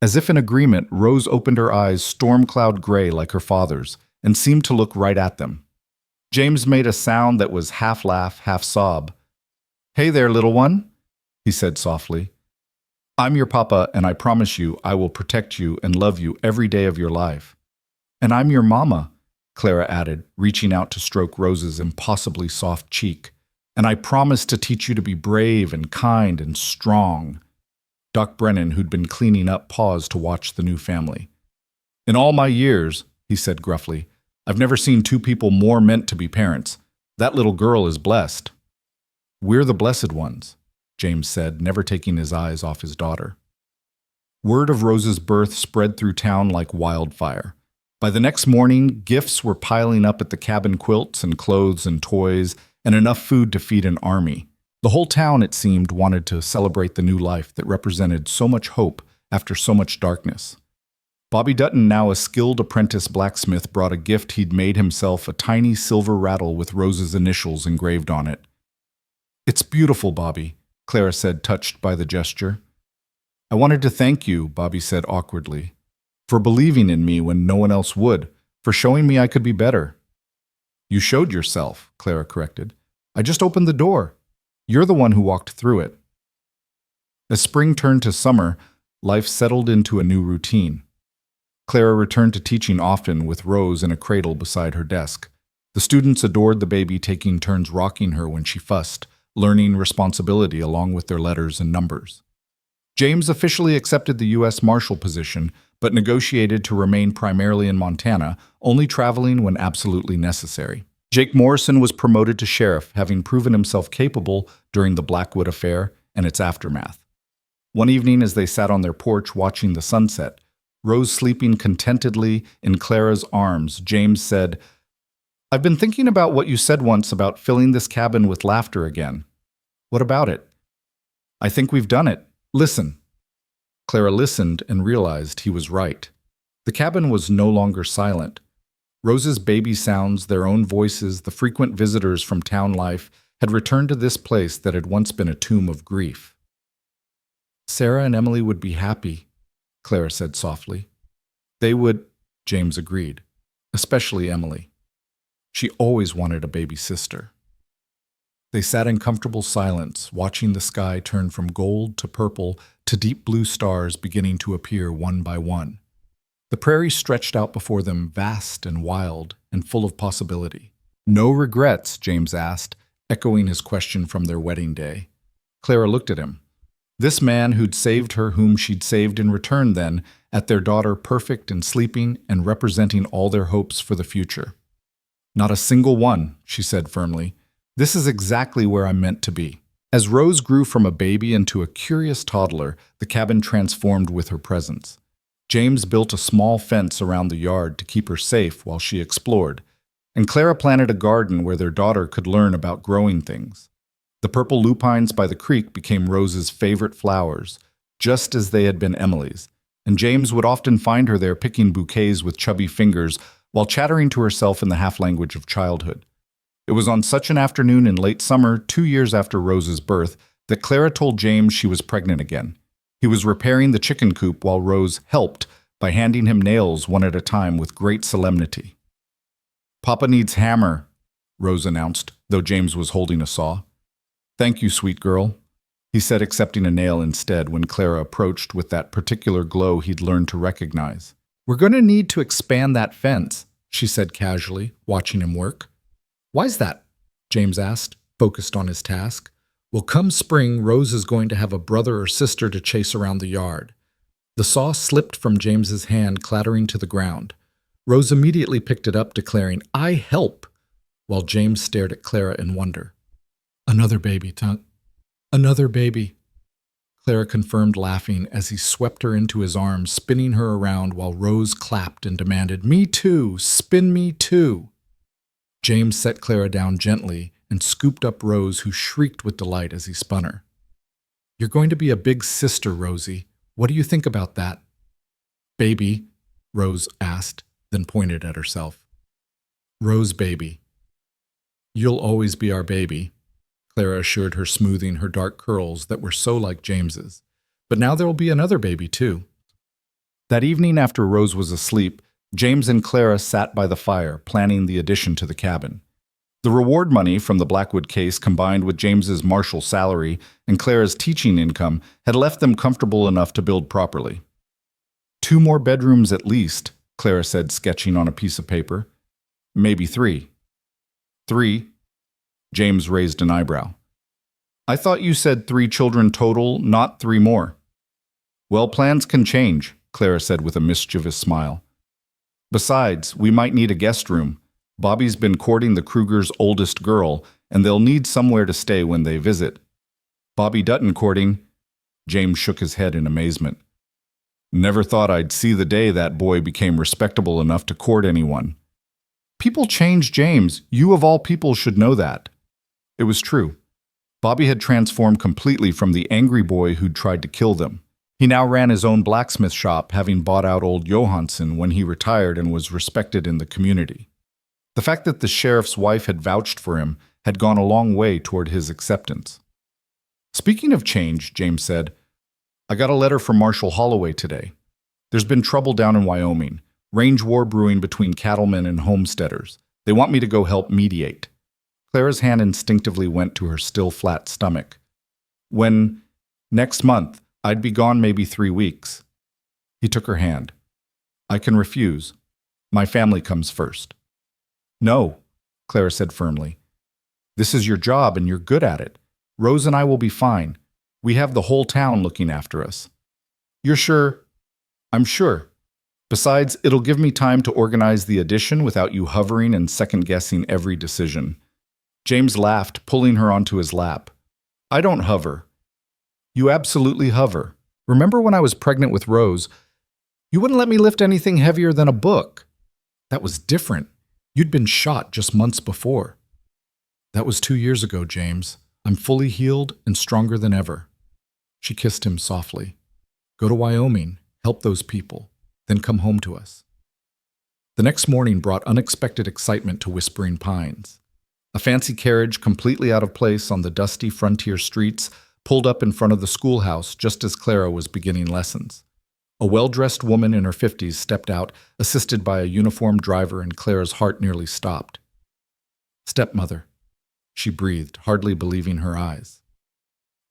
As if in agreement, Rose opened her eyes, storm cloud gray like her father's, and seemed to look right at them. James made a sound that was half laugh, half sob. "Hey there, little one," he said softly. "I'm your papa, and I promise you I will protect you and love you every day of your life." "And I'm your mama," Clara added, reaching out to stroke Rose's impossibly soft cheek. "And I promise to teach you to be brave and kind and strong." Doc Brennan, who'd been cleaning up, paused to watch the new family. "In all my years," he said gruffly, "I've never seen two people more meant to be parents. That little girl is blessed." "We're the blessed ones," James said, never taking his eyes off his daughter. Word of Rose's birth spread through town like wildfire. By the next morning, gifts were piling up at the cabin, quilts and clothes and toys, and enough food to feed an army. The whole town, it seemed, wanted to celebrate the new life that represented so much hope after so much darkness. Bobby Dutton, now a skilled apprentice blacksmith, brought a gift he'd made himself, a tiny silver rattle with Rose's initials engraved on it. "It's beautiful, Bobby," Clara said, touched by the gesture. "I wanted to thank you," Bobby said awkwardly, "for believing in me when no one else would, for showing me I could be better." "You showed yourself," Clara corrected. "I just opened the door. You're the one who walked through it." As spring turned to summer, life settled into a new routine. Clara returned to teaching often, with Rose in a cradle beside her desk. The students adored the baby, taking turns rocking her when she fussed, learning responsibility along with their letters and numbers. James officially accepted the U.S. Marshal position, but negotiated to remain primarily in Montana, only traveling when absolutely necessary. Jake Morrison was promoted to sheriff, having proven himself capable during the Blackwood affair and its aftermath. One evening, as they sat on their porch watching the sunset, Rose sleeping contentedly in Clara's arms, James said, "I've been thinking about what you said once about filling this cabin with laughter again. What about it?" "I think we've done it. Listen." Clara listened and realized he was right. The cabin was no longer silent. Rose's baby sounds, their own voices, the frequent visitors from town life had returned to this place that had once been a tomb of grief. "Sarah and Emily would be happy," Clara said softly. "They would," James agreed, "especially Emily. She always wanted a baby sister." They sat in comfortable silence, watching the sky turn from gold to purple to deep blue stars beginning to appear one by one. The prairie stretched out before them, vast and wild and full of possibility. "No regrets?" James asked, echoing his question from their wedding day. Clara looked at him. This man who'd saved her, whom she'd saved in return then, at their daughter, perfect and sleeping and representing all their hopes for the future. "Not a single one," she said firmly. "This is exactly where I'm meant to be." As Rose grew from a baby into a curious toddler, the cabin transformed with her presence. James built a small fence around the yard to keep her safe while she explored, and Clara planted a garden where their daughter could learn about growing things. The purple lupines by the creek became Rose's favorite flowers, just as they had been Emily's, and James would often find her there picking bouquets with chubby fingers while chattering to herself in the half-language of childhood. It was on such an afternoon in late summer, 2 years after Rose's birth, that Clara told James she was pregnant again. He was repairing the chicken coop while Rose helped by handing him nails one at a time with great solemnity. "Papa needs hammer," Rose announced, though James was holding a saw. "Thank you, sweet girl," he said, accepting a nail instead when Clara approached with that particular glow he'd learned to recognize. "We're going to need to expand that fence," she said casually, watching him work. "Why's that?" James asked, focused on his task. "Well, come spring, Rose is going to have a brother or sister to chase around the yard." The saw slipped from James's hand, clattering to the ground. Rose immediately picked it up, declaring, "I help," while James stared at Clara in wonder. "Another baby, Another baby," Clara confirmed, laughing as he swept her into his arms, spinning her around while Rose clapped and demanded, "Me too, spin me too." James set Clara down gently and scooped up Rose, who shrieked with delight as he spun her. "You're going to be a big sister, Rosie. What do you think about that?" "Baby?" Rose asked, then pointed at herself. "Rose baby." "You'll always be our baby," Clara assured her, smoothing her dark curls that were so like James's. "But now there'll be another baby, too." That evening after Rose was asleep, James and Clara sat by the fire, planning the addition to the cabin. The reward money from the Blackwood case, combined with James's marshal salary and Clara's teaching income, had left them comfortable enough to build properly. "2 more bedrooms at least," Clara said, sketching on a piece of paper. "Maybe 3. 3? James raised an eyebrow. "I thought you said 3 children total, not 3 more. "Well, plans can change," Clara said with a mischievous smile. "Besides, we might need a guest room. Bobby's been courting the Krugers' oldest girl, and they'll need somewhere to stay when they visit." "Bobby Dutton courting?" James shook his head in amazement. "Never thought I'd see the day that boy became respectable enough to court anyone." "People change, James. You of all people should know that." It was true. Bobby had transformed completely from the angry boy who'd tried to kill them. He now ran his own blacksmith shop, having bought out old Johansson when he retired and was respected in the community. The fact that the sheriff's wife had vouched for him had gone a long way toward his acceptance. "Speaking of change," James said, "I got a letter from Marshal Holloway today. There's been trouble down in Wyoming, range war brewing between cattlemen and homesteaders. They want me to go help mediate." Clara's hand instinctively went to her still flat stomach. Next month, I'd be gone maybe 3 weeks." He took her hand. "I can refuse. My family comes first." "No," Clara said firmly. "This is your job and you're good at it. Rose and I will be fine. We have the whole town looking after us." "You're sure?" "I'm sure. Besides, it'll give me time to organize the addition without you hovering and second-guessing every decision." James laughed, pulling her onto his lap. "I don't hover." "You absolutely hover. Remember when I was pregnant with Rose? You wouldn't let me lift anything heavier than a book. That was different. You'd been shot just months before." "That was 2 years ago, James. I'm fully healed and stronger than ever." She kissed him softly. "Go to Wyoming, help those people, then come home to us." The next morning brought unexpected excitement to Whispering Pines. A fancy carriage, completely out of place on the dusty frontier streets, pulled up in front of the schoolhouse just as Clara was beginning lessons. A well-dressed woman in her 50s stepped out, assisted by a uniformed driver, and Clara's heart nearly stopped. "Stepmother," she breathed, hardly believing her eyes.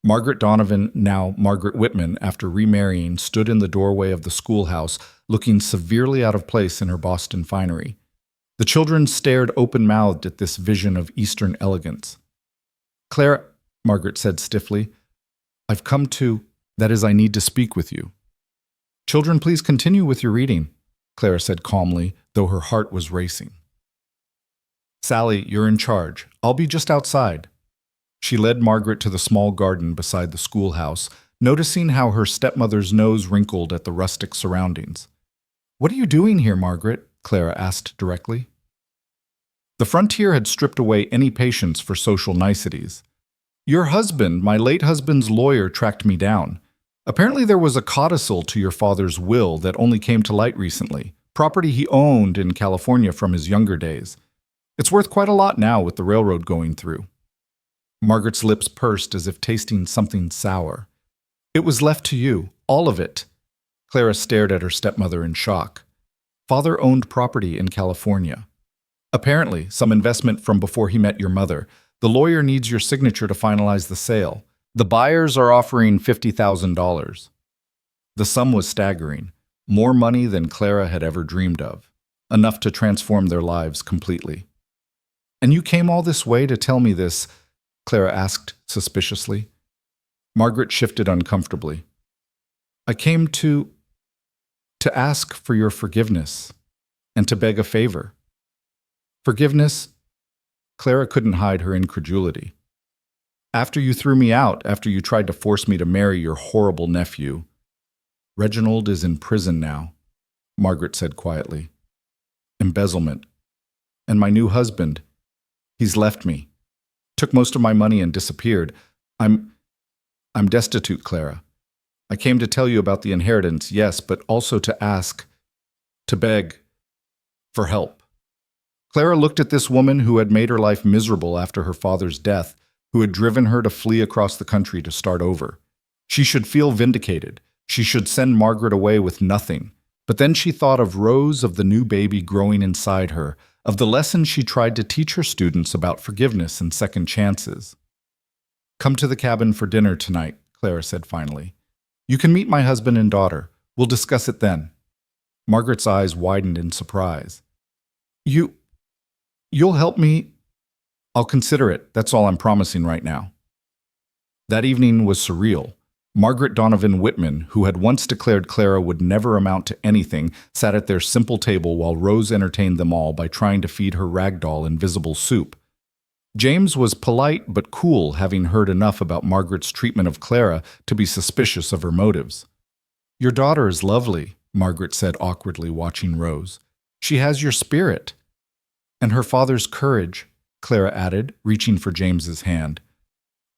Margaret Donovan, now Margaret Whitman, after remarrying, stood in the doorway of the schoolhouse, looking severely out of place in her Boston finery. The children stared open-mouthed at this vision of Eastern elegance. "Clara," Margaret said stiffly, "I've come to, that is, I need to speak with you." "Children, please continue with your reading," Clara said calmly, though her heart was racing. "Sally, you're in charge. I'll be just outside." She led Margaret to the small garden beside the schoolhouse, noticing how her stepmother's nose wrinkled at the rustic surroundings. "What are you doing here, Margaret?" Clara asked directly. The frontier had stripped away any patience for social niceties. "Your husband, my late husband's lawyer, tracked me down. Apparently there was a codicil to your father's will that only came to light recently, property he owned in California from his younger days. It's worth quite a lot now with the railroad going through. Margaret's lips pursed as if tasting something sour. It was left to you, all of it. Clara stared at her stepmother in shock. Father owned property in California. Apparently, some investment from before he met your mother. The lawyer needs your signature to finalize the sale. The buyers are offering $50,000. The sum was staggering, more money than Clara had ever dreamed of, enough to transform their lives completely. And you came all this way to tell me this? Clara asked suspiciously. Margaret shifted uncomfortably. I came to ask for your forgiveness and to beg a favor. Forgiveness? Clara couldn't hide her incredulity. After you threw me out, after you tried to force me to marry your horrible nephew. Reginald is in prison now, Margaret said quietly. Embezzlement. And my new husband, he's left me. Took most of my money and disappeared. I'm destitute, Clara. I came to tell you about the inheritance, yes, but also to ask, to beg for help. Clara looked at this woman who had made her life miserable after her father's death, who had driven her to flee across the country to start over. She should feel vindicated. She should send Margaret away with nothing. But then she thought of Rose, of the new baby growing inside her, of the lessons she tried to teach her students about forgiveness and second chances. Come to the cabin for dinner tonight, Clara said finally. You can meet my husband and daughter. We'll discuss it then. Margaret's eyes widened in surprise. You'll help me? I'll consider it. That's all I'm promising right now. That evening was surreal. Margaret Donovan Whitman, who had once declared Clara would never amount to anything, sat at their simple table while Rose entertained them all by trying to feed her ragdoll invisible soup. James was polite but cool, having heard enough about Margaret's treatment of Clara to be suspicious of her motives. Your daughter is lovely, Margaret said awkwardly, watching Rose. She has your spirit. And her father's courage, Clara added, reaching for James's hand.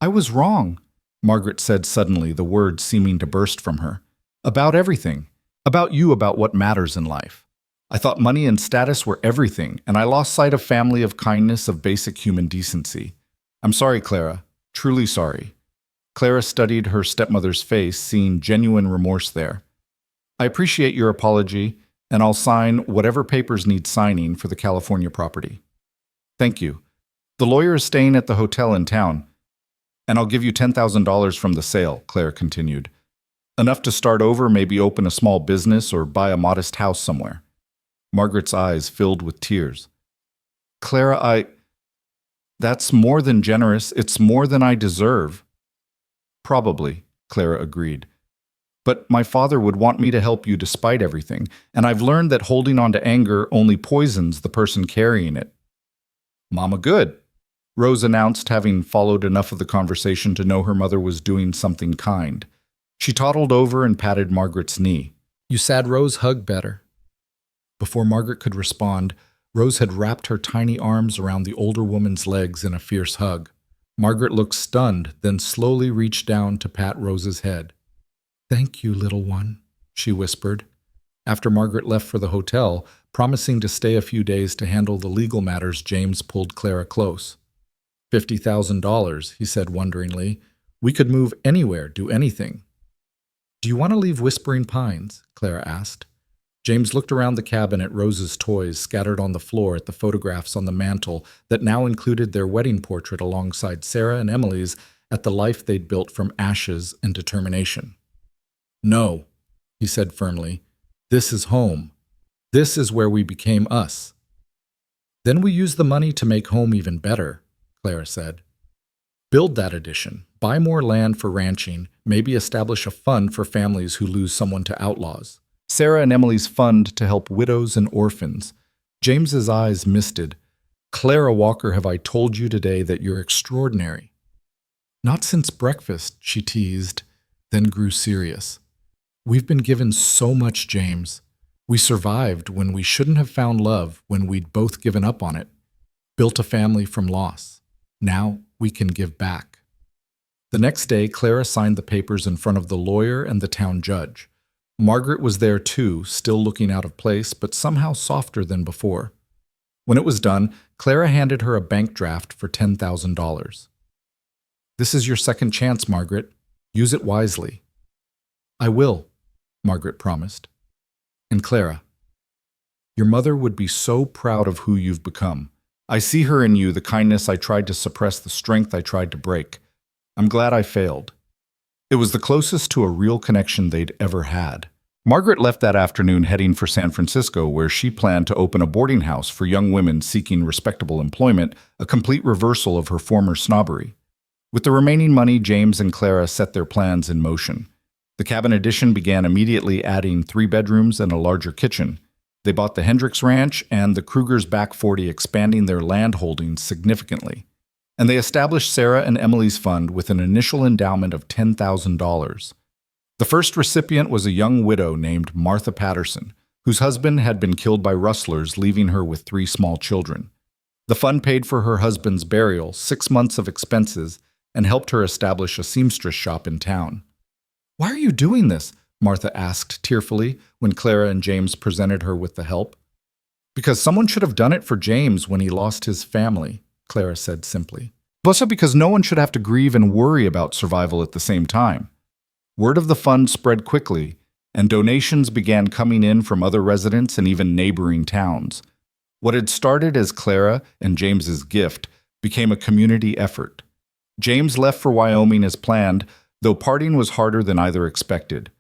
I was wrong, Margaret said suddenly, the words seeming to burst from her. About everything. About you, about what matters in life. I thought money and status were everything, and I lost sight of family, of kindness, of basic human decency. I'm sorry, Clara. Truly sorry. Clara studied her stepmother's face, seeing genuine remorse there. I appreciate your apology, and I'll sign whatever papers need signing for the California property. Thank you. The lawyer is staying at the hotel in town, and I'll give you $10,000 from the sale, Clara continued. Enough to start over, maybe open a small business or buy a modest house somewhere. Margaret's eyes filled with tears. Clara, that's more than generous. It's more than I deserve. Probably, Clara agreed. But my father would want me to help you despite everything, and I've learned that holding on to anger only poisons the person carrying it. Mama good, Rose announced, having followed enough of the conversation to know her mother was doing something kind. She toddled over and patted Margaret's knee. You sad Rose hug better. Before Margaret could respond, Rose had wrapped her tiny arms around the older woman's legs in a fierce hug. Margaret looked stunned, then slowly reached down to pat Rose's head. Thank you, little one, she whispered. After Margaret left for the hotel, promising to stay a few days to handle the legal matters, James pulled Clara close. $50,000, he said wonderingly. We could move anywhere, do anything. Do you want to leave Whispering Pines? Clara asked. James looked around the cabin at Rose's toys scattered on the floor, at the photographs on the mantel that now included their wedding portrait alongside Sarah and Emily's, at the life they'd built from ashes and determination. No, he said firmly. This is home. This is where we became us. Then we use the money to make home even better, Clara said. Build that addition, buy more land for ranching, maybe establish a fund for families who lose someone to outlaws. Sarah and Emily's fund to help widows and orphans. James's eyes misted. Clara Walker, have I told you today that you're extraordinary? Not since breakfast, she teased, then grew serious. We've been given so much, James. We survived when we shouldn't have found love, when we'd both given up on it. Built a family from loss. Now we can give back. The next day, Clara signed the papers in front of the lawyer and the town judge. Margaret was there too, still looking out of place, but somehow softer than before. When it was done, Clara handed her a bank draft for $10,000. "This is your second chance, Margaret. Use it wisely." "I will," Margaret promised. "And Clara, your mother would be so proud of who you've become. I see her in you, the kindness I tried to suppress, the strength I tried to break. I'm glad I failed." It was the closest to a real connection they'd ever had. Margaret left that afternoon heading for San Francisco, where she planned to open a boarding house for young women seeking respectable employment, a complete reversal of her former snobbery. With the remaining money, James and Clara set their plans in motion. The cabin addition began immediately, adding 3 bedrooms and a larger kitchen. They bought the Hendricks Ranch and the Kruger's Back 40, expanding their land holdings significantly. And they established Sarah and Emily's fund with an initial endowment of $10,000. The first recipient was a young widow named Martha Patterson, whose husband had been killed by rustlers, leaving her with 3 small children. The fund paid for her husband's burial, 6 months of expenses, and helped her establish a seamstress shop in town. "Why are you doing this?" Martha asked tearfully when Clara and James presented her with the help. "Because someone should have done it for James when he lost his family," Clara said simply. "Also because no one should have to grieve and worry about survival at the same time." Word of the fund spread quickly, and donations began coming in from other residents and even neighboring towns. What had started as Clara and James's gift became a community effort. James left for Wyoming as planned, though parting was harder than either expected.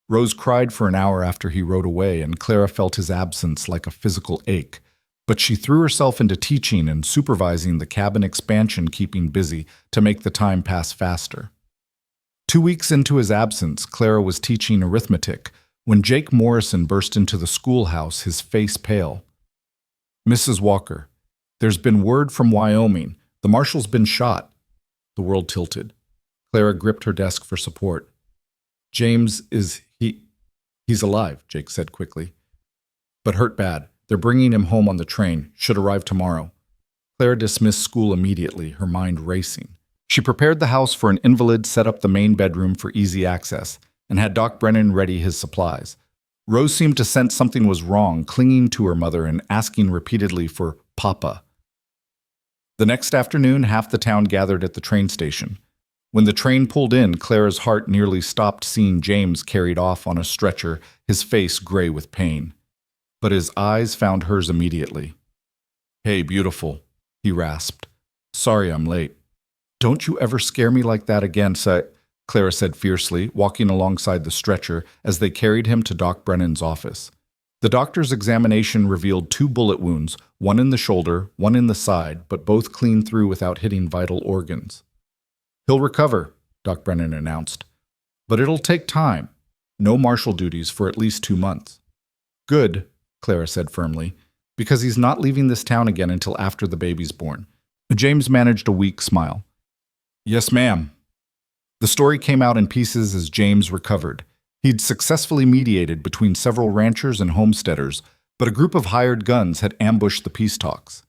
Rose cried for an hour after he rode away, and Clara felt his absence like a physical ache. But she threw herself into teaching and supervising the cabin expansion, keeping busy to make the time pass faster. 2 weeks into his absence, Clara was teaching arithmetic when Jake Morrison burst into the schoolhouse, his face pale. "Mrs. Walker, there's been word from Wyoming. The marshal's been shot." The world tilted. Clara gripped her desk for support. "James he's alive," Jake said quickly. "But hurt bad. They're bringing him home on the train. Should arrive tomorrow." Clara dismissed school immediately, her mind racing. She prepared the house for an invalid, set up the main bedroom for easy access, and had Doc Brennan ready his supplies. Rose seemed to sense something was wrong, clinging to her mother and asking repeatedly for Papa. The next afternoon, half the town gathered at the train station. When the train pulled in, Clara's heart nearly stopped seeing James carried off on a stretcher, his face gray with pain. But his eyes found hers immediately. "Hey, beautiful," he rasped. "Sorry I'm late." "Don't you ever scare me like that again, Clara said fiercely, walking alongside the stretcher as they carried him to Doc Brennan's office. The doctor's examination revealed 2 bullet wounds, one in the shoulder, one in the side, but both clean through without hitting vital organs. "He'll recover," Doc Brennan announced. "But it'll take time. No marshal duties for at least 2 months." "Good," Clara said firmly, "because he's not leaving this town again until after the baby's born." James managed a weak smile. "Yes, ma'am." The story came out in pieces as James recovered. He'd successfully mediated between several ranchers and homesteaders, but a group of hired guns had ambushed the peace talks.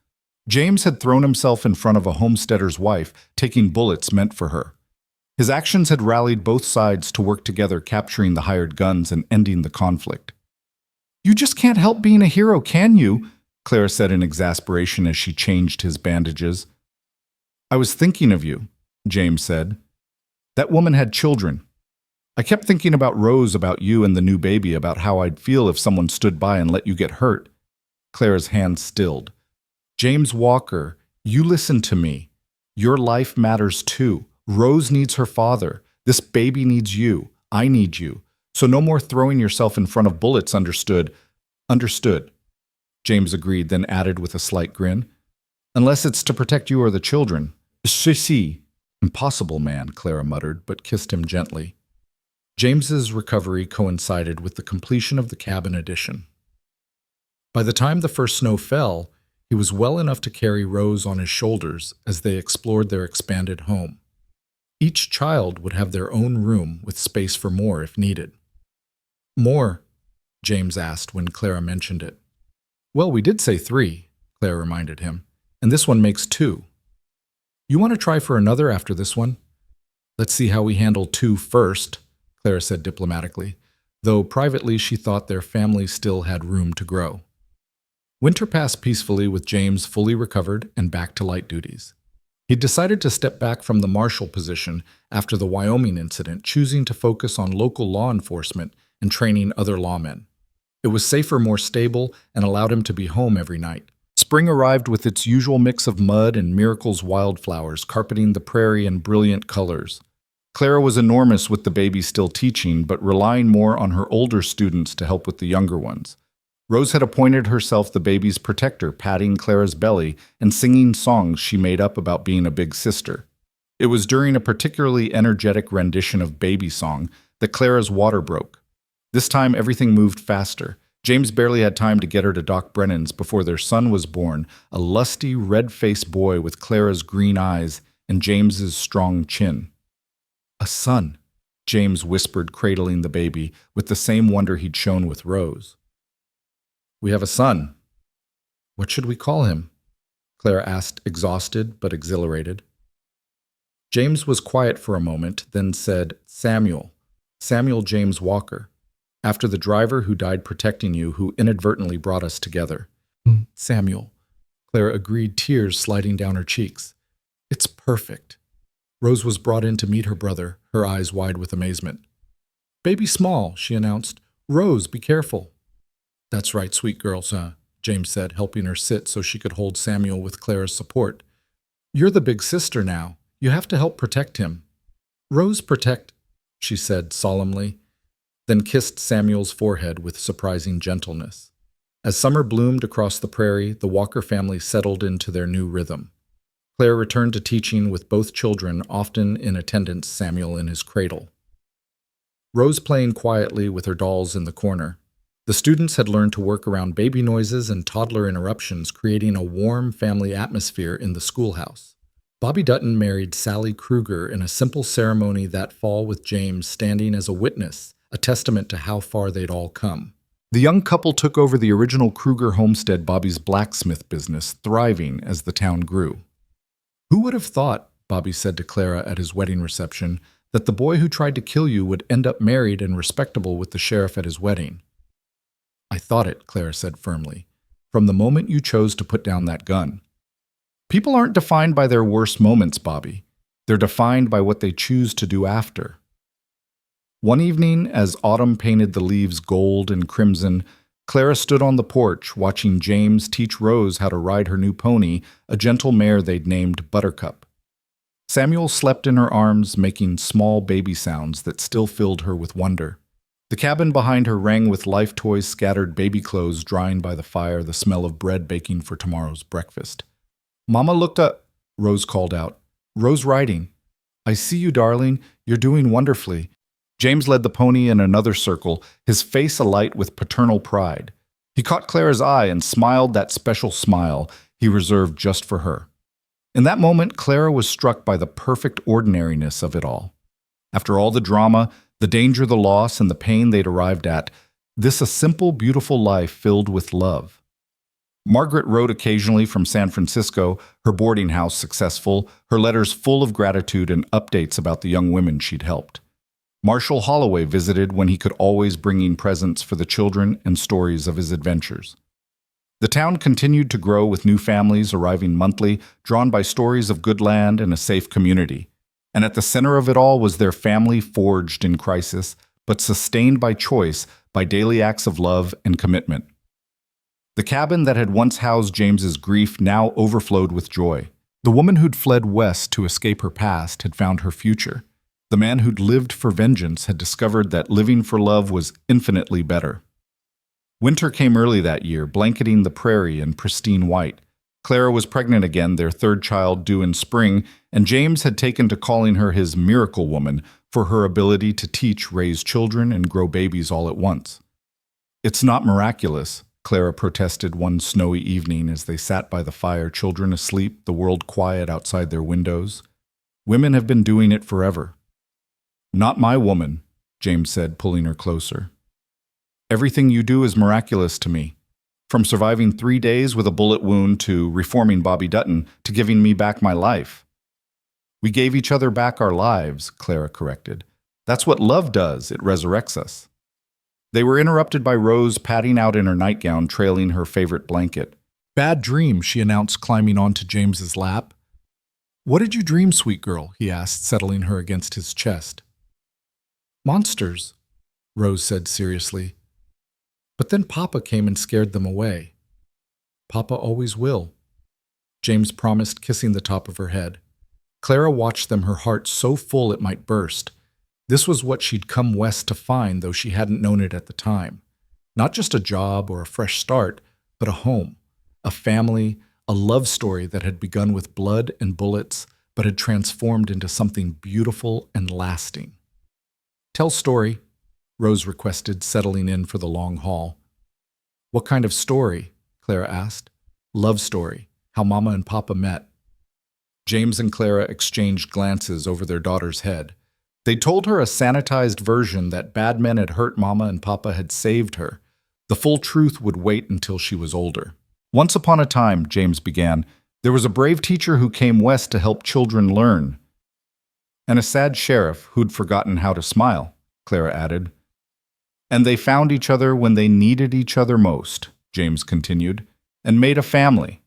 James had thrown himself in front of a homesteader's wife, taking bullets meant for her. His actions had rallied both sides to work together, capturing the hired guns and ending the conflict. "You just can't help being a hero, can you?" Clara said in exasperation as she changed his bandages. "I was thinking of you," James said. "That woman had children. I kept thinking about Rose, about you and the new baby, about how I'd feel if someone stood by and let you get hurt." Clara's hands stilled. "James Walker, you listen to me. Your life matters too. Rose needs her father. This baby needs you. I need you. So no more throwing yourself in front of bullets, understood?" "Understood," James agreed, then added with a slight grin. "Unless it's to protect you or the children." "Si. Impossible, man," Clara muttered, but kissed him gently. James's recovery coincided with the completion of the cabin addition. By the time the first snow fell, he was well enough to carry Rose on his shoulders as they explored their expanded home. Each child would have their own room with space for more if needed. "More?" James asked when Clara mentioned it. "Well, we did say 3, Clara reminded him, "and this one makes 2. You want to try for another after this one?" "Let's see how we handle 2 first," Clara said diplomatically, though privately she thought their family still had room to grow. Winter passed peacefully with James fully recovered and back to light duties. He decided to step back from the marshal position after the Wyoming incident, choosing to focus on local law enforcement and training other lawmen. It was safer, more stable, and allowed him to be home every night. Spring arrived with its usual mix of mud and Miracle's wildflowers carpeting the prairie in brilliant colors. Clara was enormous with the baby still teaching, but relying more on her older students to help with the younger ones. Rose had appointed herself the baby's protector, patting Clara's belly and singing songs she made up about being a big sister. It was during a particularly energetic rendition of Baby Song that Clara's water broke. This time everything moved faster. James barely had time to get her to Doc Brennan's before their son was born, a lusty, red-faced boy with Clara's green eyes and James's strong chin. "A son," James whispered, cradling the baby with the same wonder he'd shown with Rose. "We have a son. What should we call him?" Clara asked, exhausted but exhilarated. James was quiet for a moment, then said, Samuel James Walker, after the driver who died protecting you, who inadvertently brought us together." "Samuel," Clara agreed, tears sliding down her cheeks. "It's perfect." Rose was brought in to meet her brother, her eyes wide with amazement. "Baby small," she announced. "Rose, be careful." "That's right, sweet girls, huh?" James said, helping her sit so she could hold Samuel with Clara's support. "You're the big sister now. You have to help protect him." "Rose protect," she said solemnly, then kissed Samuel's forehead with surprising gentleness. As summer bloomed across the prairie, the Walker family settled into their new rhythm. Claire returned to teaching with both children, often in attendance, Samuel in his cradle. Rose playing quietly with her dolls in the corner. The students had learned to work around baby noises and toddler interruptions, creating a warm family atmosphere in the schoolhouse. Bobby Dutton married Sally Kruger in a simple ceremony that fall, with James standing as a witness, a testament to how far they'd all come. The young couple took over the original Kruger homestead, Bobby's blacksmith business, thriving as the town grew. "Who would have thought," Bobby said to Clara at his wedding reception, "that the boy who tried to kill you would end up married and respectable with the sheriff at his wedding?" "I thought it," Clara said firmly, "from the moment you chose to put down that gun." People aren't defined by their worst moments, Bobby. They're defined by what they choose to do after. One evening, as autumn painted the leaves gold and crimson, Clara stood on the porch watching James teach Rose how to ride her new pony, a gentle mare they'd named Buttercup. Samuel slept in her arms, making small baby sounds that still filled her with wonder. The cabin behind her rang with life toys, scattered baby clothes drying by the fire, the smell of bread baking for tomorrow's breakfast. "Mama looked up," Rose called out. "Rose riding." "I see you, darling. You're doing wonderfully." James led the pony in another circle, his face alight with paternal pride. He caught Clara's eye and smiled that special smile he reserved just for her. In that moment, Clara was struck by the perfect ordinariness of it all. After all the drama, the danger, the loss, and the pain they'd arrived at, this a simple, beautiful life filled with love. Margaret wrote occasionally from San Francisco, her boarding house successful, her letters full of gratitude and updates about the young women she'd helped. Marshall Holloway visited when he could, always bringing presents for the children and stories of his adventures. The town continued to grow with new families arriving monthly, drawn by stories of good land and a safe community. And at the center of it all was their family, forged in crisis, but sustained by choice, by daily acts of love and commitment. The cabin that had once housed James's grief now overflowed with joy. The woman who'd fled west to escape her past had found her future. The man who'd lived for vengeance had discovered that living for love was infinitely better. Winter came early that year, blanketing the prairie in pristine white. Clara was pregnant again, their third child due in spring, and James had taken to calling her his miracle woman for her ability to teach, raise children, and grow babies all at once. "It's not miraculous," Clara protested one snowy evening as they sat by the fire, children asleep, the world quiet outside their windows. "Women have been doing it forever." "Not my woman," James said, pulling her closer. "Everything you do is miraculous to me. From surviving 3 days with a bullet wound to reforming Bobby Dutton to giving me back my life." "We gave each other back our lives," Clara corrected. "That's what love does, it resurrects us." They were interrupted by Rose padding out in her nightgown, trailing her favorite blanket. "Bad dream," she announced, climbing onto James's lap. "What did you dream, sweet girl?" he asked, settling her against his chest. "Monsters," Rose said seriously. "But then Papa came and scared them away." "Papa always will," James promised, kissing the top of her head. Clara watched them, her heart so full it might burst. This was what she'd come west to find, though she hadn't known it at the time. Not just a job or a fresh start, but a home, a family, a love story that had begun with blood and bullets, but had transformed into something beautiful and lasting. "Tell story," Rose requested, settling in for the long haul. "What kind of story?" Clara asked. "Love story, how Mama and Papa met." James and Clara exchanged glances over their daughter's head. They told her a sanitized version that bad men had hurt Mama and Papa had saved her. The full truth would wait until she was older. "Once upon a time," James began, "there was a brave teacher who came west to help children learn." "And a sad sheriff who'd forgotten how to smile," Clara added. "And they found each other when they needed each other most," James continued, "and made a family."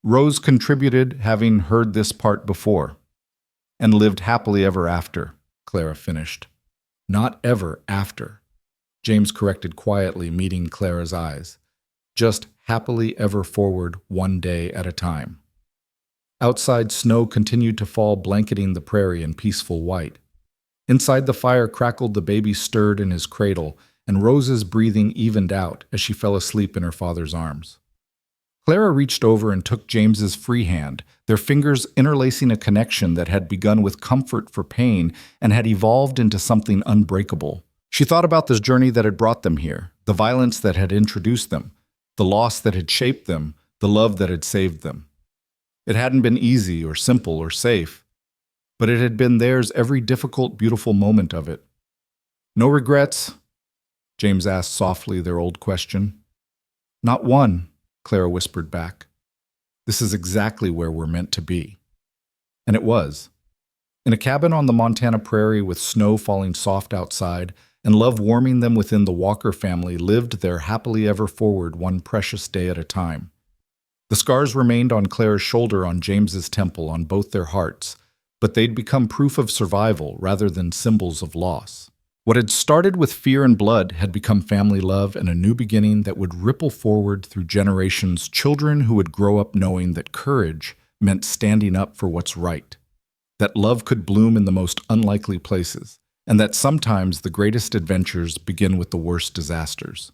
Rose contributed, having heard this part before. "And lived happily ever after," Clara finished. "Not ever after," James corrected quietly, meeting Clara's eyes. "Just happily ever forward, one day at a time." Outside, snow continued to fall, blanketing the prairie in peaceful white. Inside the fire crackled, the baby stirred in his cradle, and Rose's breathing evened out as she fell asleep in her father's arms. Clara reached over and took James's free hand, their fingers interlacing a connection that had begun with comfort for pain and had evolved into something unbreakable. She thought about the journey that had brought them here, the violence that had introduced them, the loss that had shaped them, the love that had saved them. It hadn't been easy or simple or safe, but it had been theirs every difficult, beautiful moment of it. "No regrets?" James asked softly, their old question. "Not one," Clara whispered back. "This is exactly where we're meant to be." And it was. In a cabin on the Montana prairie with snow falling soft outside and love warming them within, the Walker family lived their happily ever forward, one precious day at a time. The scars remained on Clara's shoulder, on James's temple, on both their hearts, but they'd become proof of survival rather than symbols of loss. What had started with fear and blood had become family love and a new beginning that would ripple forward through generations, children who would grow up knowing that courage meant standing up for what's right, that love could bloom in the most unlikely places, and that sometimes the greatest adventures begin with the worst disasters.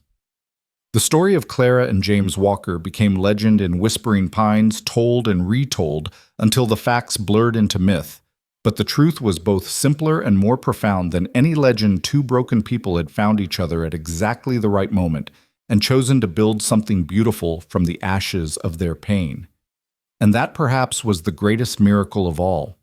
The story of Clara and James Walker became legend in Whispering Pines, told and retold until the facts blurred into myth. But the truth was both simpler and more profound than any legend. Two broken people had found each other at exactly the right moment and chosen to build something beautiful from the ashes of their pain. And that perhaps was the greatest miracle of all.